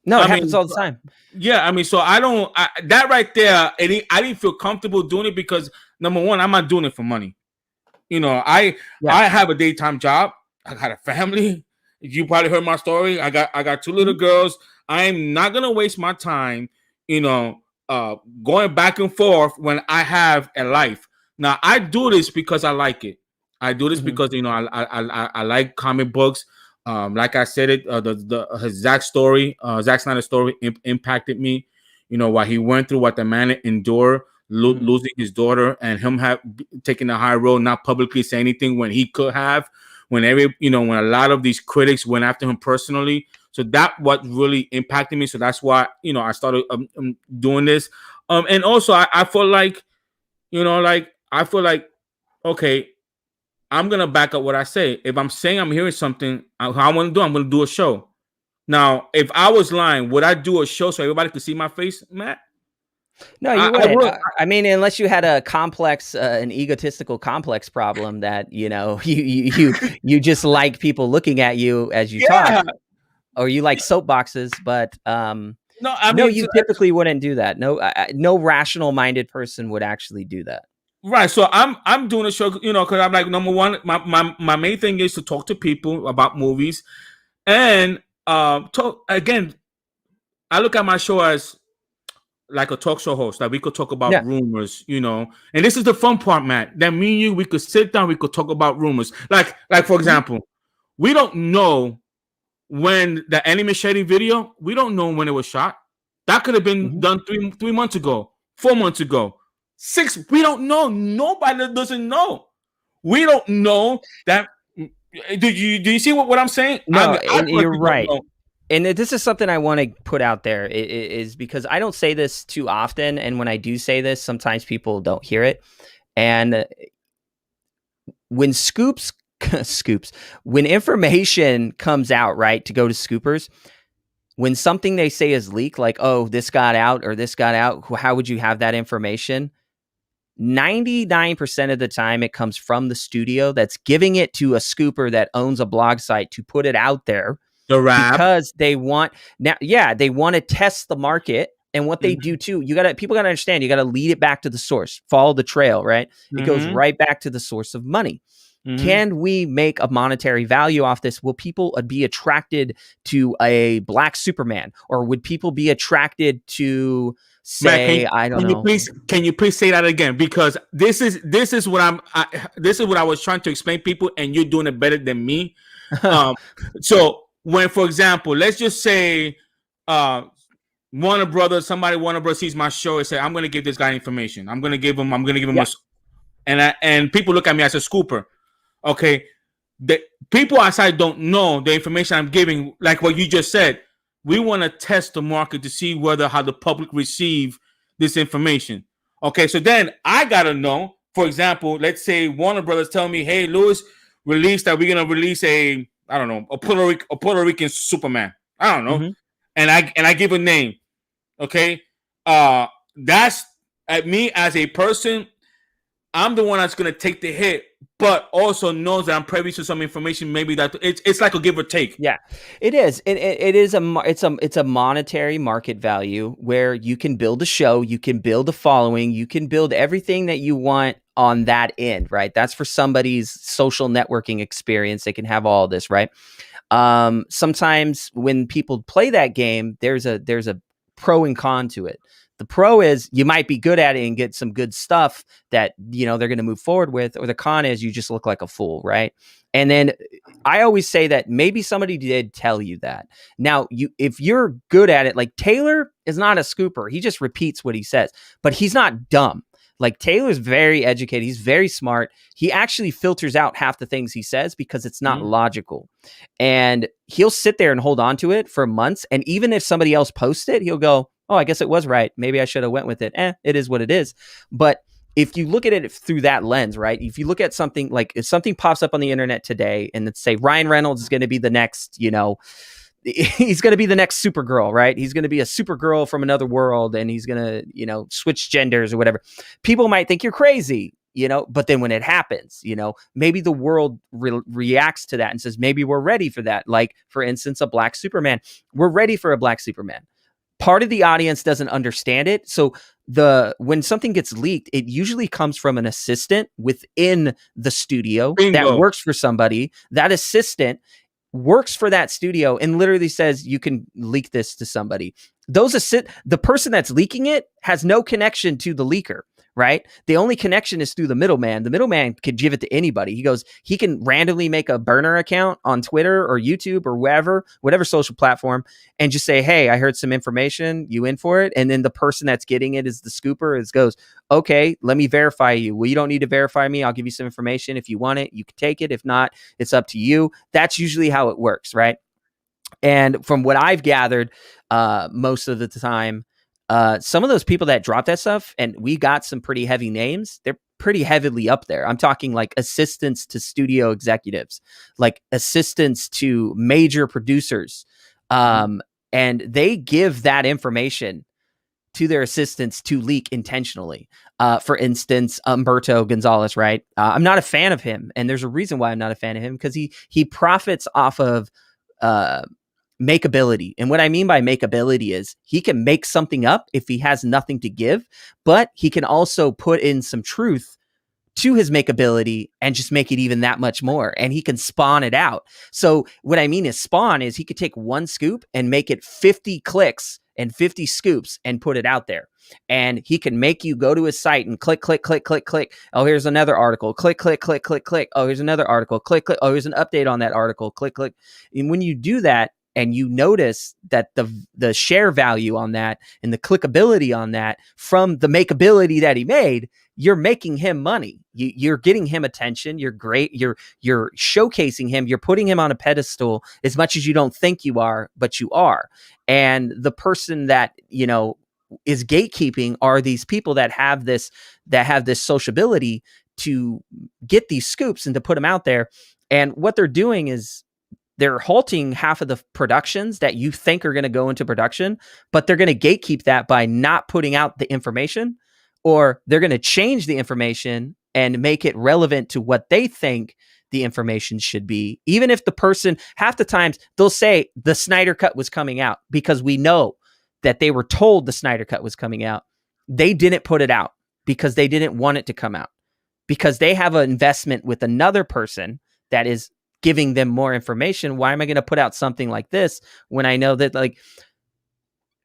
S5: No, it happens all the time.
S1: Yeah, so that right there, I didn't feel comfortable doing it, because number one, I'm not doing it for money. I have a daytime job. I got a family. You probably heard my story. I got 2 little girls. I'm not gonna waste my time, going back and forth when I have a life. Now I do this because I like it. I do this because I like comic books. Like I said, his Zack Snyder story impacted me. While he went through what the man endured, losing his daughter, and him taking the high road, not publicly say anything when he could have. When when a lot of these critics went after him personally, so that what really impacted me. So that's why I started doing this. And also I feel like okay, I'm gonna back up what I say. If I'm saying I'm hearing something, I'm gonna do a show. Now, if I was lying, would I do a show so everybody could see my face, Matt?
S5: No, you wouldn't. I mean, unless you had a complex, an egotistical complex problem that you just like people looking at you as you talk, or you like soapboxes. But you typically wouldn't do that. No rational-minded person would actually do that.
S1: Right. So I'm doing a show, because I'm like, number one, my main thing is to talk to people about movies, and talk again. I look at my show as like a talk show host, that we could talk about rumors, and this is the fun part, Matt. That me and you, we could sit down, we could talk about rumors. Like for example, we don't know when the Anime Shady video, we don't know when it was shot. That could have been done 3 months ago, 4 months ago, 6. We don't know. Nobody doesn't know. We don't know that. Do you see what I'm saying?
S5: No, you're right. And this is something I want to put out there, is because I don't say this too often. And when I do say this, sometimes people don't hear it. And when when information comes out, right, to go to scoopers, when something they say is leaked, like, oh, this got out or this got out, how would you have that information? 99% of the time it comes from the studio that's giving it to a scooper that owns a blog site to put it out there. Because they want they want to test the market. And what they do too, people got to understand, you got to lead it back to the source, follow the trail, right? It goes right back to the source of money. Can we make a monetary value off this? Will people be attracted to a black Superman, or would people be attracted to, say,
S1: Matt,
S5: I don't know?
S1: Can you please say that again? Because this is what this is what I was trying to explain people, and you're doing it better than me. So when, for example, let's just say Warner Brothers sees my show and say, I'm going to give this guy information. I'm going to give him and people look at me as a scooper. Okay, the people outside don't know the information I'm giving, like what you just said. We want to test the market to see how the public receive this information. Okay, so then I gotta know. For example, let's say Warner Brothers tell me, "Hey, Lewis, we're gonna release a Puerto Rican Superman. I don't know," and I give a name. Okay, that's at me as a person. I'm the one that's gonna take the hit, but also knows that I'm privy to some information. Maybe that it's like a give or take.
S5: Yeah, it is. It's a monetary market value where you can build a show, you can build a following, you can build everything that you want on that end, right? That's for somebody's social networking experience. They can have all of this, right? Sometimes when people play that game, there's a pro and con to it. The pro is you might be good at it and get some good stuff that, they're going to move forward with, or the con is you just look like a fool, right? And then I always say that maybe somebody did tell you that. Now, if you're good at it, like Taylor is not a scooper. He just repeats what he says, but he's not dumb. Like Taylor's very educated. He's very smart. He actually filters out half the things he says because it's not logical. And he'll sit there and hold on to it for months. And even if somebody else posts it, he'll go, oh, I guess it was right. Maybe I should have went with it. It is what it is. But if you look at it through that lens, right? If you look at something like if something pops up on the internet today and let's say Ryan Reynolds is going to be the next, he's going to be the next Supergirl, right? He's going to be a Supergirl from another world and he's going to, switch genders or whatever. People might think you're crazy, but then when it happens, maybe the world reacts to that and says, maybe we're ready for that. Like, for instance, a black Superman. We're ready for a black Superman. Part of the audience doesn't understand it. So when something gets leaked, it usually comes from an assistant within the studio that works for somebody. That assistant works for that studio and literally says, you can leak this to somebody. The person that's leaking it has no connection to the leaker, right? The only connection is through the middleman. The middleman could give it to anybody. He can randomly make a burner account on Twitter or YouTube or whatever social platform, and just say, hey, I heard some information, you in for it? And then the person that's getting it is the scooper, goes, okay, let me verify you. Well, you don't need to verify me. I'll give you some information. If you want it, you can take it. If not, it's up to you. That's usually how it works, right? And from what I've gathered, most of the time, some of those people that drop that stuff, and we got some pretty heavy names, they're pretty heavily up there. I'm talking like assistants to studio executives, like assistants to major producers. And they give that information to their assistants to leak intentionally. For instance, Humberto Gonzalez, right? I'm not a fan of him. And there's a reason why I'm not a fan of him, because he profits off of makeability. And what I mean by makeability is he can make something up if he has nothing to give, but he can also put in some truth to his makeability and just make it even that much more. And he can spawn it out. So what I mean is spawn is he could take one scoop and make it 50 clicks and 50 scoops and put it out there. And he can make you go to his site and click, click, click, click, click. Oh, here's another article. Click, click, click, click, click. Oh, here's another article. Click, click. Oh, here's an update on that article. Click, click. And when you do that, and you notice that the share value on that and the clickability on that from the makeability that he made, you're making him money. You're getting him attention. You're great. You're showcasing him. You're putting him on a pedestal as much as you don't think you are, but you are. And the person that, is gatekeeping are these people that have this sociability to get these scoops and to put them out there. And what they're doing is they're halting half of the productions that you think are going to go into production, but they're going to gatekeep that by not putting out the information, or they're going to change the information and make it relevant to what they think the information should be. Even if the person, half the times they'll say the Snyder Cut was coming out because we know that they were told the Snyder Cut was coming out. They didn't put it out because they didn't want it to come out. because they have an investment with another person that is giving them more information. Why am I going to put out something like this when I know that, like,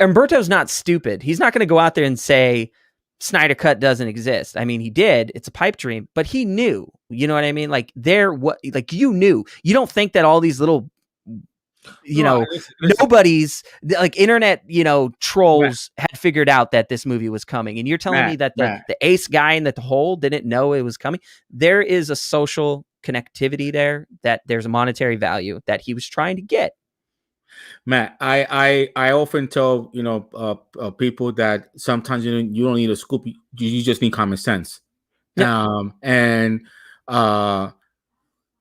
S5: Umberto's not stupid. He's not going to go out there and say Snyder Cut doesn't exist. I mean, he did. It's a pipe dream, but he knew. You know what I mean? Like, you knew. You don't think that all these little, nobody's like internet, trolls had figured out that this movie was coming. And you're telling me that the ace guy in the hole didn't know it was coming. There is a social connectivity there, that there's a monetary value that he was trying to get.
S1: Matt, I often tell people that sometimes you don't need a scoop, you just need common sense. Yeah.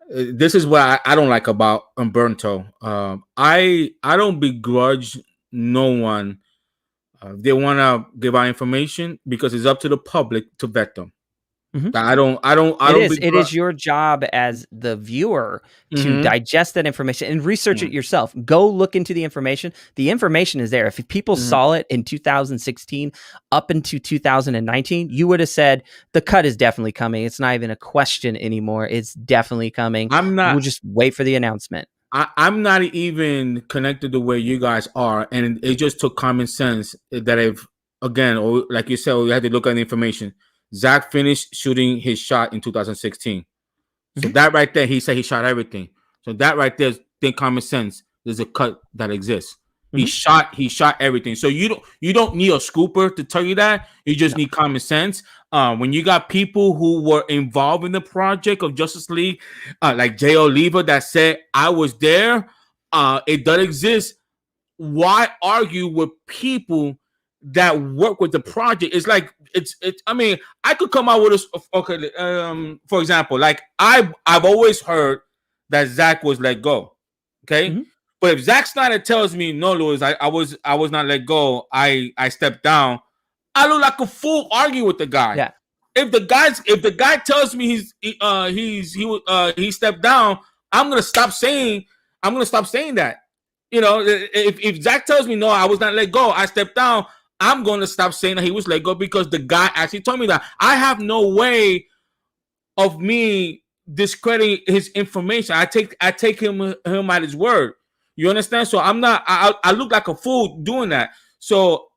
S1: This is what I don't like about Umberto. I don't begrudge no one. They want to give out information because it's up to the public to vet them.
S5: Mm-hmm. It is your job as the viewer to digest that information and research it yourself. Go look into the information. The information is there. If people saw it in 2016 up into 2019, you would have said the cut is definitely coming. It's not even a question anymore. It's definitely coming. We'll just wait for the announcement.
S1: I'm not even connected the way you guys are, and it just took common sense that like you said, we had to look at the information. Zack finished shooting his shot in 2016. So that right there, he said he shot everything. So that right there, think common sense. There's a cut that exists. He shot everything. So you don't need a scooper to tell you that. You just need common sense. When you got people who were involved in the project of Justice League, like Jay Oliva, that said, I was there, it does exist. Why argue with people that work with the project? It's like I mean, I could come out with for example, like I've always heard that Zack was let go. Okay. But if Zack Snyder tells me, no, Louis, I was not let go, I stepped down, I look like a fool arguing with the guy. Yeah. If the guy tells me he stepped down, I'm gonna stop saying that. If Zack tells me, no, I was not let go, I stepped down, I'm going to stop saying that he was let go, because the guy actually told me that. I have no way of me discrediting his information. I take him at his word. You understand? So I look like a fool doing that. So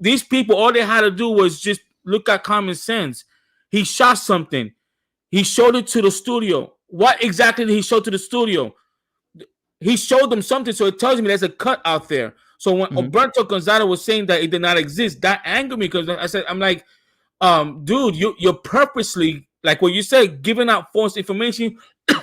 S1: these people, all they had to do was just look at common sense. He shot something. He showed it to the studio. What exactly did he show to the studio? He showed them something, so it tells me there's a cut out there. So when Alberto Gonzalez was saying that it did not exist, that angered me, because I'm like, dude, you're purposely, like what you said, giving out false information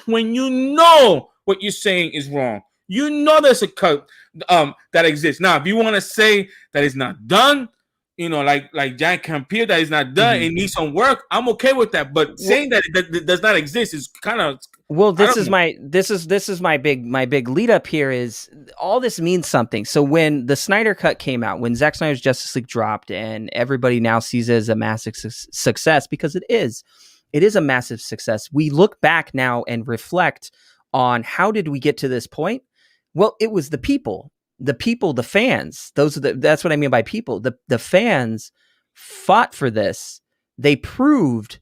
S1: when you know what you're saying is wrong. You know there's a cut that exists. Now, if you want to say that it's not done, like Jack Campier, that is not done, it needs some work, I'm okay with that. But saying that it does not exist is kind of this is my big lead up here. Is all this means something. So when the Snyder Cut came out, when Zack Snyder's Justice League dropped, and everybody now sees it as a massive success, because it is a massive success. We look back now and reflect on, how did we get to this point? Well, it was the people, the fans. That's what I mean by people. The fans fought for this. They proved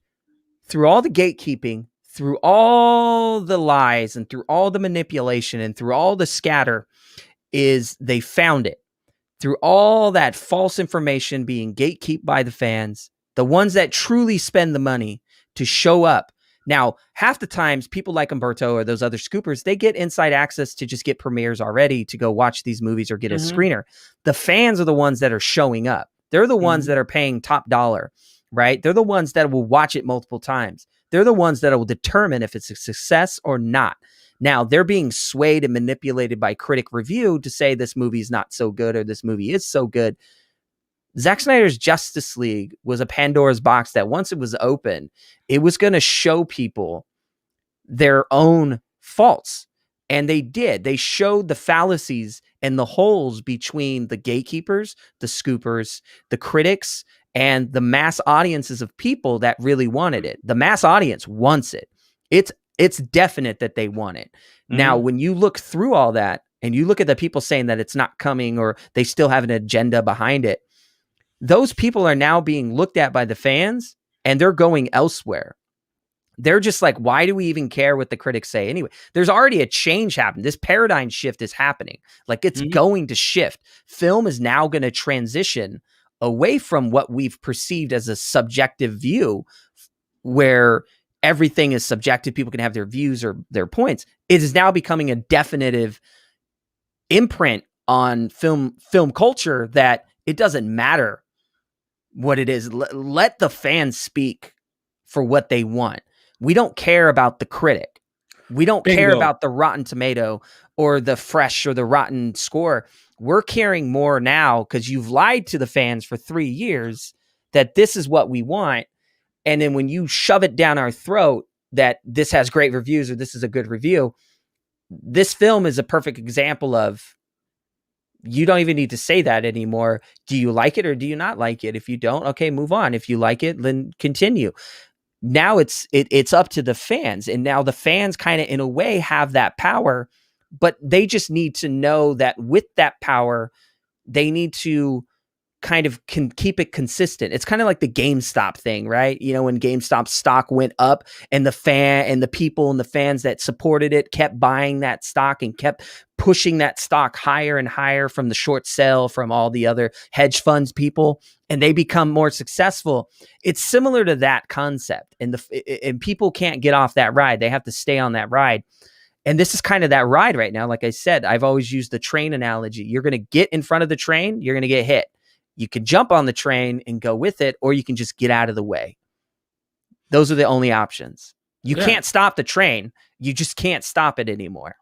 S1: through all the gatekeeping, through all the lies, and through all the manipulation, and through all the scatter, is they found it. Through all that false information being gatekept by the fans, the ones that truly spend the money to show up. Now, half the times, people like Umberto or those other scoopers, they get inside access to just get premieres already, to go watch these movies or get a screener. The fans are the ones that are showing up. They're the ones that are paying top dollar, right? They're the ones that will watch it multiple times. They're the ones that will determine if it's a success or not. Now, they're being swayed and manipulated by critic review to say this movie is not so good or this movie is so good. Zack Snyder's Justice League was a Pandora's box that, once it was open, it was going to show people their own faults. And they did. They showed the fallacies and the holes between the gatekeepers, the scoopers, the critics, and the mass audiences of people that really wanted it. The mass audience wants it. It's definite that they want it. Now, when you look through all that and you look at the people saying that it's not coming, or they still have an agenda behind it, those people are now being looked at by the fans, and they're going elsewhere.
S5: They're just like, why do we even care what the critics say anyway? There's already a change happening. This paradigm shift is happening. Like, it's going to shift. Film is now going to transition away from what we've perceived as a subjective view, where everything is subjective. People can have their views or their points. It is now becoming a definitive imprint on film culture that it doesn't matter what it is. Let the fans speak for what they want. We don't care about the critic. We don't care about the Rotten Tomato or the fresh or the rotten score. We're caring more now because you've lied to the fans for 3 years that this is what we want. And then when you shove it down our throat that this has great reviews or this is a good review, this film is a perfect example of, you don't even need to say that anymore. Do you like it or do you not like it? If you don't, okay, move on. If you like it, then continue. Now it's up to the fans. And now the fans kind of, in a way, have that power, but they just need to know that with that power, they need to kind of keep it consistent. It's kind of like the GameStop thing, right? You know, when GameStop stock went up and the people and the fans that supported it kept buying that stock and kept pushing that stock higher and higher from the short sale from all the other hedge funds people, and they become more successful. It's similar to that concept, and people can't get off that ride. They have to stay on that ride. And this is kind of that ride right now. Like I said, I've always used the train analogy. You're going to get in front of the train, you're going to get hit. You can jump on the train and go with it, or you can just get out of the way. Those are the only options. You can't stop the train. You just can't stop it anymore.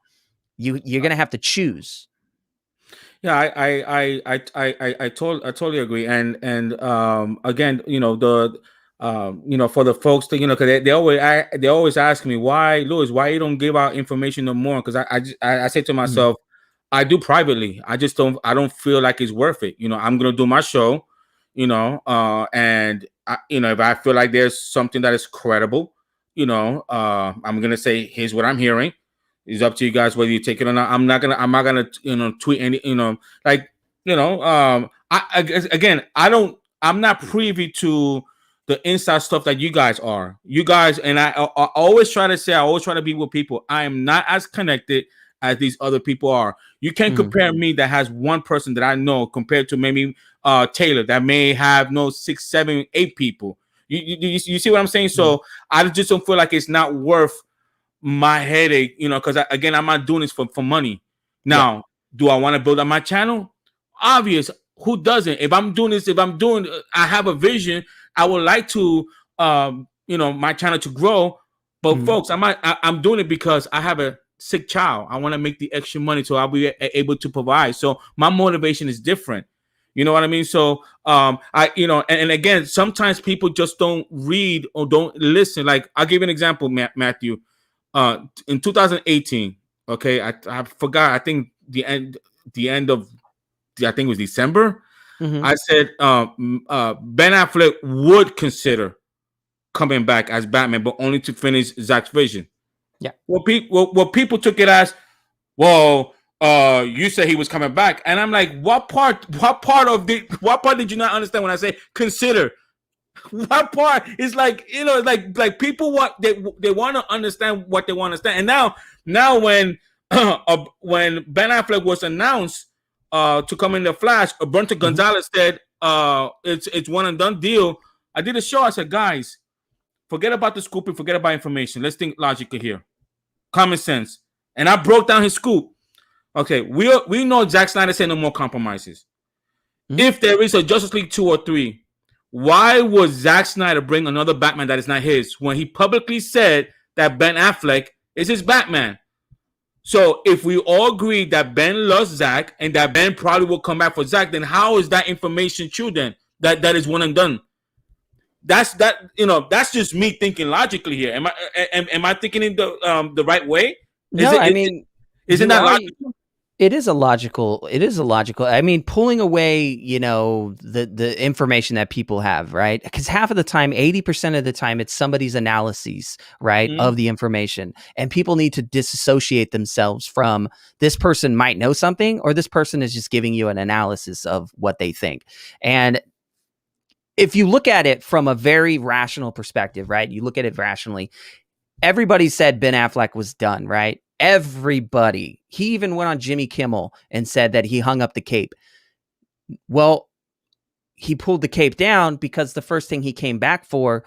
S5: You're going to have to choose.
S1: Yeah, I totally agree. And again, you know, for the folks that, you know, because they always ask me, why, Louis, why you don't give out information no more? Because I say to myself, I do privately. I don't feel like it's worth it. You know, I'm gonna do my show, you know, and if I feel like there's something that is credible, you know, I'm gonna say, here's what I'm hearing. It's up to you guys whether you take it or not. I'm not gonna tweet any, like, I'm not privy to the inside stuff that you guys are. You guys, and I always try to be with people. I am not as connected as these other people are. You can't compare me that has one person that I know compared to maybe Taylor that may have 6, 7, 8 people. You see what I'm saying? So I just don't feel like it's not worth my headache, because again, I'm not doing this for money. Now, do I want to build up my channel? Obvious. Who doesn't? If I'm doing this, I have a vision. I would like to, my channel to grow. But folks, I'm doing it because I have a sick child. I want to make the extra money so I'll be able to provide. So my motivation is different. You know what I mean? So, and again, sometimes people just don't read or don't listen. Like, I'll give you an example, Matthew. In 2018, okay, I forgot. I think the end of, I think it was December. I said Ben Affleck would consider coming back as Batman, but only to finish Zack's vision. Yeah. Well, people took it as, well, you said he was coming back, and I'm like, what part did you not understand when I say consider? What part is like, like people they want to understand what they want to understand. And now when Ben Affleck was announced to come in the Flash, Roberto Gonzalez said it's one and done deal. I did a show. I said, guys, forget about the scoop and forget about information. Let's think logically here, common sense. And I broke down his scoop. Okay, we know Zack Snyder said no more compromises. If there is a Justice League 2 or 3. Why would Zack Snyder bring another Batman that is not his when he publicly said that Ben Affleck is his Batman? So if we all agree that Ben loves Zack and that Ben probably will come back for Zack, then how is that information true then? That is one and done. That's that's just me thinking logically here. Am I thinking in the right way? Isn't that logical?
S5: It is a logical. I mean, pulling away, the information that people have, right? Because half of the time, 80% of the time, it's somebody's analyses, right, of the information, and people need to disassociate themselves from this person might know something, or this person is just giving you an analysis of what they think. And if you look at it from a very rational perspective, right, you look at it rationally. everybody said Ben Affleck was done, right? Everybody. He even went on Jimmy Kimmel and said that he hung up the cape. Well, he pulled the cape down because the first thing he came back for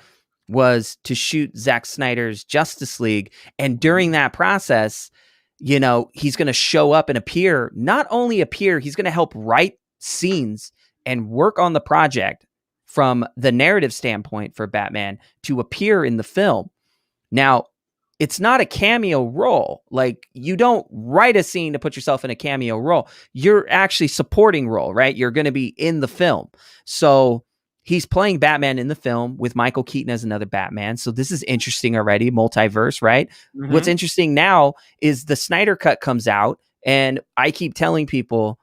S5: was to shoot Zack Snyder's Justice League. And during that process, you know, he's going to show up and appear. Not only appear, he's going to help write scenes and work on the project from the narrative standpoint for Batman to appear in the film. Now, it's not a cameo role. Like, you don't write a scene to put yourself in a cameo role. You're actually supporting role, right? You're going to be in the film. So he's playing Batman in the film with Michael Keaton as another Batman. So this is interesting already. Multiverse, right? Mm-hmm. What's interesting now is the Snyder Cut comes out, and I keep telling people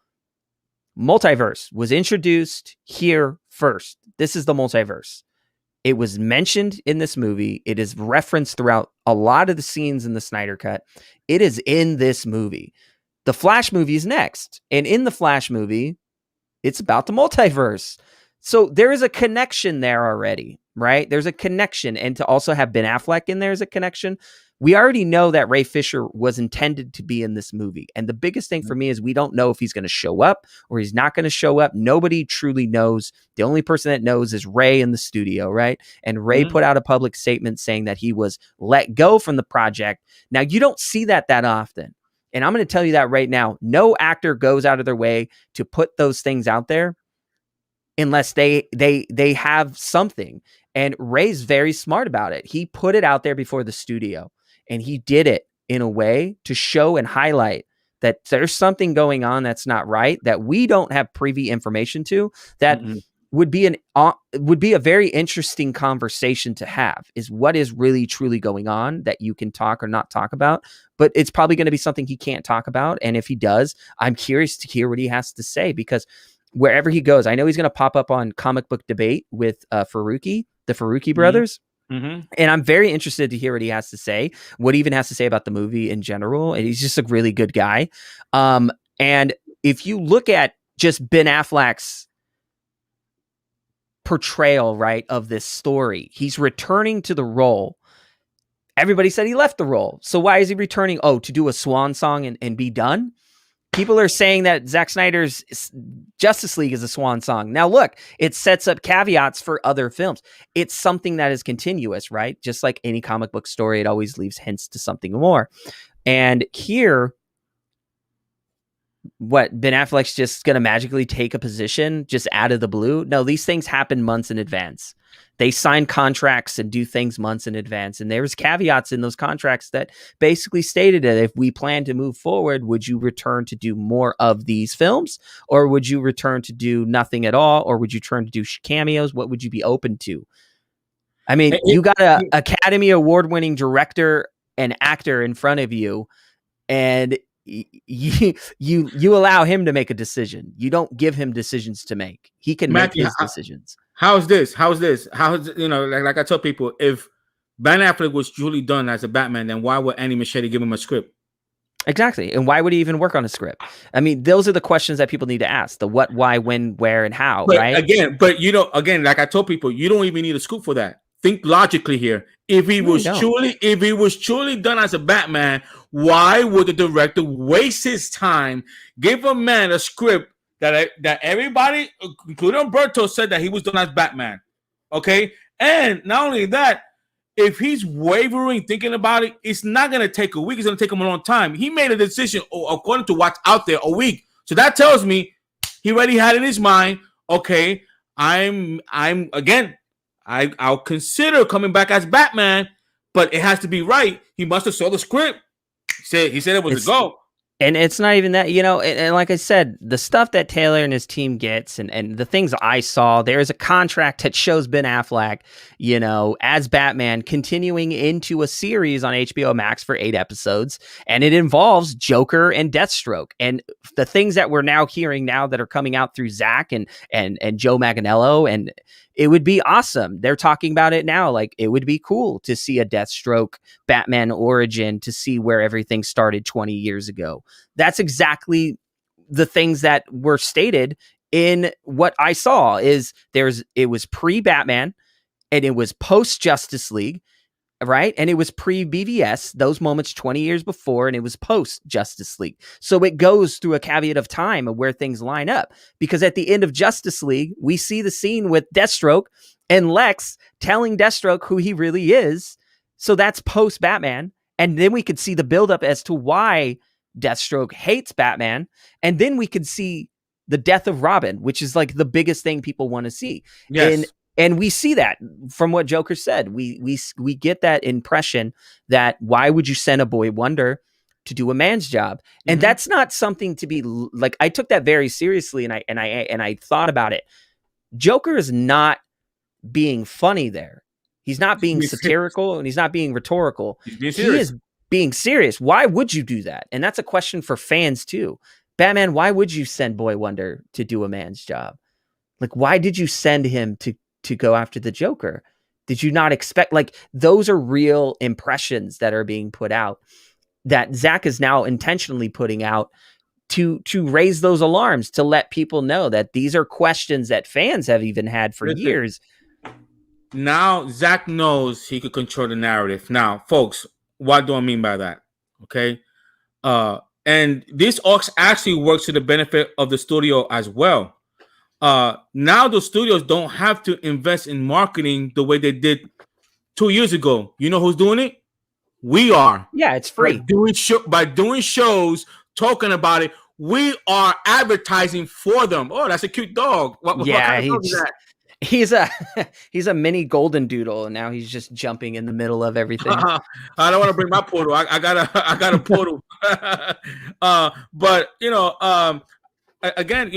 S5: multiverse was introduced here first. This is the multiverse. It was mentioned in this movie. It is referenced throughout a lot of the scenes in the Snyder Cut. It is in this movie. The Flash movie is next. And in the Flash movie, it's about the multiverse. So there is a connection there already, right? There's a connection. And to also have Ben Affleck in there is a connection. We already know that Ray Fisher was intended to be in this movie. And the biggest thing for me is we don't know if he's going to show up or he's not going to show up. Nobody truly knows. The only person that knows is Ray in the studio, right? And Ray put out a public statement saying that he was let go from the project. Now, you don't see that often. And I'm going to tell you that right now. No actor goes out of their way to put those things out there unless they have something. And Ray's very smart about it. He put it out there before the studio. And he did it in a way to show and highlight that there's something going on that's not right, that we don't have privy information to, that would be a very interesting conversation to have, is what is really truly going on that you can talk or not talk about. But it's probably going to be something he can't talk about. And if he does, I'm curious to hear what he has to say, because wherever he goes, I know he's going to pop up on Comic Book Debate with the Faruqi brothers. Mm-hmm. And I'm very interested to hear what he has to say, what he even has to say about the movie in general. And he's just a really good guy. And if you look at just Ben Affleck's portrayal, right, of this story, he's returning to the role. Everybody said he left the role. So why is he returning? Oh, to do a swan song and be done? People are saying that Zack Snyder's Justice League is a swan song. Now, look, it sets up caveats for other films. It's something that is continuous, right? Just like any comic book story, it always leaves hints to something more. And here, what, Ben Affleck's just going to magically take a position just out of the blue? No, these things happen months in advance. They sign contracts and do things months in advance. And there was caveats in those contracts that basically stated that if we plan to move forward, would you return to do more of these films? Or would you return to do nothing at all? Or would you turn to do cameos? What would you be open to? I mean, you got an Academy Award-winning director and actor in front of you, and you allow him to make a decision. You don't give him decisions to make. He can make his decisions.
S1: How's this? You know, like I tell people, if Ben Affleck was truly done as a Batman, then why would Andy Muschietti give him a script?
S5: Exactly. And why would he even work on a script? I mean, those are the questions that people need to ask. The what, why, when, where, and how, right?
S1: Again, like I told people, you don't even need a scoop for that. Think logically here. If he was truly done as a Batman, why would the director waste his time, give a man a script that everybody, including Umberto, said that he was done as Batman? Okay, and not only that, if he's wavering, thinking about it, it's not going to take a week. It's going to take him a long time. He made a decision according to what's out there, a week. So that tells me he already had in his mind, okay, I'll consider coming back as Batman, but it has to be right. He must have saw the script. He said it was a go.
S5: And it's not even that, you know, and like I said, the stuff that Taylor and his team gets and the things I saw, there is a contract that shows Ben Affleck, you know, as Batman continuing into a series on HBO Max for 8 episodes. And it involves Joker and Deathstroke. And the things that we're now hearing now that are coming out through Zack and Joe Manganiello, and it would be awesome. They're talking about it now. Like, it would be cool to see a Deathstroke Batman origin, to see where everything started 20 years ago. That's exactly the things that were stated in what I saw. It was pre-Batman and it was post-Justice League. right? And it was pre-BVS, those moments 20 years before, and it was post-Justice League. So it goes through a caveat of time of where things line up. Because at the end of Justice League, we see the scene with Deathstroke and Lex telling Deathstroke who he really is. So that's post-Batman. And then we could see the buildup as to why Deathstroke hates Batman. And then we could see the death of Robin, which is like the biggest thing people want to see.
S1: Yes.
S5: And we see that from what Joker said. We get that impression that why would you send a boy wonder to do a man's job? And that's not something to be like, I took that very seriously and I thought about it. Joker is not being funny there. He's not being satirical and he's not being rhetorical. He is being serious. Why would you do that? And that's a question for fans too. Batman, why would you send Boy Wonder to do a man's job? Like, why did you send him to go after the Joker? Did you not expect, like, those are real impressions that are being put out that Zack is now intentionally putting out to raise those alarms, to let people know that these are questions that fans have even had for years.
S1: Now Zack knows he could control the narrative. Now, folks, what do I mean by that? Okay. And this actually works to the benefit of the studio as well. Now the studios don't have to invest in marketing the way they did 2 years ago. You know who's doing it? We are.
S5: Yeah, it's free.
S1: By doing shows, talking about it, we are advertising for them. Oh, that's a cute dog. What kind of dog is that?
S5: He's a mini golden doodle, and now he's just jumping in the middle of everything.
S1: I don't want to bring my portal. I got a portal. But again,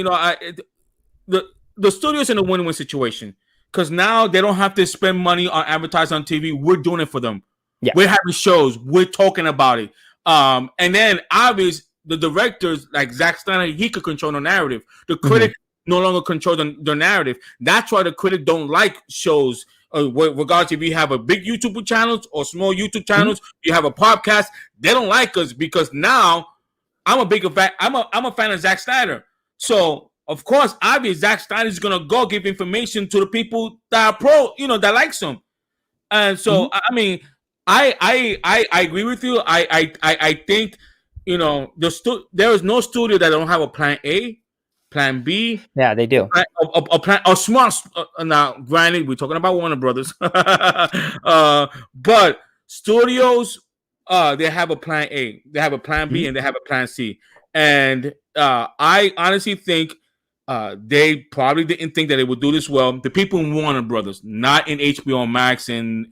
S1: the studio's in a win-win situation because now they don't have to spend money on advertising on TV. We're doing it for them. Yeah. We're having shows. We're talking about it. And then obviously the directors like Zack Snyder, he could control the narrative. The critic no longer control the narrative. That's why the critic don't like shows. Regardless if you have a big YouTube channels or small YouTube channels, you have a podcast, they don't like us because now I'm a fan of Zack Snyder. So of course, obviously Zack Snyder is gonna go give information to the people that are that likes him. And so I mean, I agree with you. I think there is no studio that don't have a plan A, plan B.
S5: Yeah, they do.
S1: A plan, a smart. Now, granted, we're talking about Warner Brothers, but studios, they have a plan A, they have a plan B, and they have a plan C. And I honestly think they probably didn't think that it would do this well. The people in Warner Brothers, not in HBO Max and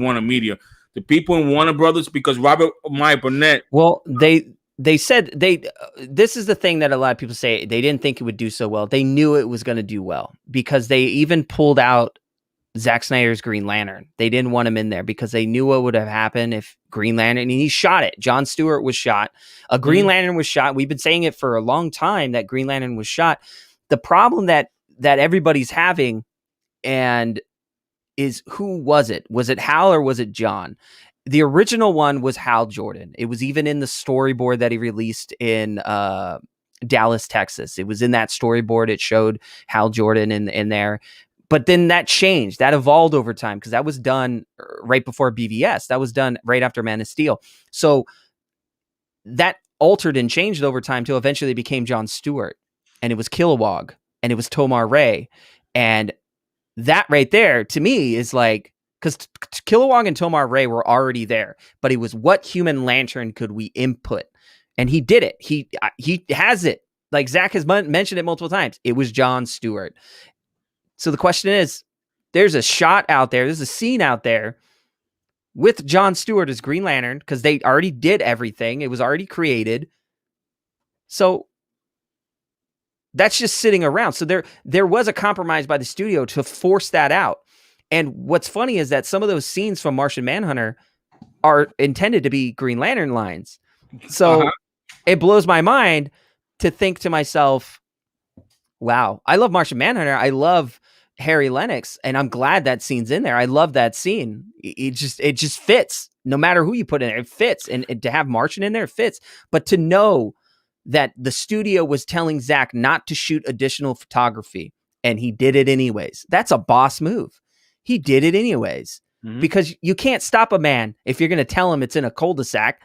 S1: Warner Media. The people in Warner Brothers, because Robert Meyer Burnett.
S5: Well, they said this is the thing that a lot of people say, they didn't think it would do so well. They knew it was going to do well because they even pulled out Zack Snyder's Green Lantern. They didn't want him in there because they knew what would have happened if Green Lantern, and he shot it. John Stewart was shot. A Green Lantern was shot. We've been saying it for a long time that Green Lantern was shot. The problem that everybody's having and is, who was it? Was it Hal or was it John? The original one was Hal Jordan. It was even in the storyboard that he released in Dallas, Texas. It was in that storyboard. It showed Hal Jordan in there. But then that changed. That evolved over time because that was done right before BVS. That was done right after Man of Steel. So that altered and changed over time till eventually it became John Stewart. And it was Kilowog. And it was Tomar Ray. And that right there, to me, is like, because Kilowog and Tomar Ray were already there, but it was what human lantern could we input? And he did it. He has it. Like Zack has mentioned it multiple times. It was John Stewart. So the question is, there's a shot out there, there's a scene out there with John Stewart as Green Lantern because they already did everything. It was already created. So that's just sitting around. So there was a compromise by the studio to force that out. And what's funny is that some of those scenes from Martian Manhunter are intended to be Green Lantern lines. So it blows my mind to think to myself, wow, I love Martian Manhunter. I love Harry Lennox, and I'm glad that scene's in there. I love that scene. It just fits. No matter who you put in there, it fits. And to have Martian in there, it fits. But to know that the studio was telling Zack not to shoot additional photography, and he did it anyways. That's a boss move. He did it anyways. because you can't stop a man if you're going to tell him it's in a cul-de-sac.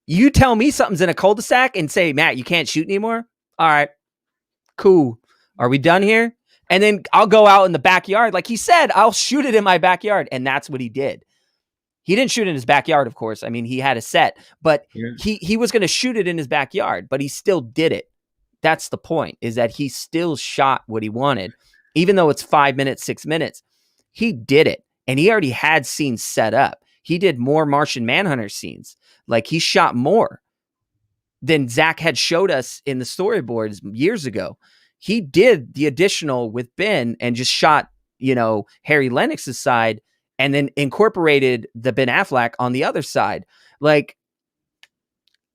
S5: You tell me something's in a cul-de-sac and say, Matt, you can't shoot anymore. All right, cool. Are we done here? And then I'll go out in the backyard. Like he said, I'll shoot it in my backyard. And that's what he did. He didn't shoot in his backyard, of course. I mean, he had a set, but he was going to shoot it in his backyard, but he still did it. That's the point, is that he still shot what he wanted. Even though it's 5 minutes, 6 minutes, he did it. And he already had scenes set up. He did more Martian Manhunter scenes. Like he shot more than Zack had showed us in the storyboards years ago. He did the additional with Ben and just shot, Harry Lennox's side and then incorporated the Ben Affleck on the other side. Like,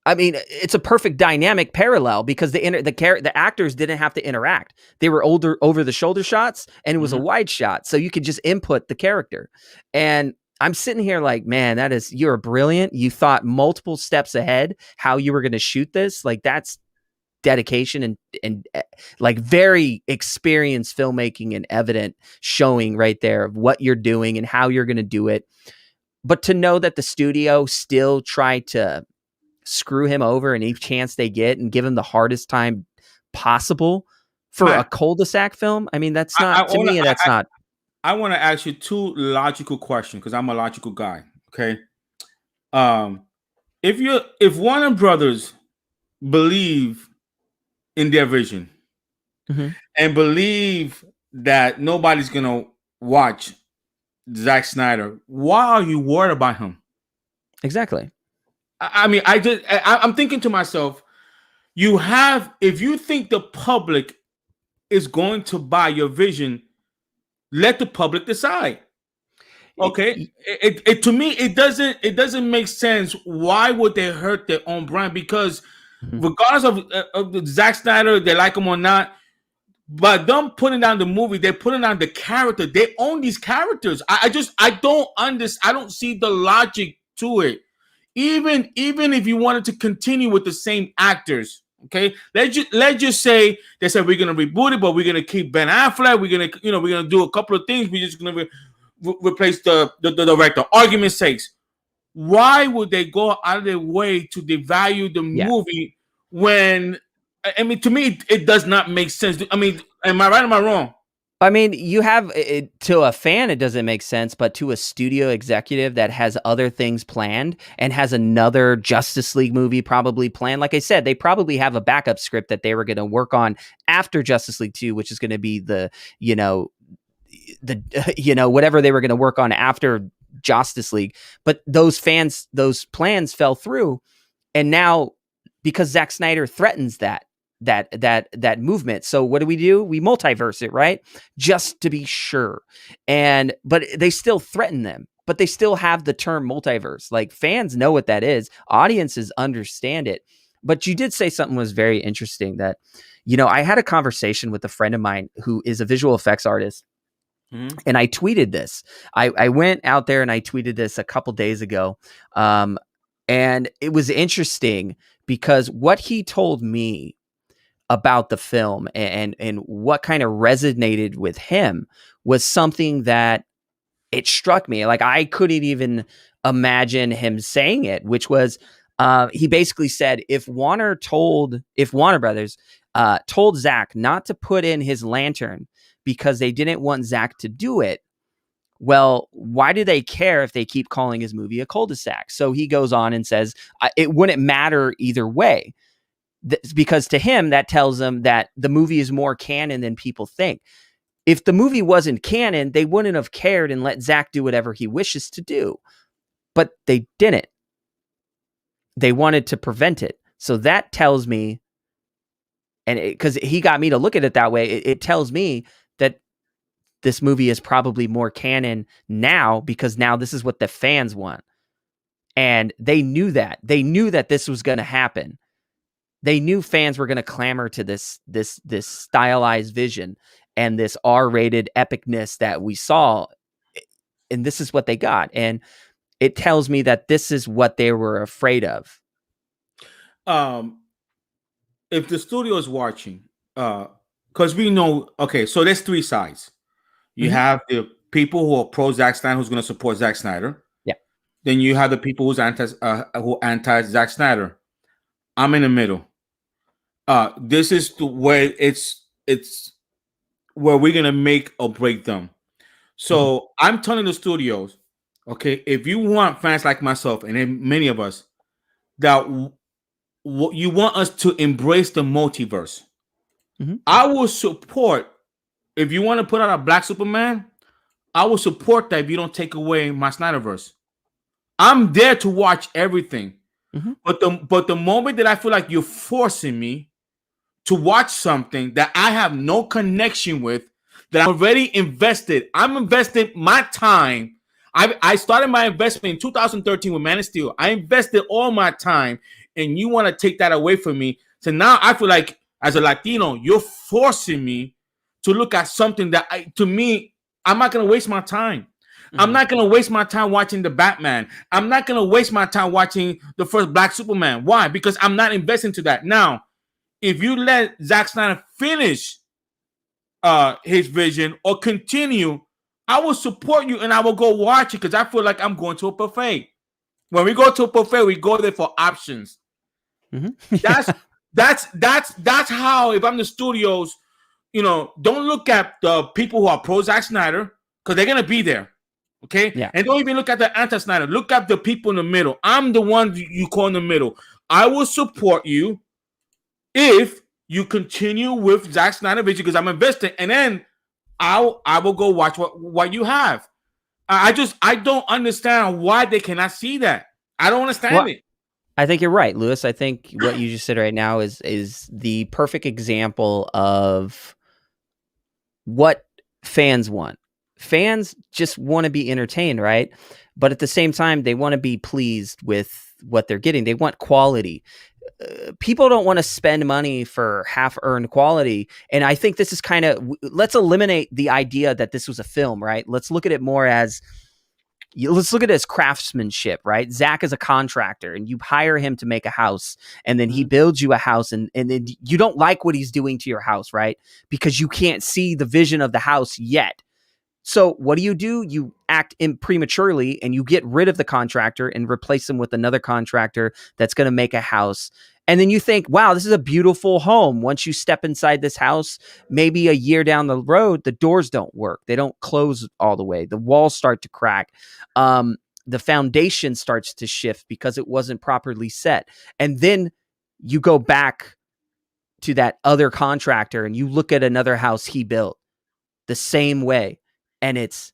S5: I mean, it's a perfect dynamic parallel because the actors didn't have to interact. They were older over the shoulder shots and it was a wide shot. So you could just input the character. And I'm sitting here like, man, you're brilliant. You thought multiple steps ahead how you were going to shoot this. Like that's dedication and like very experienced filmmaking and evident showing right there of what you're doing and how you're going to do it. But to know that the studio still tried to screw him over any chance they get and give him the hardest time possible for a cul-de-sac film. I mean, that's not that's not.
S1: I want to ask you two logical questions because I'm a logical guy. Okay. If Warner Brothers believe in their vision and believe that nobody's going to watch Zack Snyder, why are you worried about him?
S5: Exactly.
S1: I mean, I'm thinking to myself, if you think the public is going to buy your vision, let the public decide. Okay. It to me, it doesn't make sense. Why would they hurt their own brand? Because regardless of the Zack Snyder, they like him or not, but them putting down the movie, they're putting down the character. They own these characters. I don't understand. I don't see the logic to it. Even if you wanted to continue with the same actors, okay, let's just say they said we're gonna reboot it, but we're gonna keep Ben Affleck. We're gonna do a couple of things. We're just gonna replace the director. Argument's sakes, why would they go out of their way to devalue the movie when? I mean, to me, it does not make sense. I mean, am I right or am I wrong?
S5: I mean, you have to a fan, it doesn't make sense, but to a studio executive that has other things planned and has another Justice League movie probably planned. Like I said, they probably have a backup script that they were going to work on after Justice League 2, which is going to be whatever they were going to work on after Justice League. But those plans fell through. And now because Zack Snyder threatens that movement. So what do? We multiverse it, right? Just to be sure. But they still threaten them, but they still have the term multiverse. Like fans know what that is. Audiences understand it. But you did say something was very interesting that, I had a conversation with a friend of mine who is a visual effects artist. And I tweeted this. I went out there and I tweeted this a couple days ago. And it was interesting because what he told me about the film and what kind of resonated with him was something that it struck me. Like I couldn't even imagine him saying it, which was he basically said if Warner Brothers told Zack not to put in his lantern because they didn't want Zack to do it, well, why do they care if they keep calling his movie a cul-de-sac? So he goes on and says it wouldn't matter either way. Because to him, that tells him that the movie is more canon than people think. If the movie wasn't canon, they wouldn't have cared and let Zack do whatever he wishes to do. But they didn't. They wanted to prevent it. So that tells me, and because he got me to look at it that way, it tells me that this movie is probably more canon now because now this is what the fans want. And they knew that. They knew that this was going to happen. They knew fans were going to clamor to this stylized vision and this R-rated epicness that we saw. And this is what they got. And it tells me that this is what they were afraid of.
S1: If the studio is watching, because we know, okay, so there's three sides. You have the people who are pro Zack Snyder, who's going to support Zack Snyder.
S5: Yeah.
S1: Then you have the people who's anti Zack Snyder. I'm in the middle. This is the way it's where we're gonna make or break them. So I'm telling the studios, okay, if you want fans like myself and many of us that you want us to embrace the multiverse, I will support. If you want to put out a Black Superman, I will support that if you don't take away my SnyderVerse. I'm there to watch everything. But the moment that I feel like you're forcing me to watch something that I have no connection with, that I'm already invested. I'm invested my time. I started my investment in 2013 with Man of Steel. I invested all my time, and you want to take that away from me. So now I feel like, as a Latino, you're forcing me to look at something that, to me, I'm not going to waste my time. I'm not going to waste my time watching the Batman. I'm not going to waste my time watching the first Black Superman. Why? Because I'm not investing to that. Now, if you let Zack Snyder finish his vision or continue, I will support you and I will go watch it because I feel like I'm going to a buffet. When we go to a buffet, we go there for options. That's how, if I'm the studios, don't look at the people who are pro Zack Snyder because they're going to be there. Okay. Yeah. And don't even look at the anti-Snyder. Look at the people in the middle. I'm the one you call in the middle. I will support you if you continue with Zack Snyder vision because I'm invested, and then I will go watch what you have. I don't understand why they cannot see that. I don't understand it.
S5: I think you're right, Lewis. I think what you just said right now is the perfect example of what fans want. Fans just want to be entertained, right? But at the same time, they want to be pleased with what they're getting. They want quality. People don't want to spend money for half-earned quality. And I think this is kind of, let's eliminate the idea that this was a film, right? Let's look at it more as, let's look at it as craftsmanship, right? Zack is a contractor and you hire him to make a house and then he builds you a house and then you don't like what he's doing to your house, right? Because you can't see the vision of the house yet. So what do? You act prematurely and you get rid of the contractor and replace him with another contractor that's going to make a house. And then you think, wow, this is a beautiful home. Once you step inside this house, maybe a year down the road, the doors don't work. They don't close all the way. The walls start to crack. The foundation starts to shift because it wasn't properly set. And then you go back to that other contractor and you look at another house he built the same way. And it's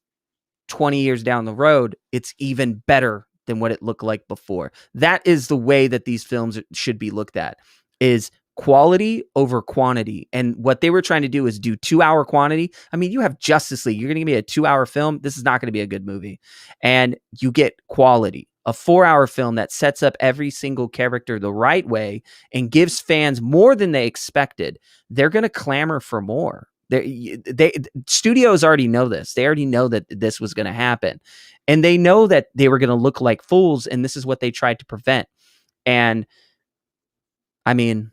S5: 20 years down the road, it's even better than what it looked like before. That is the way that these films should be looked at, is quality over quantity. And what they were trying to do is do 2-hour quantity. I mean, you have Justice League. You're going to give me a 2-hour film. This is not going to be a good movie. And you get quality. A 4-hour film that sets up every single character the right way and gives fans more than they expected. They're going to clamor for more. Studios already know this. They already know that this was going to happen. And they know that they were going to look like fools. And this is what they tried to prevent. And I mean,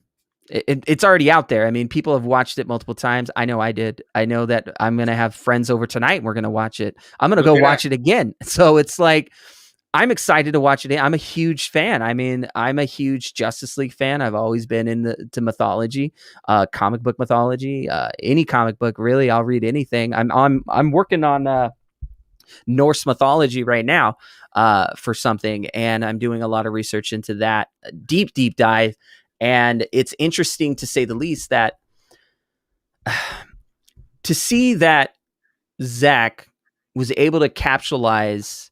S5: it's already out there. I mean, people have watched it multiple times. I know I did. I know that I'm going to have friends over tonight and we're going to watch it. I'm going to go watch it again. So it's like, I'm excited to watch it. I'm a huge fan. I mean, I'm a huge Justice League fan. I've always been into mythology, comic book mythology, any comic book, really. I'll read anything. I'm working on Norse mythology right now for something, and I'm doing a lot of research into that, deep dive. And it's interesting, to say the least, that to see that Zack was able to capitalize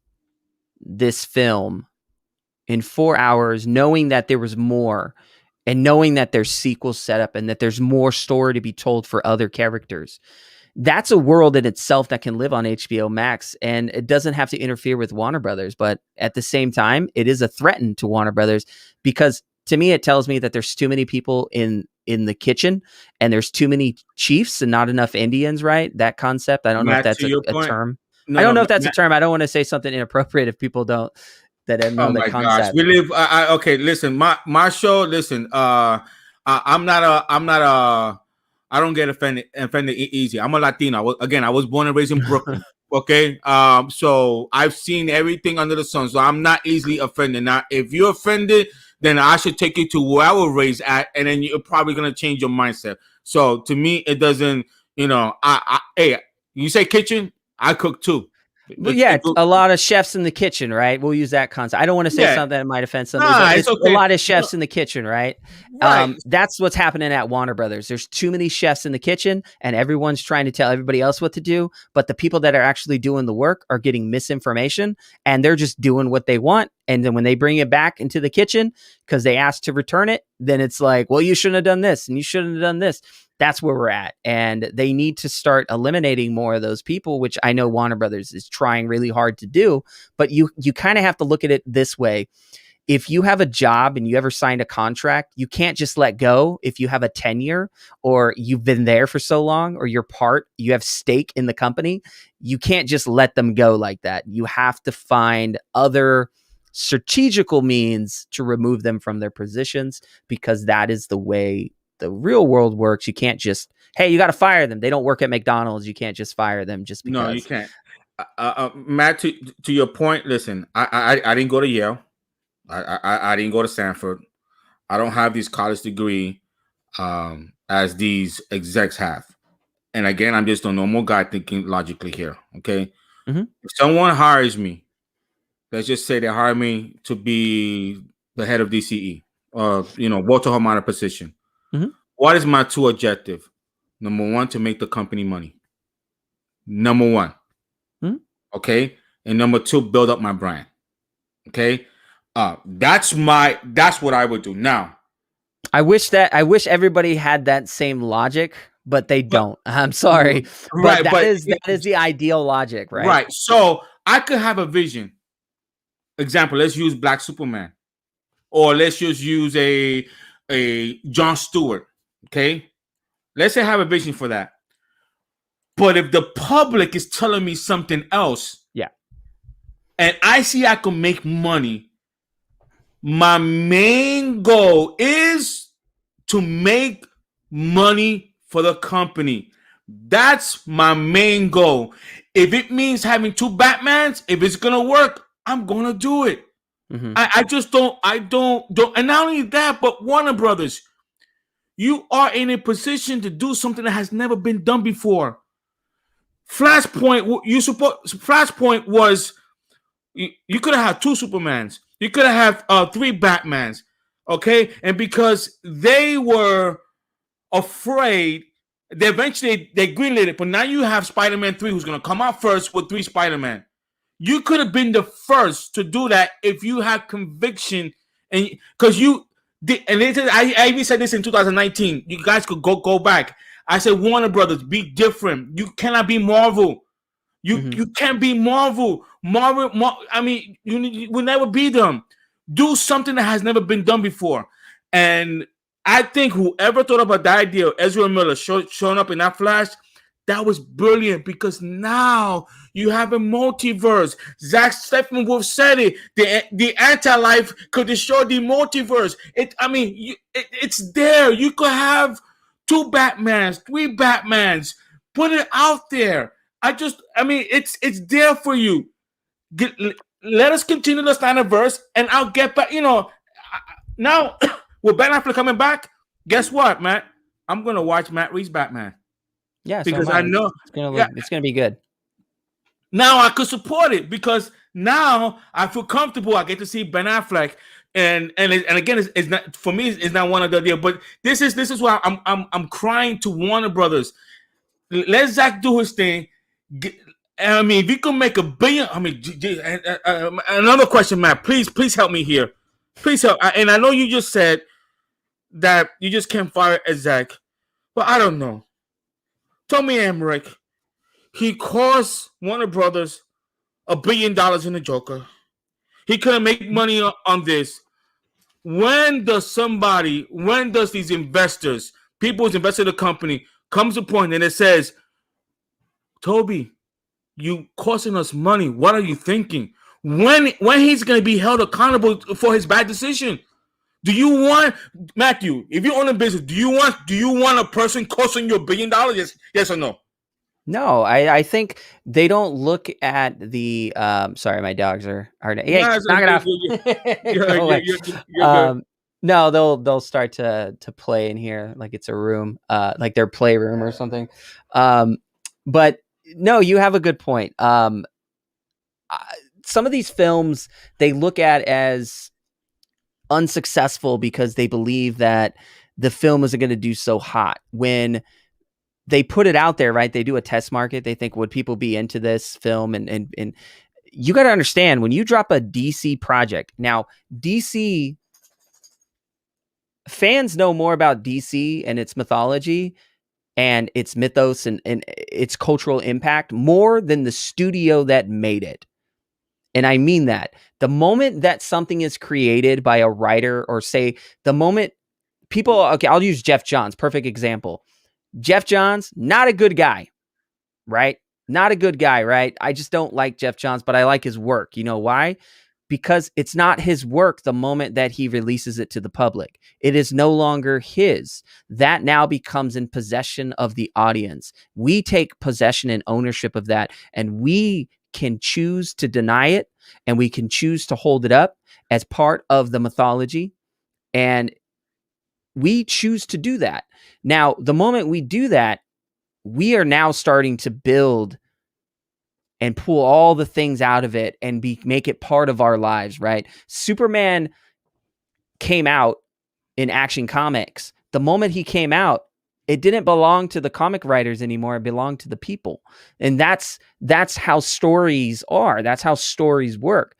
S5: this film in 4 hours, knowing that there was more and knowing that there's sequels set up and that there's more story to be told for other characters. That's a world in itself that can live on HBO Max, and it doesn't have to interfere with Warner Brothers. But at the same time, it is a threat to Warner Brothers, because to me, it tells me that there's too many people in the kitchen and there's too many chiefs and not enough Indians, right? That concept. I don't know if that's a term. I don't know if that's a term. I don't want to say something inappropriate if people don't know the concept.
S1: Gosh. We live. Okay, listen. My show. Listen. I don't get offended easy. I'm a Latino. I was born and raised in Brooklyn. Okay. So I've seen everything under the sun, so I'm not easily offended. Now, if you're offended, then I should take you to where I was raised at, and then you're probably gonna change your mindset. So to me, it doesn't. Hey, you say kitchen, I cook too.
S5: But yeah, it's a lot of chefs in the kitchen, right? We'll use that concept. I don't want to say something that might offend somebody, but it's okay. A lot of chefs in the kitchen, right? That's what's happening at Warner Brothers. There's too many chefs in the kitchen, and everyone's trying to tell everybody else what to do. But the people that are actually doing the work are getting misinformation, and they're just doing what they want. And then when they bring it back into the kitchen because they asked to return it, then it's like, well, you shouldn't have done this, and you shouldn't have done this. That's where we're at. And they need to start eliminating more of those people, which I know Warner Brothers is trying really hard to do. But you kind of have to look at it this way. If you have a job and you ever signed a contract, you can't just let go if you have a tenure or you've been there for so long or you have stake in the company. You can't just let them go like that. You have to find other strategical means to remove them from their positions, because that is the way the real world works. You can't just, hey, you got to fire them. They don't work at McDonald's. You can't just fire them just because.
S1: No, you can't. Matt, to your point, listen, I didn't go to Yale. I didn't go to Stanford. I don't have this college degree as these execs have. And again, I'm just a normal guy thinking logically here. Okay. Mm-hmm. If someone hires me, let's just say they hire me to be the head of DCE or, Walter Hamada position. Mm-hmm. What is my two objective? Number one, to make the company money. Number one. Mm-hmm. Okay. And number two, build up my brand. Okay. That's what I would do. Now,
S5: I wish everybody had that same logic, but they don't. I'm sorry.
S1: Right.
S5: But that is the ideal logic, right?
S1: Right. So I could have a vision. Example, let's use Black Superman. Or let's just use a Jon Stewart. Okay. Let's say I have a vision for that. But if the public is telling me something else,
S5: yeah,
S1: and I see I can make money, my main goal is to make money for the company. That's my main goal. If it means having two Batmans, if it's gonna work, I'm gonna do it. Mm-hmm. I don't. And not only that, but Warner Brothers, you are in a position to do something that has never been done before. Flashpoint was you could have had two Supermans. You could have three Batmans, okay? And because they were afraid, they greenlit it. But now you have Spider-Man 3 who's going to come out first with 3 Spider-Man. You could have been the first to do that if you had conviction. And because you did, and I even said this in 2019. You guys could go back. I said, Warner Brothers, be different. You cannot be Marvel. You can't be Marvel. You will never be them. Do something that has never been done before. And I think whoever thought about the idea of Ezra Miller showing up in that Flash, that was brilliant, because now you have a multiverse. Zack Steppenwolf said it. The anti-life could destroy the multiverse. It's there. You could have 2 Batmans, 3 Batmans. Put it out there. It's there for you. Let us continue the SnyderVerse, and I'll get back. Now with Ben Affleck coming back, guess what, Matt? I'm gonna watch Matt Reeves' Batman.
S5: Yeah,
S1: because I know
S5: it's gonna be good.
S1: Now I could support it because now I feel comfortable. I get to see Ben Affleck, and again, it's not for me. It's not one of the deal, but this is why I'm crying to Warner Brothers. Let Zack do his thing. If you can make $1 billion, another question, Matt. Please help me here. Please help. And I know you just said that you just can't fire Zack, but I don't know. Tommy Emmerich, he cost Warner Brothers $1 billion in the Joker. He couldn't make money on this. When does these investors, people who's invested in the company, comes to a point and it says, Toby, you costing us money. What are you thinking? When he's going to be held accountable for his bad decision? Do you want, Matthew, if you own a business, do you want a person costing you $1 billion? Yes or no?
S5: No, I think they don't look at the sorry, my dogs are hey,
S1: No,
S5: knock it off. Go away.
S1: you're good.
S5: No, they'll start to play in here like it's a room, like their playroom or something. But no, you have a good point. Some of these films they look at as unsuccessful because they believe that the film isn't going to do so hot when they put it out there, right? They do a test market. They think, would people be into this film? And you got to understand when you drop a DC project now, DC fans know more about DC and its mythology and its mythos and its cultural impact more than the studio that made it. And I mean that the moment that something is created by a writer or say the moment people, okay, I'll use Jeff Johns, perfect example. Jeff Johns, not a good guy, right? Not a good guy, right? I just don't like Jeff Johns, but I like his work. You know why? Because it's not his work the moment that he releases it to the public. It is no longer his. That now becomes in possession of the audience. We take possession and ownership of that, and we can choose to deny it, and we can choose to hold it up as part of the mythology. And we choose to do that. Now, the moment we do that, we are now starting to build and pull all the things out of it and make it part of our lives, right? Superman came out in Action Comics. The moment he came out, it didn't belong to the comic writers anymore. It belonged to the people. And that's how stories are. That's how stories work.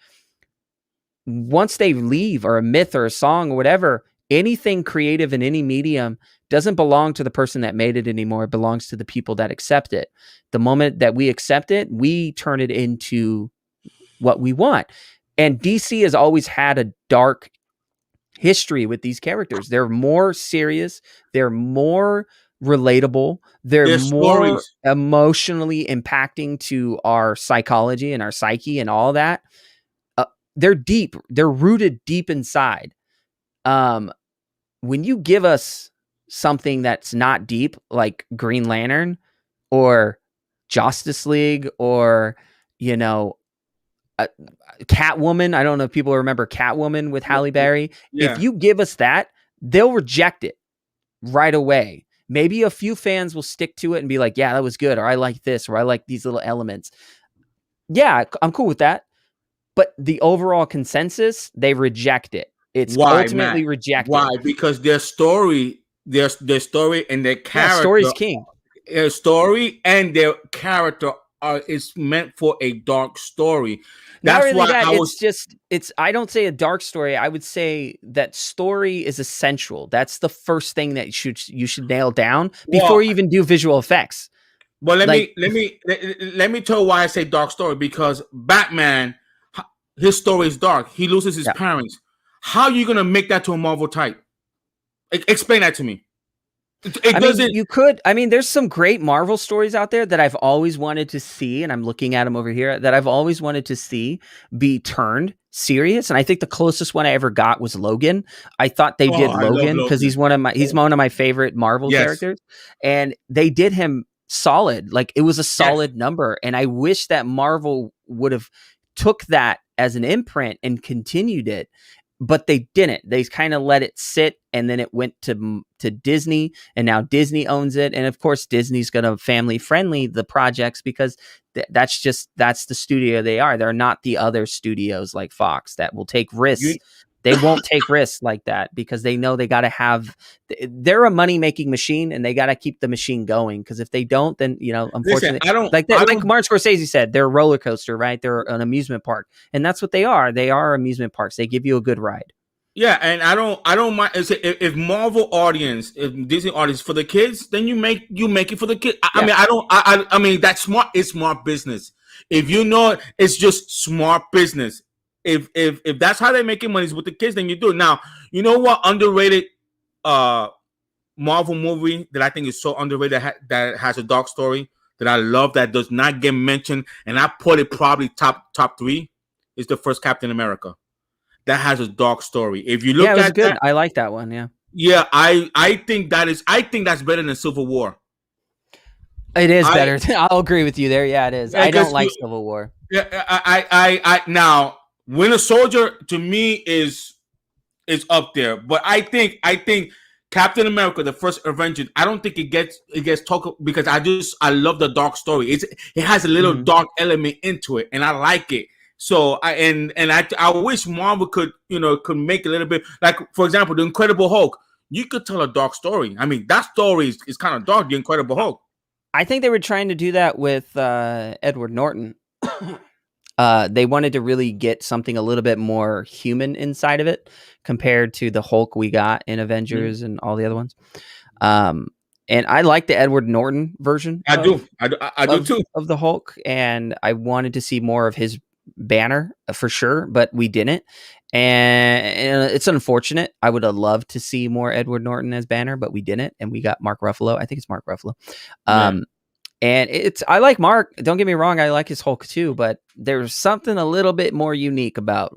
S5: Once they leave, or a myth or a song or whatever, anything creative in any medium doesn't belong to the person that made it anymore. It belongs to the people that accept it. The moment that we accept it, we turn it into what we want. And DC has always had a dark history with these characters. They're more serious. They're more relatable. They're more emotionally impacting to our psychology and our psyche and all that. They're deep. They're rooted deep inside. When you give us something that's not deep, like Green Lantern or Justice League or, Catwoman. I don't know if people remember Catwoman with Halle Berry. Yeah. If you give us that, they'll reject it right away. Maybe a few fans will stick to it and be like, yeah, that was good. Or I like this, or I like these little elements. Yeah, I'm cool with that. But the overall consensus, they reject it. It's ultimately
S1: Matt?
S5: rejected.
S1: Why? Because their story, their story and their character.
S5: Story's king.
S1: Their story and their character is meant for a dark story. That's
S5: really
S1: why
S5: I don't say a dark story. I would say that story is essential. That's the first thing that you should nail down before you even do visual effects.
S1: Well, let me tell you why I say dark story, because Batman, his story is dark. He loses his parents. How are you going to make that to a Marvel type? Explain that to me.
S5: You could. There's some great Marvel stories out there that I've always wanted to see, and I'm looking at them over here, that I've always wanted to see be turned serious. And I think the closest one I ever got was Logan. I thought they did Logan because he's one of my favorite Marvel characters, and they did him solid. Like, it was a solid number, and I wish that Marvel would have took that as an imprint and continued it. But they didn't. They kind of let it sit, and then it went to Disney, and now Disney owns it. And of course, Disney's going to family friendly the projects because that's the studio they are. They're not the other studios like Fox that will take risks. They won't take risks like that because they know they got to have. They're a money making machine, and they got to keep the machine going. Because if they don't, then unfortunately, like Martin Scorsese said, they're a roller coaster, right? They're an amusement park, and that's what they are. They are amusement parks. They give you a good ride.
S1: Yeah, and I don't mind if Marvel audience, if Disney audience for the kids, then you make it for the kids. I mean that's smart. It's smart business. If you know it's just smart business. If that's how they're making money is with the kids, then you do it. Now, you know what underrated Marvel movie that I think is so underrated that has a dark story that I love that does not get mentioned, and I put it probably top 3 is the first Captain America. That has a dark story. If you look at
S5: good.
S1: That,
S5: I like that one. Yeah.
S1: Yeah, I think that's better than Civil War.
S5: It is better. I'll agree with you there. Yeah, it is.
S1: Yeah,
S5: I don't like Civil War.
S1: Yeah, I now Winter Soldier to me is up there, but I think Captain America, the first Avengers, I don't think it gets talked because I love the dark story. It has a little dark element into it, and I like it. So I wish Marvel could make a little bit, like, for example, the Incredible Hulk. You could tell a dark story. I mean, that story is kind of dark. The Incredible Hulk.
S5: I think they were trying to do that with Edward Norton. They wanted to really get something a little bit more human inside of it compared to the Hulk we got in Avengers and all the other ones. And I like the Edward Norton version. I do too. Of the Hulk. And I wanted to see more of his banner for sure, but we didn't. And it's unfortunate. I would have loved to see more Edward Norton as Banner, but we didn't. And we got Mark Ruffalo. I think it's Mark Ruffalo. And I like Mark. Don't get me wrong. I like his Hulk too, but there's something a little bit more unique about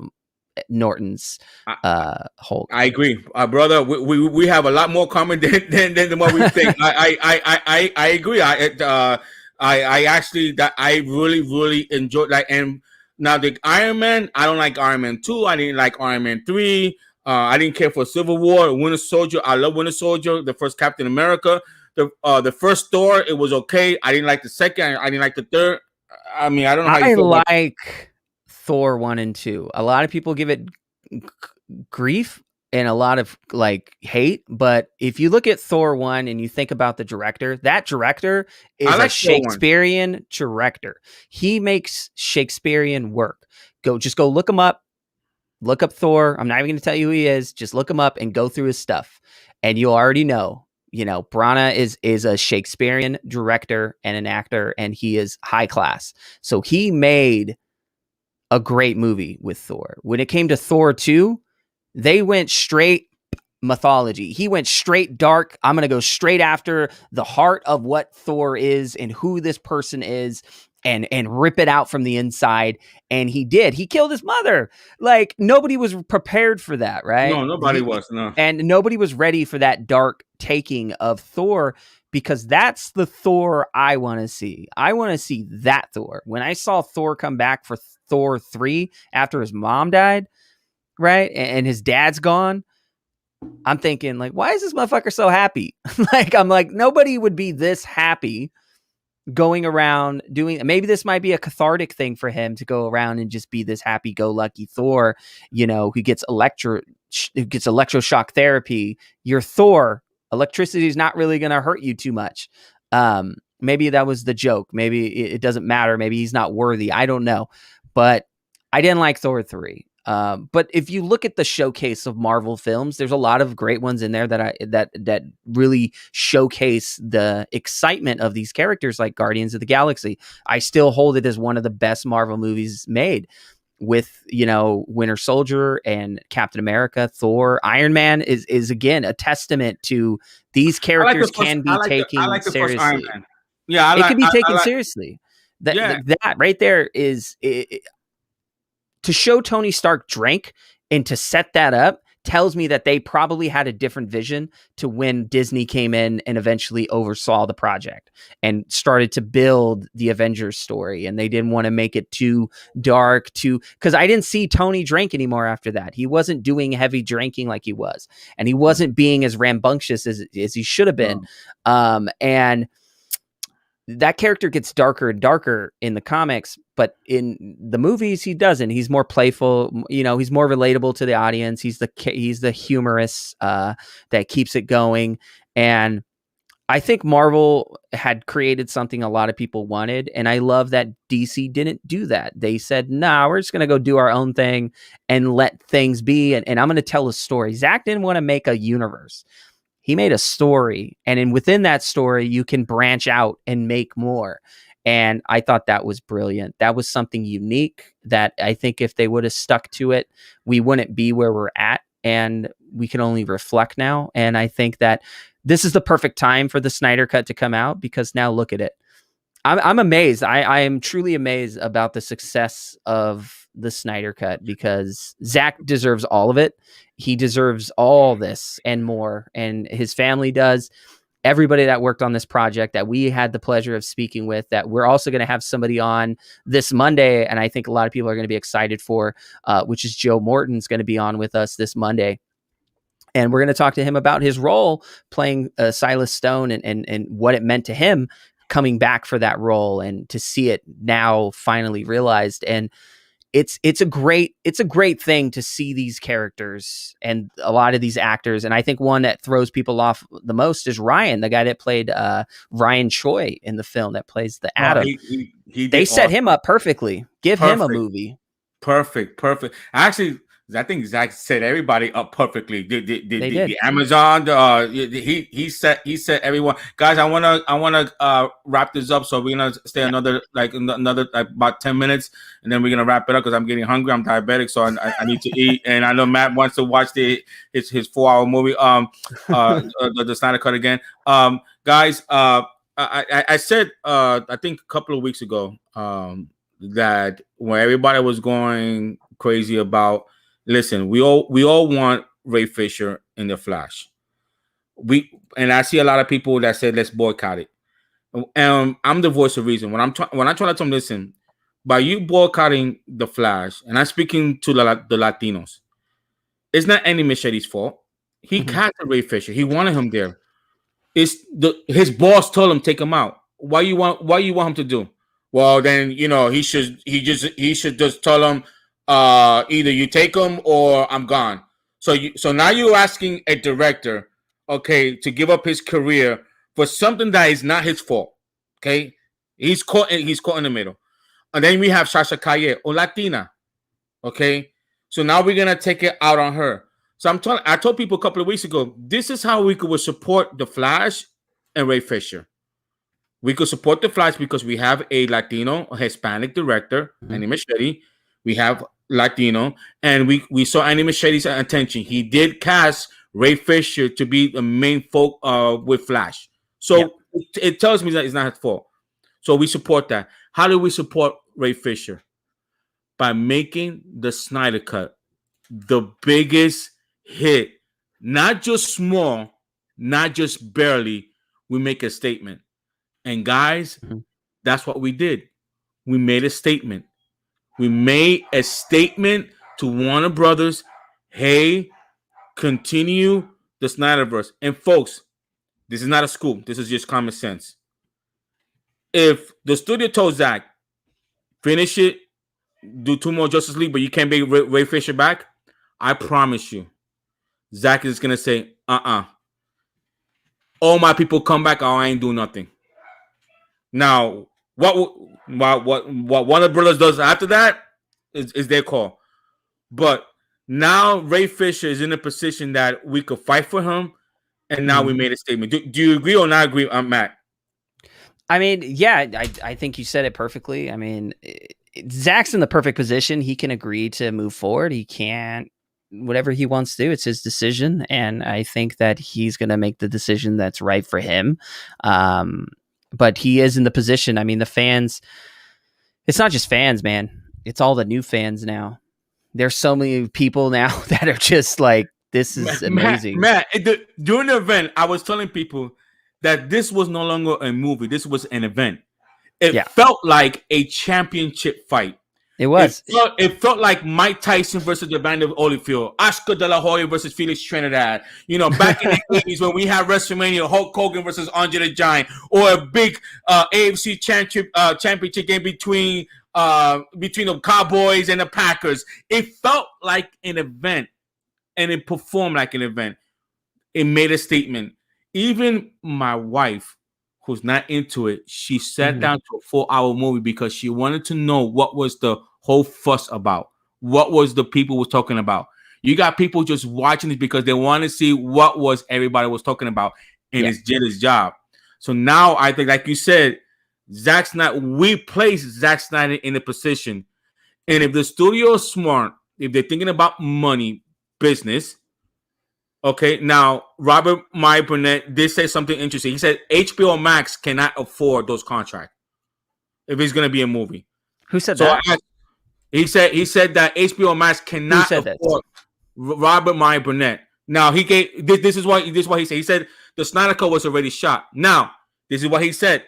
S5: Norton's Hulk.
S1: I agree, brother. We have a lot more common than what we think. I agree. I actually really enjoyed that. And now the Iron Man, I don't like Iron Man 2. I didn't like Iron Man 3. I didn't care for Civil War, Winter Soldier. I love Winter Soldier, the first Captain America. The first Thor, it was okay. I didn't like the second. I didn't like the third. I mean, I don't know how you feel
S5: like Thor 1 and 2. A lot of people give it grief and a lot of like hate, but if you look at Thor 1 and you think about the director, that director is a Shakespearean director. He makes Shakespearean work. Just go look him up. Look up Thor. I'm not even going to tell you who he is. Just look him up and go through his stuff, and you'll already know. Branagh is a Shakespearean director and an actor, and he is high class. So he made a great movie with Thor. When it came to Thor 2, they went straight mythology. He went straight dark. I'm going to go straight after the heart of what Thor is and who this person is and rip it out from the inside. And he did. He killed his mother. Like, nobody was prepared for that, right?
S1: No, nobody was. No.
S5: And nobody was ready for that dark taking of Thor, because that's the Thor I want to see. I want to see that Thor. When I saw Thor come back for Thor 3 after his mom died, right? And his dad's gone, I'm thinking, like, why is this motherfucker so happy? I'm like, nobody would be this happy going around doing. Maybe this might be a cathartic thing for him to go around and just be this happy-go-lucky Thor, who gets electroshock therapy. You're Thor. Electricity is not really going to hurt you too much. Maybe that was the joke. Maybe it doesn't matter. Maybe he's not worthy. I don't know. But I didn't like Thor 3. But if you look at the showcase of Marvel films, there's a lot of great ones in there that really showcase the excitement of these characters, like Guardians of the Galaxy. I still hold it as one of the best Marvel movies made, with Winter Soldier and Captain America, Thor. Iron Man is again a testament to these characters can be taken seriously.
S1: Yeah,
S5: it can be taken seriously. That right there is to show Tony Stark drank and to set that up tells me that they probably had a different vision to when Disney came in and eventually oversaw the project and started to build the Avengers story. And they didn't want to make it too dark, because I didn't see Tony drink anymore after that. He wasn't doing heavy drinking like he was, and he wasn't being as rambunctious as he should have been. And that character gets darker and darker in the comics, but in the movies he doesn't. He's more playful, he's more relatable to the audience. He's the humorous that keeps it going. And I think Marvel had created something a lot of people wanted, and I love that DC didn't do that. They said, nah, we're just going to go do our own thing and let things be, and I'm going to tell a story. Zack didn't want to make a universe. He made a story, and within that story, you can branch out and make more. And I thought that was brilliant. That was something unique that I think if they would have stuck to it, we wouldn't be where we're at, and we can only reflect now. And I think that this is the perfect time for the Snyder Cut to come out, because now look at it. I'm amazed. I am truly amazed about the success of the Snyder Cut, because Zack deserves all of it. He deserves all this and more, and his family does. everybody that worked on this project that we had the pleasure of speaking with, that we're also going to have somebody on this Monday. And I think a lot of people are going to be excited for, which is Joe Morton's going to be on with us this Monday. And we're going to talk to him about his role playing Silas Stone and what it meant to him coming back for that role and to see it now finally realized. And it's a great thing to see these characters and a lot of these actors. And I think one that throws people off the most is Ryan, the guy that played Ryan Choi in the film that plays the Atom. They set him up perfectly. Give him a movie.
S1: Perfect. Actually, I think Zack set everybody up perfectly. The Amazon, he set everyone. Guys, I wanna wrap this up. So we're gonna stay another about 10 minutes, and then we're gonna wrap it up because I'm getting hungry. I'm diabetic, so I need to eat. And I know Matt wants to watch his 4-hour movie, the Snyder Cut again. Guys, I said I think a couple of weeks ago that when everybody was going crazy about. Listen, we all want Ray Fisher in the Flash. And I see a lot of people that said let's boycott it. I'm the voice of reason. When I try to tell them, listen, by you boycotting the Flash, and I'm speaking to the Latinos, it's not Andy Machete's fault. He casted Ray Fisher. He wanted him there. His boss told him take him out. Why you want him to do? Well, then he should just tell him. Either you take them or I'm gone. So now you're asking a director, okay, to give up his career for something that is not his fault. Okay, he's caught in the middle. And then we have Sasha Calle, or Latina. Okay, so now we're gonna take it out on her. So I told people a couple of weeks ago, this is how we could support the Flash and Ray Fisher. We could support the Flash because we have a Latino, a Hispanic director, Andy Machete. We have Latino, and we saw Andy Machete's attention. He did cast Ray Fisher to be the main folk with Flash. So it tells me that it's not his fault. So we support that. How do we support Ray Fisher? By making the Snyder Cut the biggest hit. Not just small, not just barely. We make a statement. And guys, that's what we did. We made a statement. We made a statement to Warner Brothers, hey, continue the SnyderVerse. And folks, this is not a scoop. This is just common sense. If the studio told Zack, finish it, do 2 more Justice League, but you can't bring Ray Fisher back, I promise you, Zack is going to say, all my people come back, I ain't do nothing. Now, what Warner Brothers does after that is their call. But now Ray Fisher is in a position that we could fight for him, and now we made a statement. Do you agree or not agree, Matt?
S5: I mean, yeah, I think you said it perfectly. I mean, Zack's in the perfect position. He can agree to move forward. He can't. Whatever he wants to do, it's his decision, and I think that he's going to make the decision that's right for him. But he is in the position. I mean, the fans, it's not just fans, man. It's all the new fans now. There's so many people now that are just like, this is amazing.
S1: Matt, during the event, I was telling people that this was no longer a movie. This was an event. It felt like a championship fight.
S5: It was.
S1: It felt like Mike Tyson versus the Band of Holyfield, Oscar De La Hoya versus Felix Trinidad. Back in the 80s when we had WrestleMania, Hulk Hogan versus Andre the Giant, or a big AFC championship game between the Cowboys and the Packers. It felt like an event, and it performed like an event. It made a statement. Even my wife, who's not into it, she sat down to a 4-hour movie because she wanted to know what was the whole fuss about. What was the people was talking about? You got people just watching this because they want to see what was everybody was talking about, and it's his job. So now I think, like you said, we place Zack Snyder in a position, and if the studio is smart, if they're thinking about money, business. Okay, now Robert Meyer Burnett did say something interesting. He said HBO Max cannot afford those contracts if it's going to be a movie.
S5: Who said that?
S1: He said that HBO Max cannot afford. Robert Meyer Burnett. Now he gave this is what he said. He said the Snyder Cut was already shot. Now this is what he said.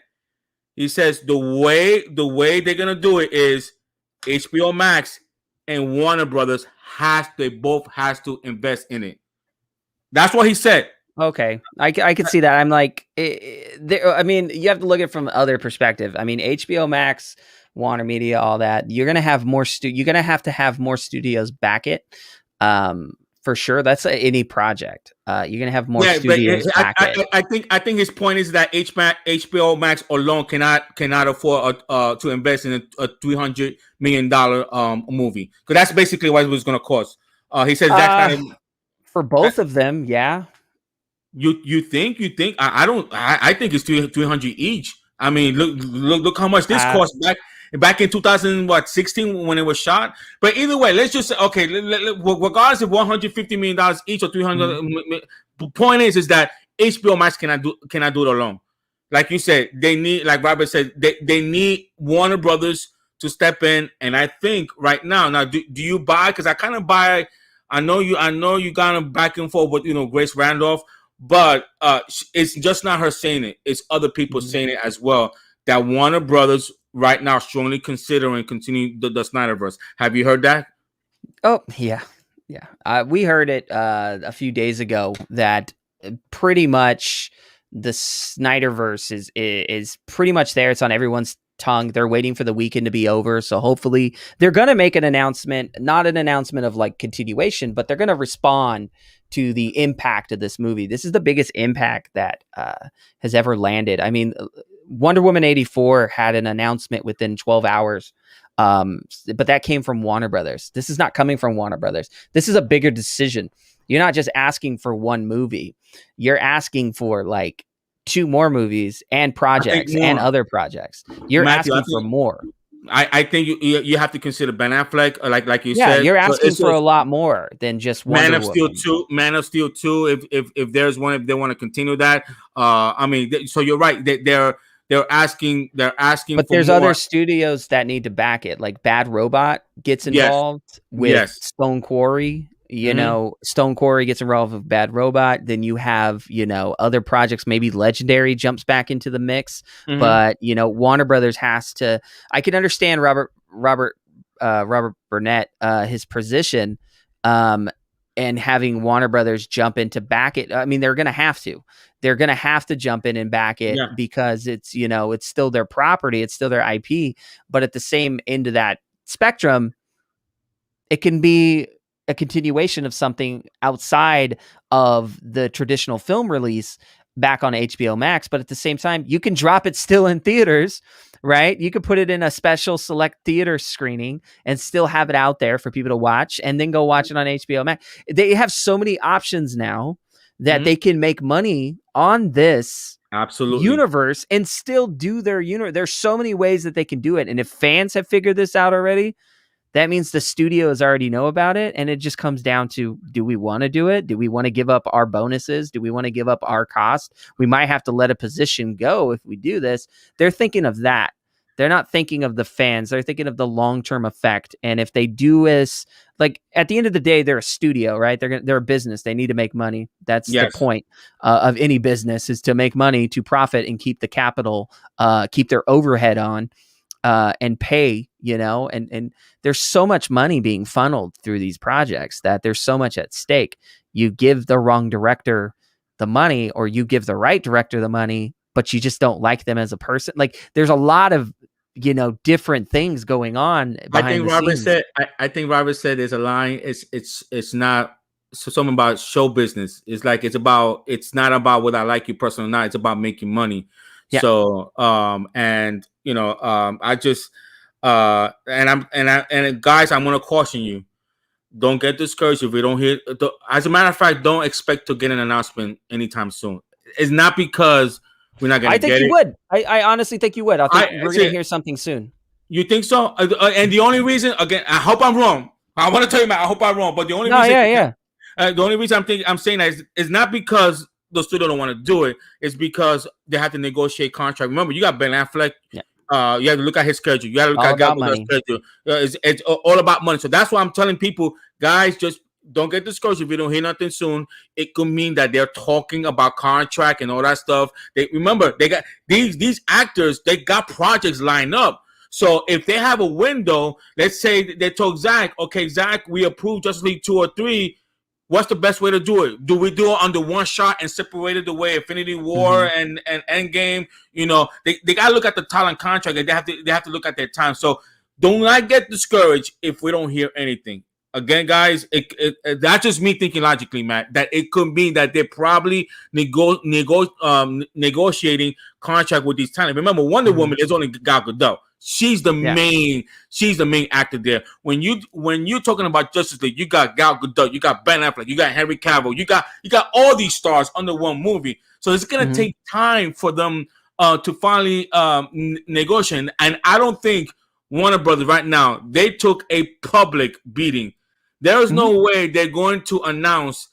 S1: He says the way they're gonna do it is HBO Max and Warner Brothers both has to invest in it. That's what he said.
S5: Okay, I can see that. I'm like, I mean, you have to look at it from other perspective. I mean, HBO Max, Warner Media, all that. You're gonna have more you're gonna have to have more studios back it, for sure. That's any project. You're gonna have more studios back it.
S1: I think his point is that HBO Max alone cannot afford to invest in a $300 million movie, because that's basically what it was gonna cost. He says
S5: for both of them, yeah.
S1: You think? I don't. I think it's 300 each. I mean, look how much this cost back in 2016 when it was shot. But either way, let's just say, okay, regardless of $150 million each or 300. The point is that HBO Max cannot do it alone. Like you said, they need, like Robert said, they need Warner Brothers to step in. And I think right now, do you buy? Because I kind of buy. I know you kind of back and forth with Grace Randolph. But it's just not her saying it. It's other people saying it as well. That Warner Brothers right now strongly considering continuing the SnyderVerse. Have you heard that?
S5: Oh, yeah. We heard it a few days ago that pretty much the SnyderVerse is pretty much there. It's on everyone's tongue. They're waiting for the weekend to be over. So hopefully they're going to make an announcement, not an announcement of like continuation, but they're going to respond to the impact of this movie. This is the biggest impact that has ever landed. I mean, Wonder Woman 84 had an announcement within 12 hours, but that came from Warner Brothers. This is not coming from Warner Brothers. This is a bigger decision. You're not just asking for one movie. You're asking for like 2 more movies and projects and other projects. You're asking for more.
S1: I think you have to consider Ben Affleck, like you said.
S5: Yeah, you're asking for a lot more than just Wonder
S1: Man of Steel 2. Man of Steel 2. If there's one, if they want to continue that, I mean, so you're right. They're asking.
S5: But there's more. Other studios that need to back it. Like Bad Robot gets involved with Stone Quarry. Stone Quarry gets involved with Bad Robot. Then you have, other projects, maybe Legendary jumps back into the mix. But, Warner Brothers has to, I can understand Robert Burnett, his position, and having Warner Brothers jump in to back it. I mean, they're going to have to. They're going to have to jump in and back it because it's, it's still their property. It's still their IP. But at the same end of that spectrum, it can be a continuation of something outside of the traditional film release back on HBO Max. But at the same time, you can drop it still in theaters, right? You could put it in a special select theater screening and still have it out there for people to watch and then go watch it on HBO Max. They have so many options now that they can make money on this universe and still do their universe. There's so many ways that they can do it. And if fans have figured this out already, that means the studios already know about it. And it just comes down to, do we want to do it? Do we want to give up our bonuses? Do we want to give up our cost? We might have to let a position go if we do this. They're thinking of that. They're not thinking of the fans. They're thinking of the long-term effect. And if they do is, like, at the end of the day, they're a studio, right? They're a business. They need to make money. That's the point of any business, is to make money, to profit, and keep the capital, keep their overhead on. And pay, and there's so much money being funneled through these projects that there's so much at stake. You give the wrong director the money, or you give the right director the money, but you just don't like them as a person. Like, there's a lot of, different things going on behind the scenes.
S1: I think Robert said there's a line. It's not something about show business. It's like, it's not about whether I like you personally or not. It's about making money. Yeah. So, I just, and guys, I'm going to caution you. Don't get discouraged if we don't hear. As a matter of fact, don't expect to get an announcement anytime soon. It's not because we're not going to get it. I think
S5: you would. I honestly think you would. I think we're going to hear something soon.
S1: You think so? And the only reason, again, I hope I'm wrong. I want to tell you, man, I hope I'm wrong. But the only reason, the only reason I'm saying that is not because the studio don't want to do it. It's because they have to negotiate contract. Remember, you got Ben Affleck. Yeah. You have to look at his schedule. You got to look at Gal Gadot's schedule. It's all about money. So that's why I'm telling people, guys, just don't get discouraged if you don't hear nothing soon. It could mean that they're talking about contract and all that stuff. They remember they got these actors. They got projects lined up. So if they have a window, let's say they told Zack, okay, Zack, we approve Justice League 2 or 3. What's the best way to do it? Do we do it under one shot and separate it the way Infinity War and Endgame? You know, they gotta look at the talent contract and they have to look at their time. So do not get discouraged if we don't hear anything. Again, guys, that's just me thinking logically, Matt, that it could mean that they're probably negotiating contract with these talent. Remember, Wonder Woman is only Gal Gadot. She's the main actor there. When you're talking about Justice League, you got Gal Gadot, you got Ben Affleck, you got Henry Cavill, you got all these stars under one movie. So it's gonna take time for them to finally negotiate. And I don't think Warner Brothers right now, they took a public beating. There is no way they're going to announce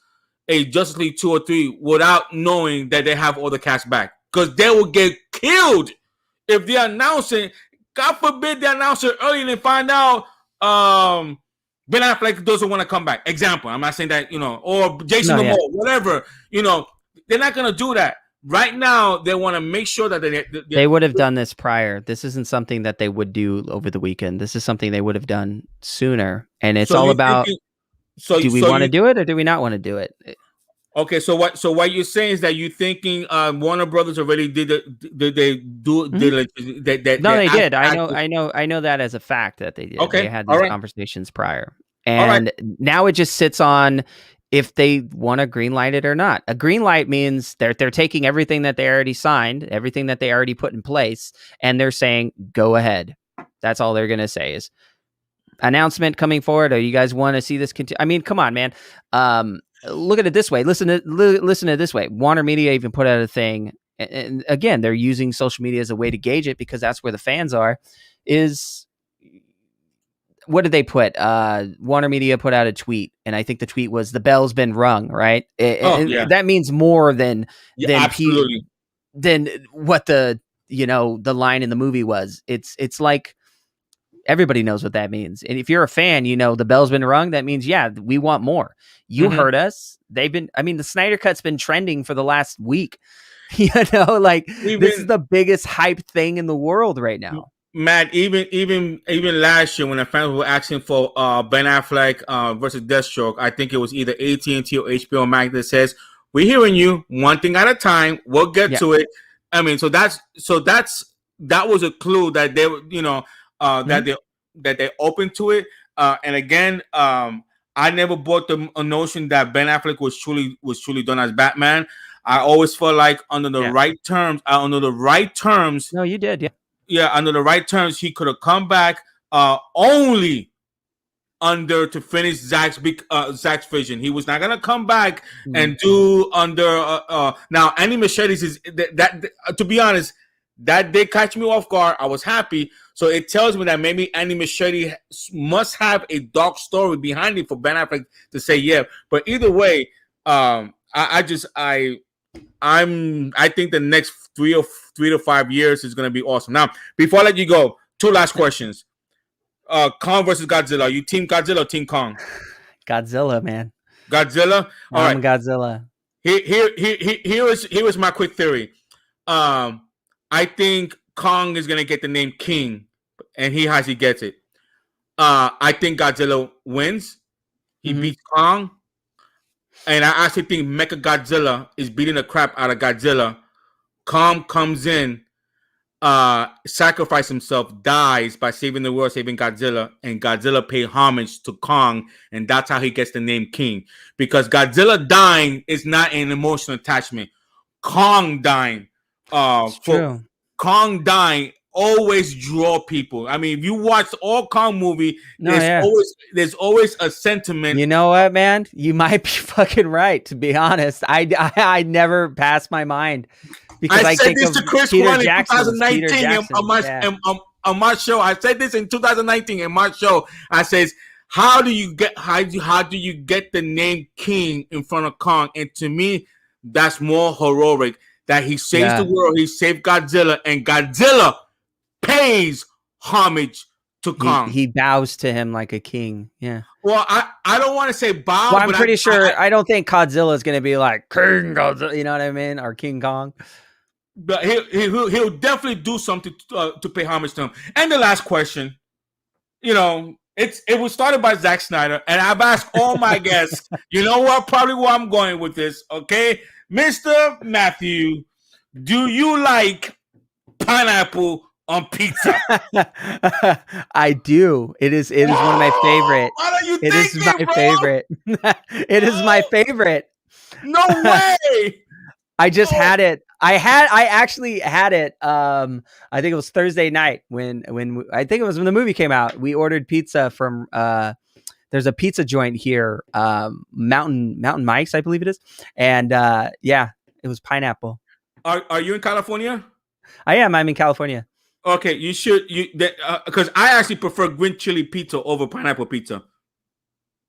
S1: a Justice League 2 or 3 without knowing that they have all the cast back, because they will get killed if they announce it. God forbid they announce it early and they find out Ben Affleck doesn't want to come back. Example, I'm not saying that, or Jason Momoa, whatever. They're not going to do that. Right now, they want to make sure that they
S5: would have done this prior. This isn't something that they would do over the weekend. This is something they would have done sooner. And it's all about, do we want to do it or do we not want to do it?
S1: Okay, so what you're saying is that you're thinking Warner Brothers already did they do? No,
S5: they did. I know that as a fact that they did.
S1: Okay,
S5: they had these conversations prior, and now it just sits on if they want to greenlight it or not. A green light means they're taking everything that they already signed, everything that they already put in place, and they're saying go ahead. That's all they're going to say is announcement coming forward. Or you guys want to see this continue? I mean, come on, man. Look at it this way. Listen to it this way. Warner Media even put out a thing, and again, they're using social media as a way to gauge it because that's where the fans are. What did they put? Warner Media put out a tweet, and I think the tweet was "the bell's been rung." Right? That means more than what the line in the movie was. It's like everybody knows what that means. And if you're a fan, the bell's been rung. That means, we want more. You heard us. The Snyder Cut's been trending for the last week. This is the biggest hype thing in the world right now.
S1: Matt, even last year when the fans were asking for Ben Affleck versus Deathstroke, I think it was either AT&T or HBO Max that says, we're hearing you one thing at a time. We'll get to it. I mean, so that was a clue that they were, that they're open to it. And again, I never bought the notion that Ben Affleck was truly done as Batman. I always felt like under the right terms.
S5: No, you did,
S1: under the right terms, he could have come back only to finish Zack's vision. He was not gonna come back and do under. Now, Andy Machetes is that to be honest, that did catch me off guard. I was happy, so it tells me that maybe Andy Machete must have a dark story behind it for Ben Affleck to say yeah. But either way, I think the next 3 to 5 years is going to be awesome. Now, before I let you go, 2 last questions. Kong versus Godzilla. Are you team Godzilla or team Kong?
S5: Godzilla, man.
S1: Godzilla? All right.
S5: Godzilla.
S1: Here is my quick theory. I think Kong is going to get the name King, and he gets it. I think Godzilla wins. He beats Kong. And I actually think Mechagodzilla is beating the crap out of Godzilla. Kong comes in, sacrifices himself, dies by saving the world, saving Godzilla, and Godzilla pay homage to Kong, and that's how he gets the name King. Because Godzilla dying is not an emotional attachment. Kong dying, Kong dying always draw people. I mean, if you watch all Kong movie, there's always a sentiment.
S5: You know what, man? You might be fucking right. To be honest, I never passed my mind because I said this to Chris Peter Jackson, in 2019
S1: on my show. I said this in 2019 in my show. I says, how do you get the name King in front of Kong? And to me, that's more heroic. That he saves the world, he saved Godzilla, and Godzilla pays homage to Kong.
S5: He bows to him like a king. Yeah.
S1: Well, I don't want to say bow.
S5: Well, I'm
S1: but
S5: pretty sure. I don't think Godzilla is going to be like King Godzilla. You know what I mean? Or King Kong.
S1: But he'll definitely do something to pay homage to him. And the last question, it was started by Zack Snyder, and I've asked all my guests. You know what? Probably where I'm going with this. Okay, Mr. Matthew, do you like pineapple on pizza?
S5: I do. It is one of my favorite.
S1: Why don't you
S5: It
S1: think
S5: is my
S1: bro?
S5: favorite. It is my favorite.
S1: No way.
S5: I just had it. I actually had it. I think it was Thursday night when I think it was when the movie came out. We ordered pizza from there's a pizza joint here, Mountain Mike's, I believe it is. And yeah, it was pineapple.
S1: Are you in California?
S5: I am. I'm in California.
S1: Okay, you should because I actually prefer green chili pizza over pineapple pizza.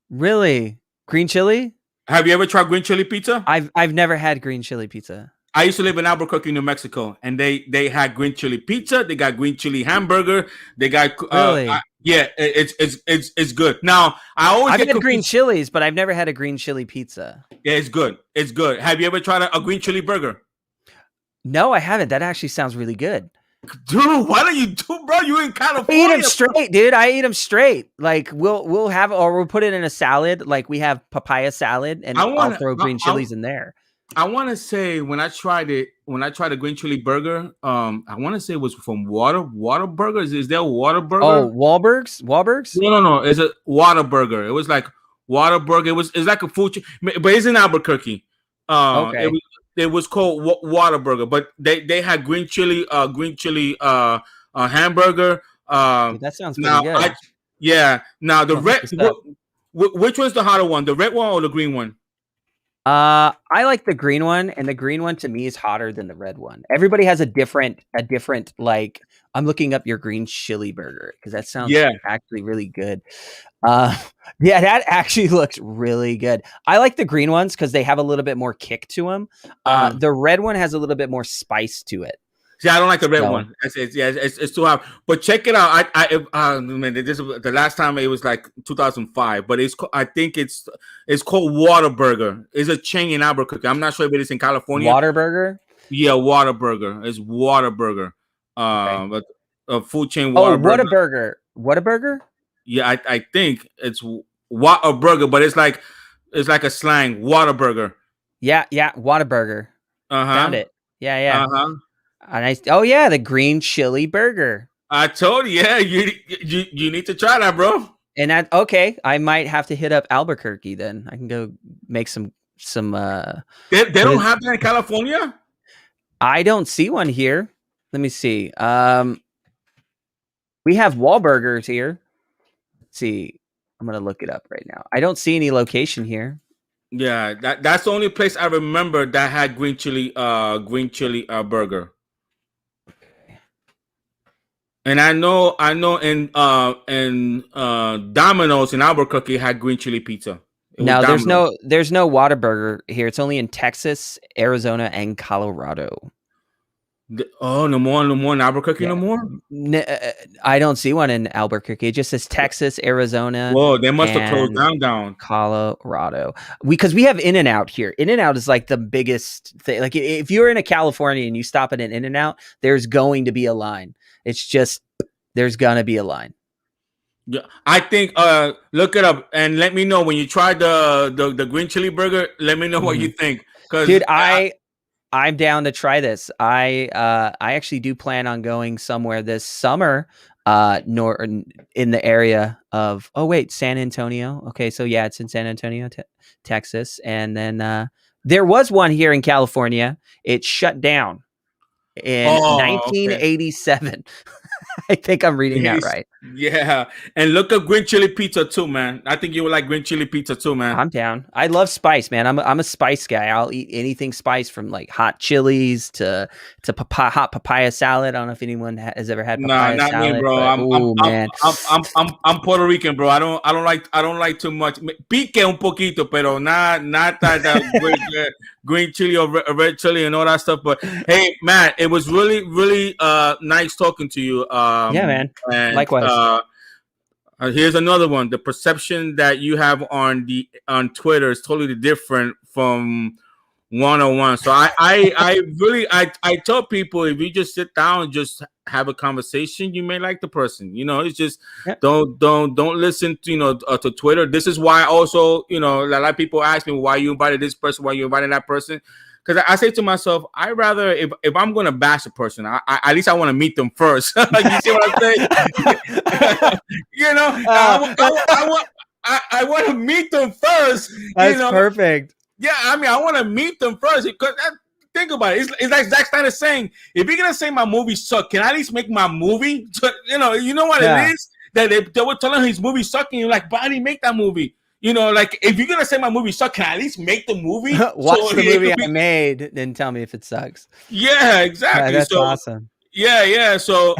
S5: Really? Green chili?
S1: Have you ever tried green chili pizza?
S5: I've never had green chili pizza.
S1: I used to live in Albuquerque, New Mexico, and they had green chili pizza. They got green chili hamburger. They got
S5: really?
S1: Yeah, it's good. Now I've
S5: had green chilies, but I've never had a green chili pizza.
S1: Yeah, it's good. It's good. Have you ever tried a green chili burger?
S5: No, I haven't. That actually sounds really good.
S1: Dude, what are you doing, bro? You in California?
S5: I eat them straight, dude. I eat them straight. Like we'll have, or we'll put it in a salad. Like we have papaya salad, and I'll throw green chilies in there.
S1: I want to say when I tried a green chili burger, I want to say it was from Whataburger. Is there a Whataburger?
S5: Oh, Wahlberg's?
S1: No. It's a Whataburger. It was like Whataburger. It's like a food, but it's in Albuquerque.
S5: Okay.
S1: It was called Whataburger, but they had green chili hamburger.
S5: That sounds pretty good.
S1: Now the red. Which was the hotter one? The red one or the green one?
S5: I like the green one, and the green one to me is hotter than the red one. Everybody has a different like. I'm looking up your green chili burger because that sounds actually really good. Yeah, that actually looks really good. I like the green ones because they have a little bit more kick to them. The red one has a little bit more spice to it.
S1: See, I don't like the red one. It's too hot. But check it out. This is the last time it was like 2005. But I think it's called Whataburger. It's a chain in Albuquerque. I'm not sure if it is in California.
S5: Whataburger?
S1: Yeah, Whataburger. It's Whataburger. But a food chain.
S5: Whataburger. Whataburger?
S1: Yeah, I think it's Whataburger, but it's like a slang. Whataburger.
S5: Yeah, Whataburger. Found it. Yeah. Nice. Oh yeah, the green chili burger. I
S1: told you, you need to try that, bro.
S5: And I might have to hit up Albuquerque then. I can go make some.
S1: They don't have that in California.
S5: I don't see one here. Let me see. We have Wahlburgers here. Let's see. I'm gonna look it up right now. I don't see any location here.
S1: Yeah, that's the only place I remember that had green chili burger. And I know in Domino's in Albuquerque had green chili pizza.
S5: No, there's no Whataburger here. It's only in Texas, Arizona, and Colorado.
S1: No more in Albuquerque, no more?
S5: I don't see one in Albuquerque. It just says Texas, Arizona.
S1: Whoa, they must have closed down.
S5: Colorado. Because we have In-N-Out here. In-N-Out is like the biggest thing. Like if you're in a California and you stop at an In-N-Out, there's going to be a line. It's just, there's gonna be a line.
S1: Yeah, I think look it up and let me know when you try the green chili burger. Let me know what you think.
S5: Dude, I'm down to try this. I actually do plan on going somewhere this summer, in the area of San Antonio. Okay, so yeah, it's in San Antonio, Texas, and then there was one here in California. It shut down in 1987. Okay. I think I'm reading that right.
S1: Yeah. And look up green chili pizza too, man. I think you would like green chili pizza too, man.
S5: I'm down. I love spice, man. I'm a spice guy. I'll eat anything spice from like hot chilies to hot papaya salad. I don't know if anyone has ever had papaya salad.
S1: Not me, bro. I'm Puerto Rican, bro. I don't like too much. Pique un poquito, pero not that green chili or red chili and all that stuff. But hey, man, it was really, really nice talking to you.
S5: Yeah, man. And, likewise.
S1: Here's another one. The perception that you have on Twitter is totally different from one-on-one. So I tell people, if you just sit down and just have a conversation, you may like the person. It's just don't listen to to Twitter. This is why also a lot of people ask me why you invited this person, why you invited that person. Because I say to myself, I rather if I'm going to bash a person, at least I want to meet them first. You see what I'm saying? I want to meet them first.
S5: That's perfect.
S1: Yeah, I mean, I want to meet them first because think about it. It's like Zack Snyder saying, if you're gonna say my movie suck, can I at least make my movie? You know what it is that they were telling his movie sucking. You're like, but I didn't make that movie. Like if you're gonna say my movie suck, can I at least make the movie?
S5: Watch the movie I made, then tell me if it sucks.
S1: Yeah, exactly.
S5: That's awesome.
S1: Yeah. So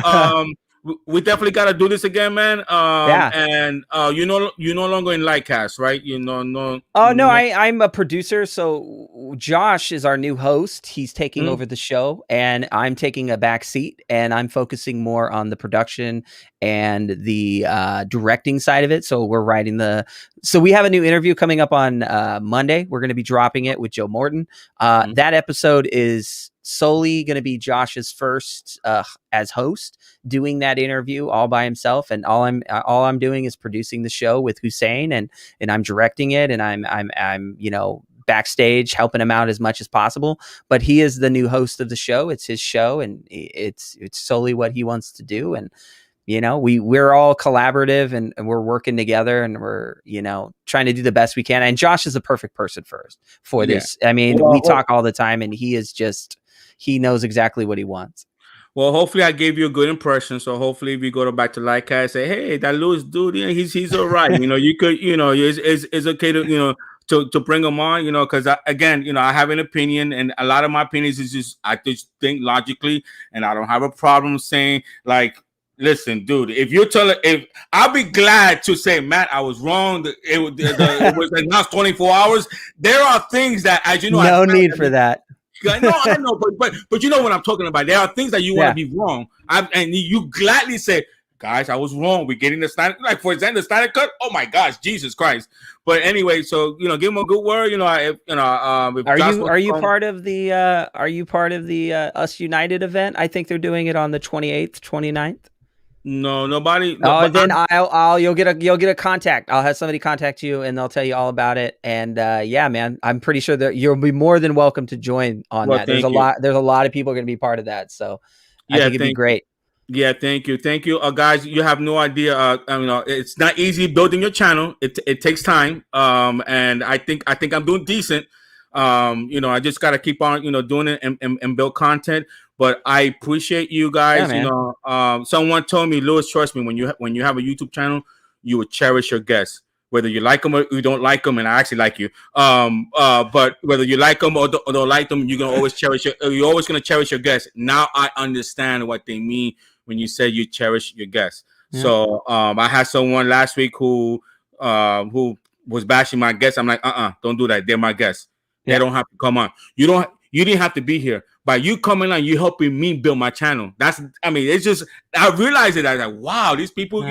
S1: we definitely got to do this again, man. And you no longer in LightCast, right? No.
S5: Oh no, I'm a producer. So Josh is our new host. He's taking over the show, and I'm taking a back seat, and I'm focusing more on the production and the directing side of it. So we're writing So we have a new interview coming up on Monday. We're going to be dropping it with Joe Morton. That episode is solely going to be Josh's first as host, doing that interview all by himself, and all I'm doing is producing the show with Hussein, and I'm directing it, and I'm backstage helping him out as much as possible. But he is the new host of the show. It's his show, and it's solely what he wants to do. And we're all collaborative, and we're working together, and we're trying to do the best we can. And Josh is the perfect person for this. I mean, we talk all the time, and he knows exactly what he wants.
S1: Well, hopefully I gave you a good impression. So hopefully if we go back to LightCast, say, hey, that Lewis dude, he's all right. You could, it's okay to, to bring him on, because again, I have an opinion, and a lot of my opinions is I just think logically, and I don't have a problem saying like, listen, dude, if I'll be glad to say, Matt, I was wrong. It was like not 24 hours. There are things that, as you know,
S5: no need for that.
S1: I know, but you know what I'm talking about. There are things that you want to be wrong, and you gladly say, guys, I was wrong. We're getting the Snyder, like for example, the Snyder Cut. Oh my gosh, Jesus Christ! But anyway, so give him a good word.
S5: Are you part of the Us United event? I think they're doing it on the 28th, 29th.
S1: No, nobody.
S5: Then you'll get a contact. I'll have somebody contact you, and they'll tell you all about it. And man, I'm pretty sure that you'll be more than welcome to join on that. There's a lot of people going to be part of that, so I think it'd be great.
S1: Yeah, thank you, guys. You have no idea. It's not easy building your channel. It takes time. And I think I'm doing decent. I just got to keep on, doing it and build content. But I appreciate you guys. Yeah, someone told me, Lewis, trust me, when you have a YouTube channel, you will cherish your guests, whether you like them or you don't like them. And I actually like you. But whether you like them or don't like them, you're gonna always you're always gonna cherish your guests. Now I understand what they mean when you say you cherish your guests. Yeah. So I had someone last week who was bashing my guests. I'm like, don't do that. They're my guests. Yeah. They don't have to come on. You didn't have to be here. By you coming on, you helping me build my channel. It's just, I realized it. I was like, wow, these people,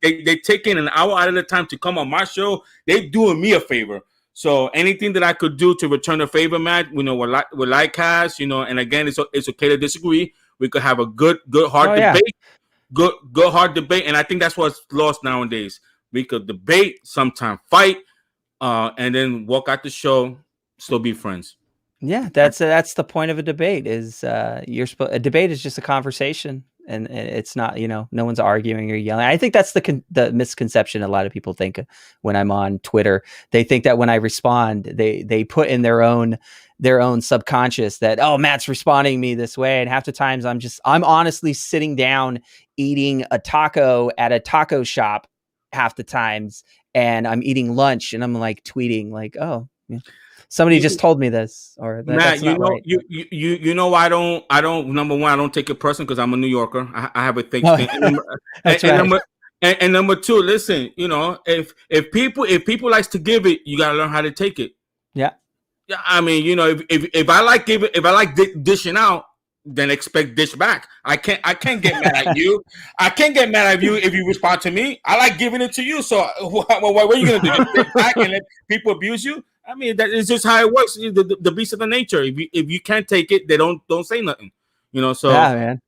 S1: they taking an hour out of the time to come on my show. They doing me a favor. So anything that I could do to return the favor, Matt, with LightCast, and again, it's okay to disagree. We could have a good hard debate, good hard debate, and I think that's what's lost nowadays. We could debate, sometimes fight, and then walk out the show, still be friends.
S5: Yeah, that's the point of a debate. Is a debate is just a conversation, and it's not no one's arguing or yelling. I think that's the misconception a lot of people think when I'm on Twitter. They think that when I respond, they put in their own subconscious that, oh, Matt's responding me this way, and half the times I'm honestly sitting down eating a taco at a taco shop half the times, and I'm eating lunch, and I'm like tweeting like, oh. Yeah. Somebody just told me this, or
S1: Matt,
S5: that's not right.
S1: I don't. Number one, I don't take it personal because I'm a New Yorker. I have a thick skin.
S5: That's
S1: right. And number two, listen. If people likes to give it, you gotta learn how to take it.
S5: Yeah.
S1: Yeah. I mean, if I like dishing out, then expect dish back. I can't get mad at you. I can't get mad at you if you respond to me. I like giving it to you. So what are you gonna do? Just sit back and let people abuse you? I mean, that is just how it works. The beast of the nature. If you can't take it, they don't say nothing. You know. So
S5: Yeah, man.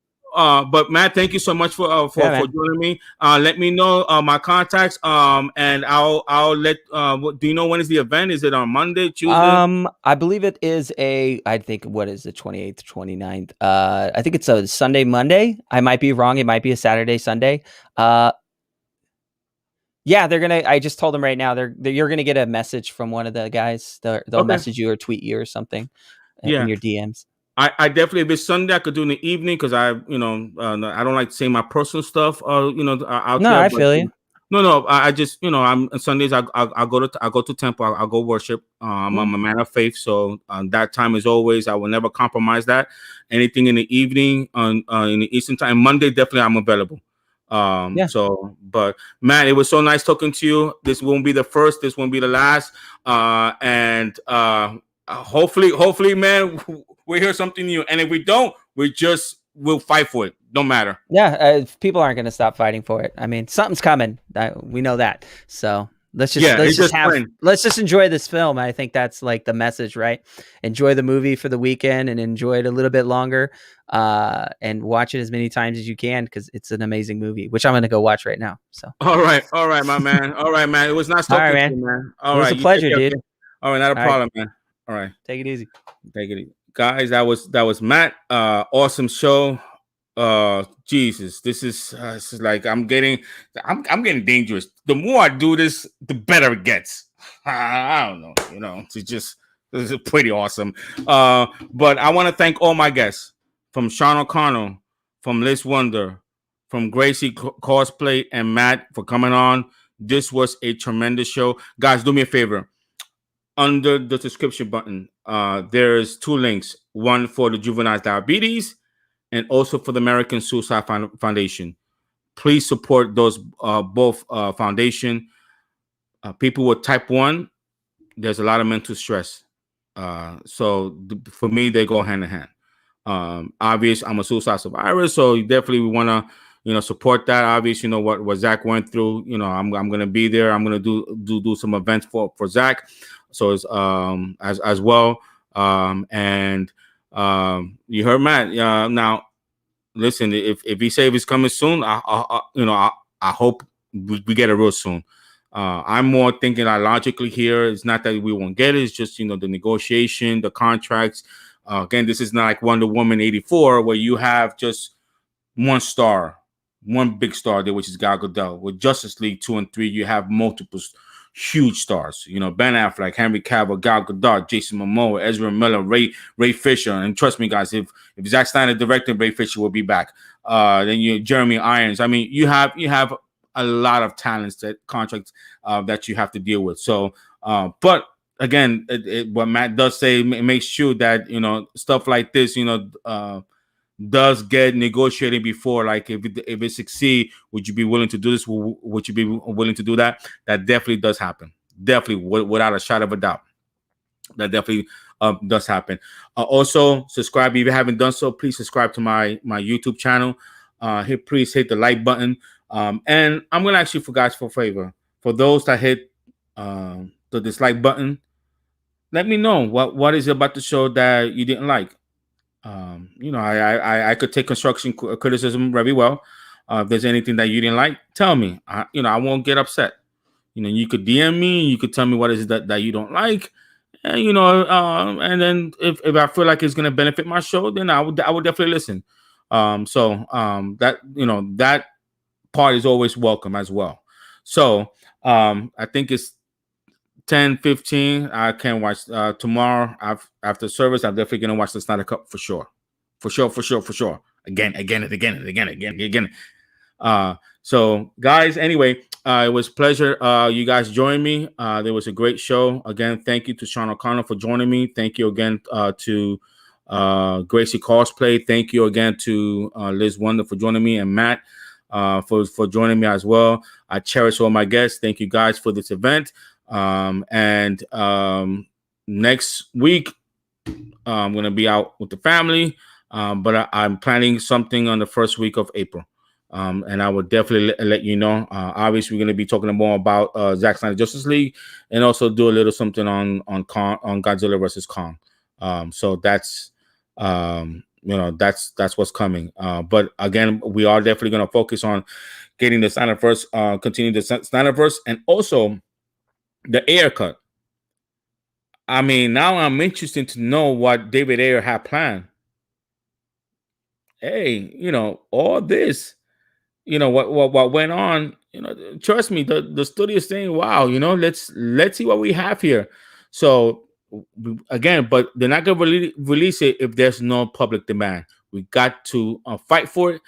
S1: But Matt, thank you so much for joining me. Let me know my contacts. And I'll let. Do you know when is the event? Is it on Monday, Tuesday?
S5: I believe it is I think what is the 28th, 29th? I think it's a Sunday, Monday. I might be wrong. It might be a Saturday, Sunday. Yeah, they're gonna. I just told them right now. You're gonna get a message from one of the guys. They'll message you or tweet you or something. In your DMs.
S1: I definitely, if it's Sunday, I could do in the evening because I don't like saying my personal stuff. Out there.
S5: I feel you.
S1: No, I just, I'm on Sundays. I go to temple. I'll go worship. I'm a man of faith, so that time is always. I will never compromise that. Anything in the evening in the Eastern time. Monday, definitely, I'm available. So, but man, it was so nice talking to you. This won't be the first. This won't be the last. And hopefully, man, we hear something new. And if we don't, we'll fight for it. Don't matter.
S5: Yeah, people aren't going to stop fighting for it. I mean, something's coming. We know that. So let's just enjoy this film. I think that's like the message, right? Enjoy the movie for the weekend and enjoy it a little bit longer, and watch it as many times as you can because it's an amazing movie, which I'm going to go watch right now. So
S1: all right, my man. All right, man. It was nice talking to you, man.
S5: It was a pleasure, dude.
S1: All right, not a problem, man. All right,
S5: take it easy.
S1: Guys. That was Matt. Awesome show. Jesus, this is like I'm getting dangerous. The more I do this, the better it gets. I don't know, this is pretty awesome. But I want to thank all my guests, from Sean O'Connell, from Liz Wonder, from Gracie Cosplay and Matt, for coming on. This was a tremendous show. Guys, do me a favor. Under the description button, there's 2 links. One for the Juvenile Diabetes and also for the American Suicide Foundation. Please support those both foundation. People with type 1, there's a lot of mental stress. So for me, they go hand in hand. Obviously, I'm a suicide survivor, so definitely we want to support that. Obviously, what Zack went through. I'm gonna be there. I'm gonna do some events for Zack. So it's as well. And you heard Matt. Now, listen. If he say he's coming soon, I hope we get it real soon. I'm more thinking logically here. It's not that we won't get it. It's just the negotiation, the contracts. Again, this is not like Wonder Woman 84 where you have just one star, one big star there, which is Gal Gadot. With Justice League 2 and 3, you have multiple huge stars. Ben Affleck, Henry Cavill, Gal Gadot, Jason Momoa, Ezra Miller, Ray Fisher. And trust me, guys, if Zack Snyder directed, Ray Fisher will be back. Then Jeremy Irons. I mean, you have a lot of talents contracts that you have to deal with. So, but again, what Matt does say makes sure that stuff like this, does get negotiated before. Like if it succeed, would you be willing to do this? Would you be willing to do that? That definitely does happen. Definitely, without a shadow of a doubt. That definitely does happen. Also, subscribe if you haven't done so. Please subscribe to my YouTube channel. Please hit the like button. And I'm gonna ask you for a favor. For those that hit the dislike button, let me know what is about the show that you didn't like. I could take construction criticism very well. If there's anything that you didn't like, tell me. I won't get upset. You could DM me. You could tell me what is it that you don't like. And and then if I feel like it's gonna benefit my show, then I would definitely listen. That part is always welcome as well. So I think it's 10:15. I can watch tomorrow after service. I'm definitely gonna watch the Snyder Cut for sure. Again. So guys, anyway, it was a pleasure. You guys joined me. There was a great show. Again, thank you to Sean O'Connell for joining me. Thank you again to Gracie Cosplay. Thank you again to Liz Wonder for joining me, and Matt for joining me as well. I cherish all my guests. Thank you guys for this event. And next week, I'm going to be out with the family. but I'm planning something on the first week of April. And I will definitely let you know. Obviously, we're going to be talking more about Zack Snyder Justice League, and also do a little something on Godzilla versus Kong. So that's that's what's coming. But again, we are definitely going to focus on getting the SnyderVerse, continue the SnyderVerse, and also the Ayer cut. I mean, now I'm interested to know what David Ayer had planned. Hey, all this. What went on, trust me, the studio is saying, wow, let's see what we have here. So again, but they're not going to release it if there's no public demand. We got to fight for it,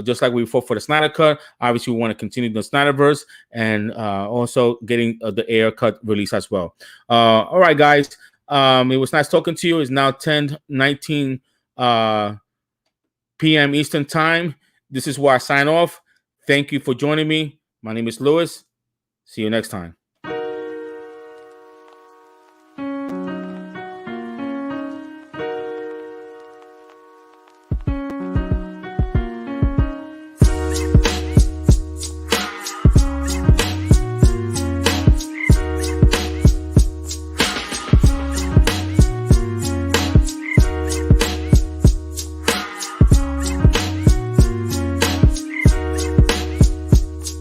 S1: just like we fought for the Snyder Cut. Obviously, we want to continue the Snyderverse, and also getting the Ayer cut release as well. All right, guys, it was nice talking to you. It's now 10:19 p.m. Eastern time. This is where I sign off. Thank you for joining me. My name is Louis. See you next time.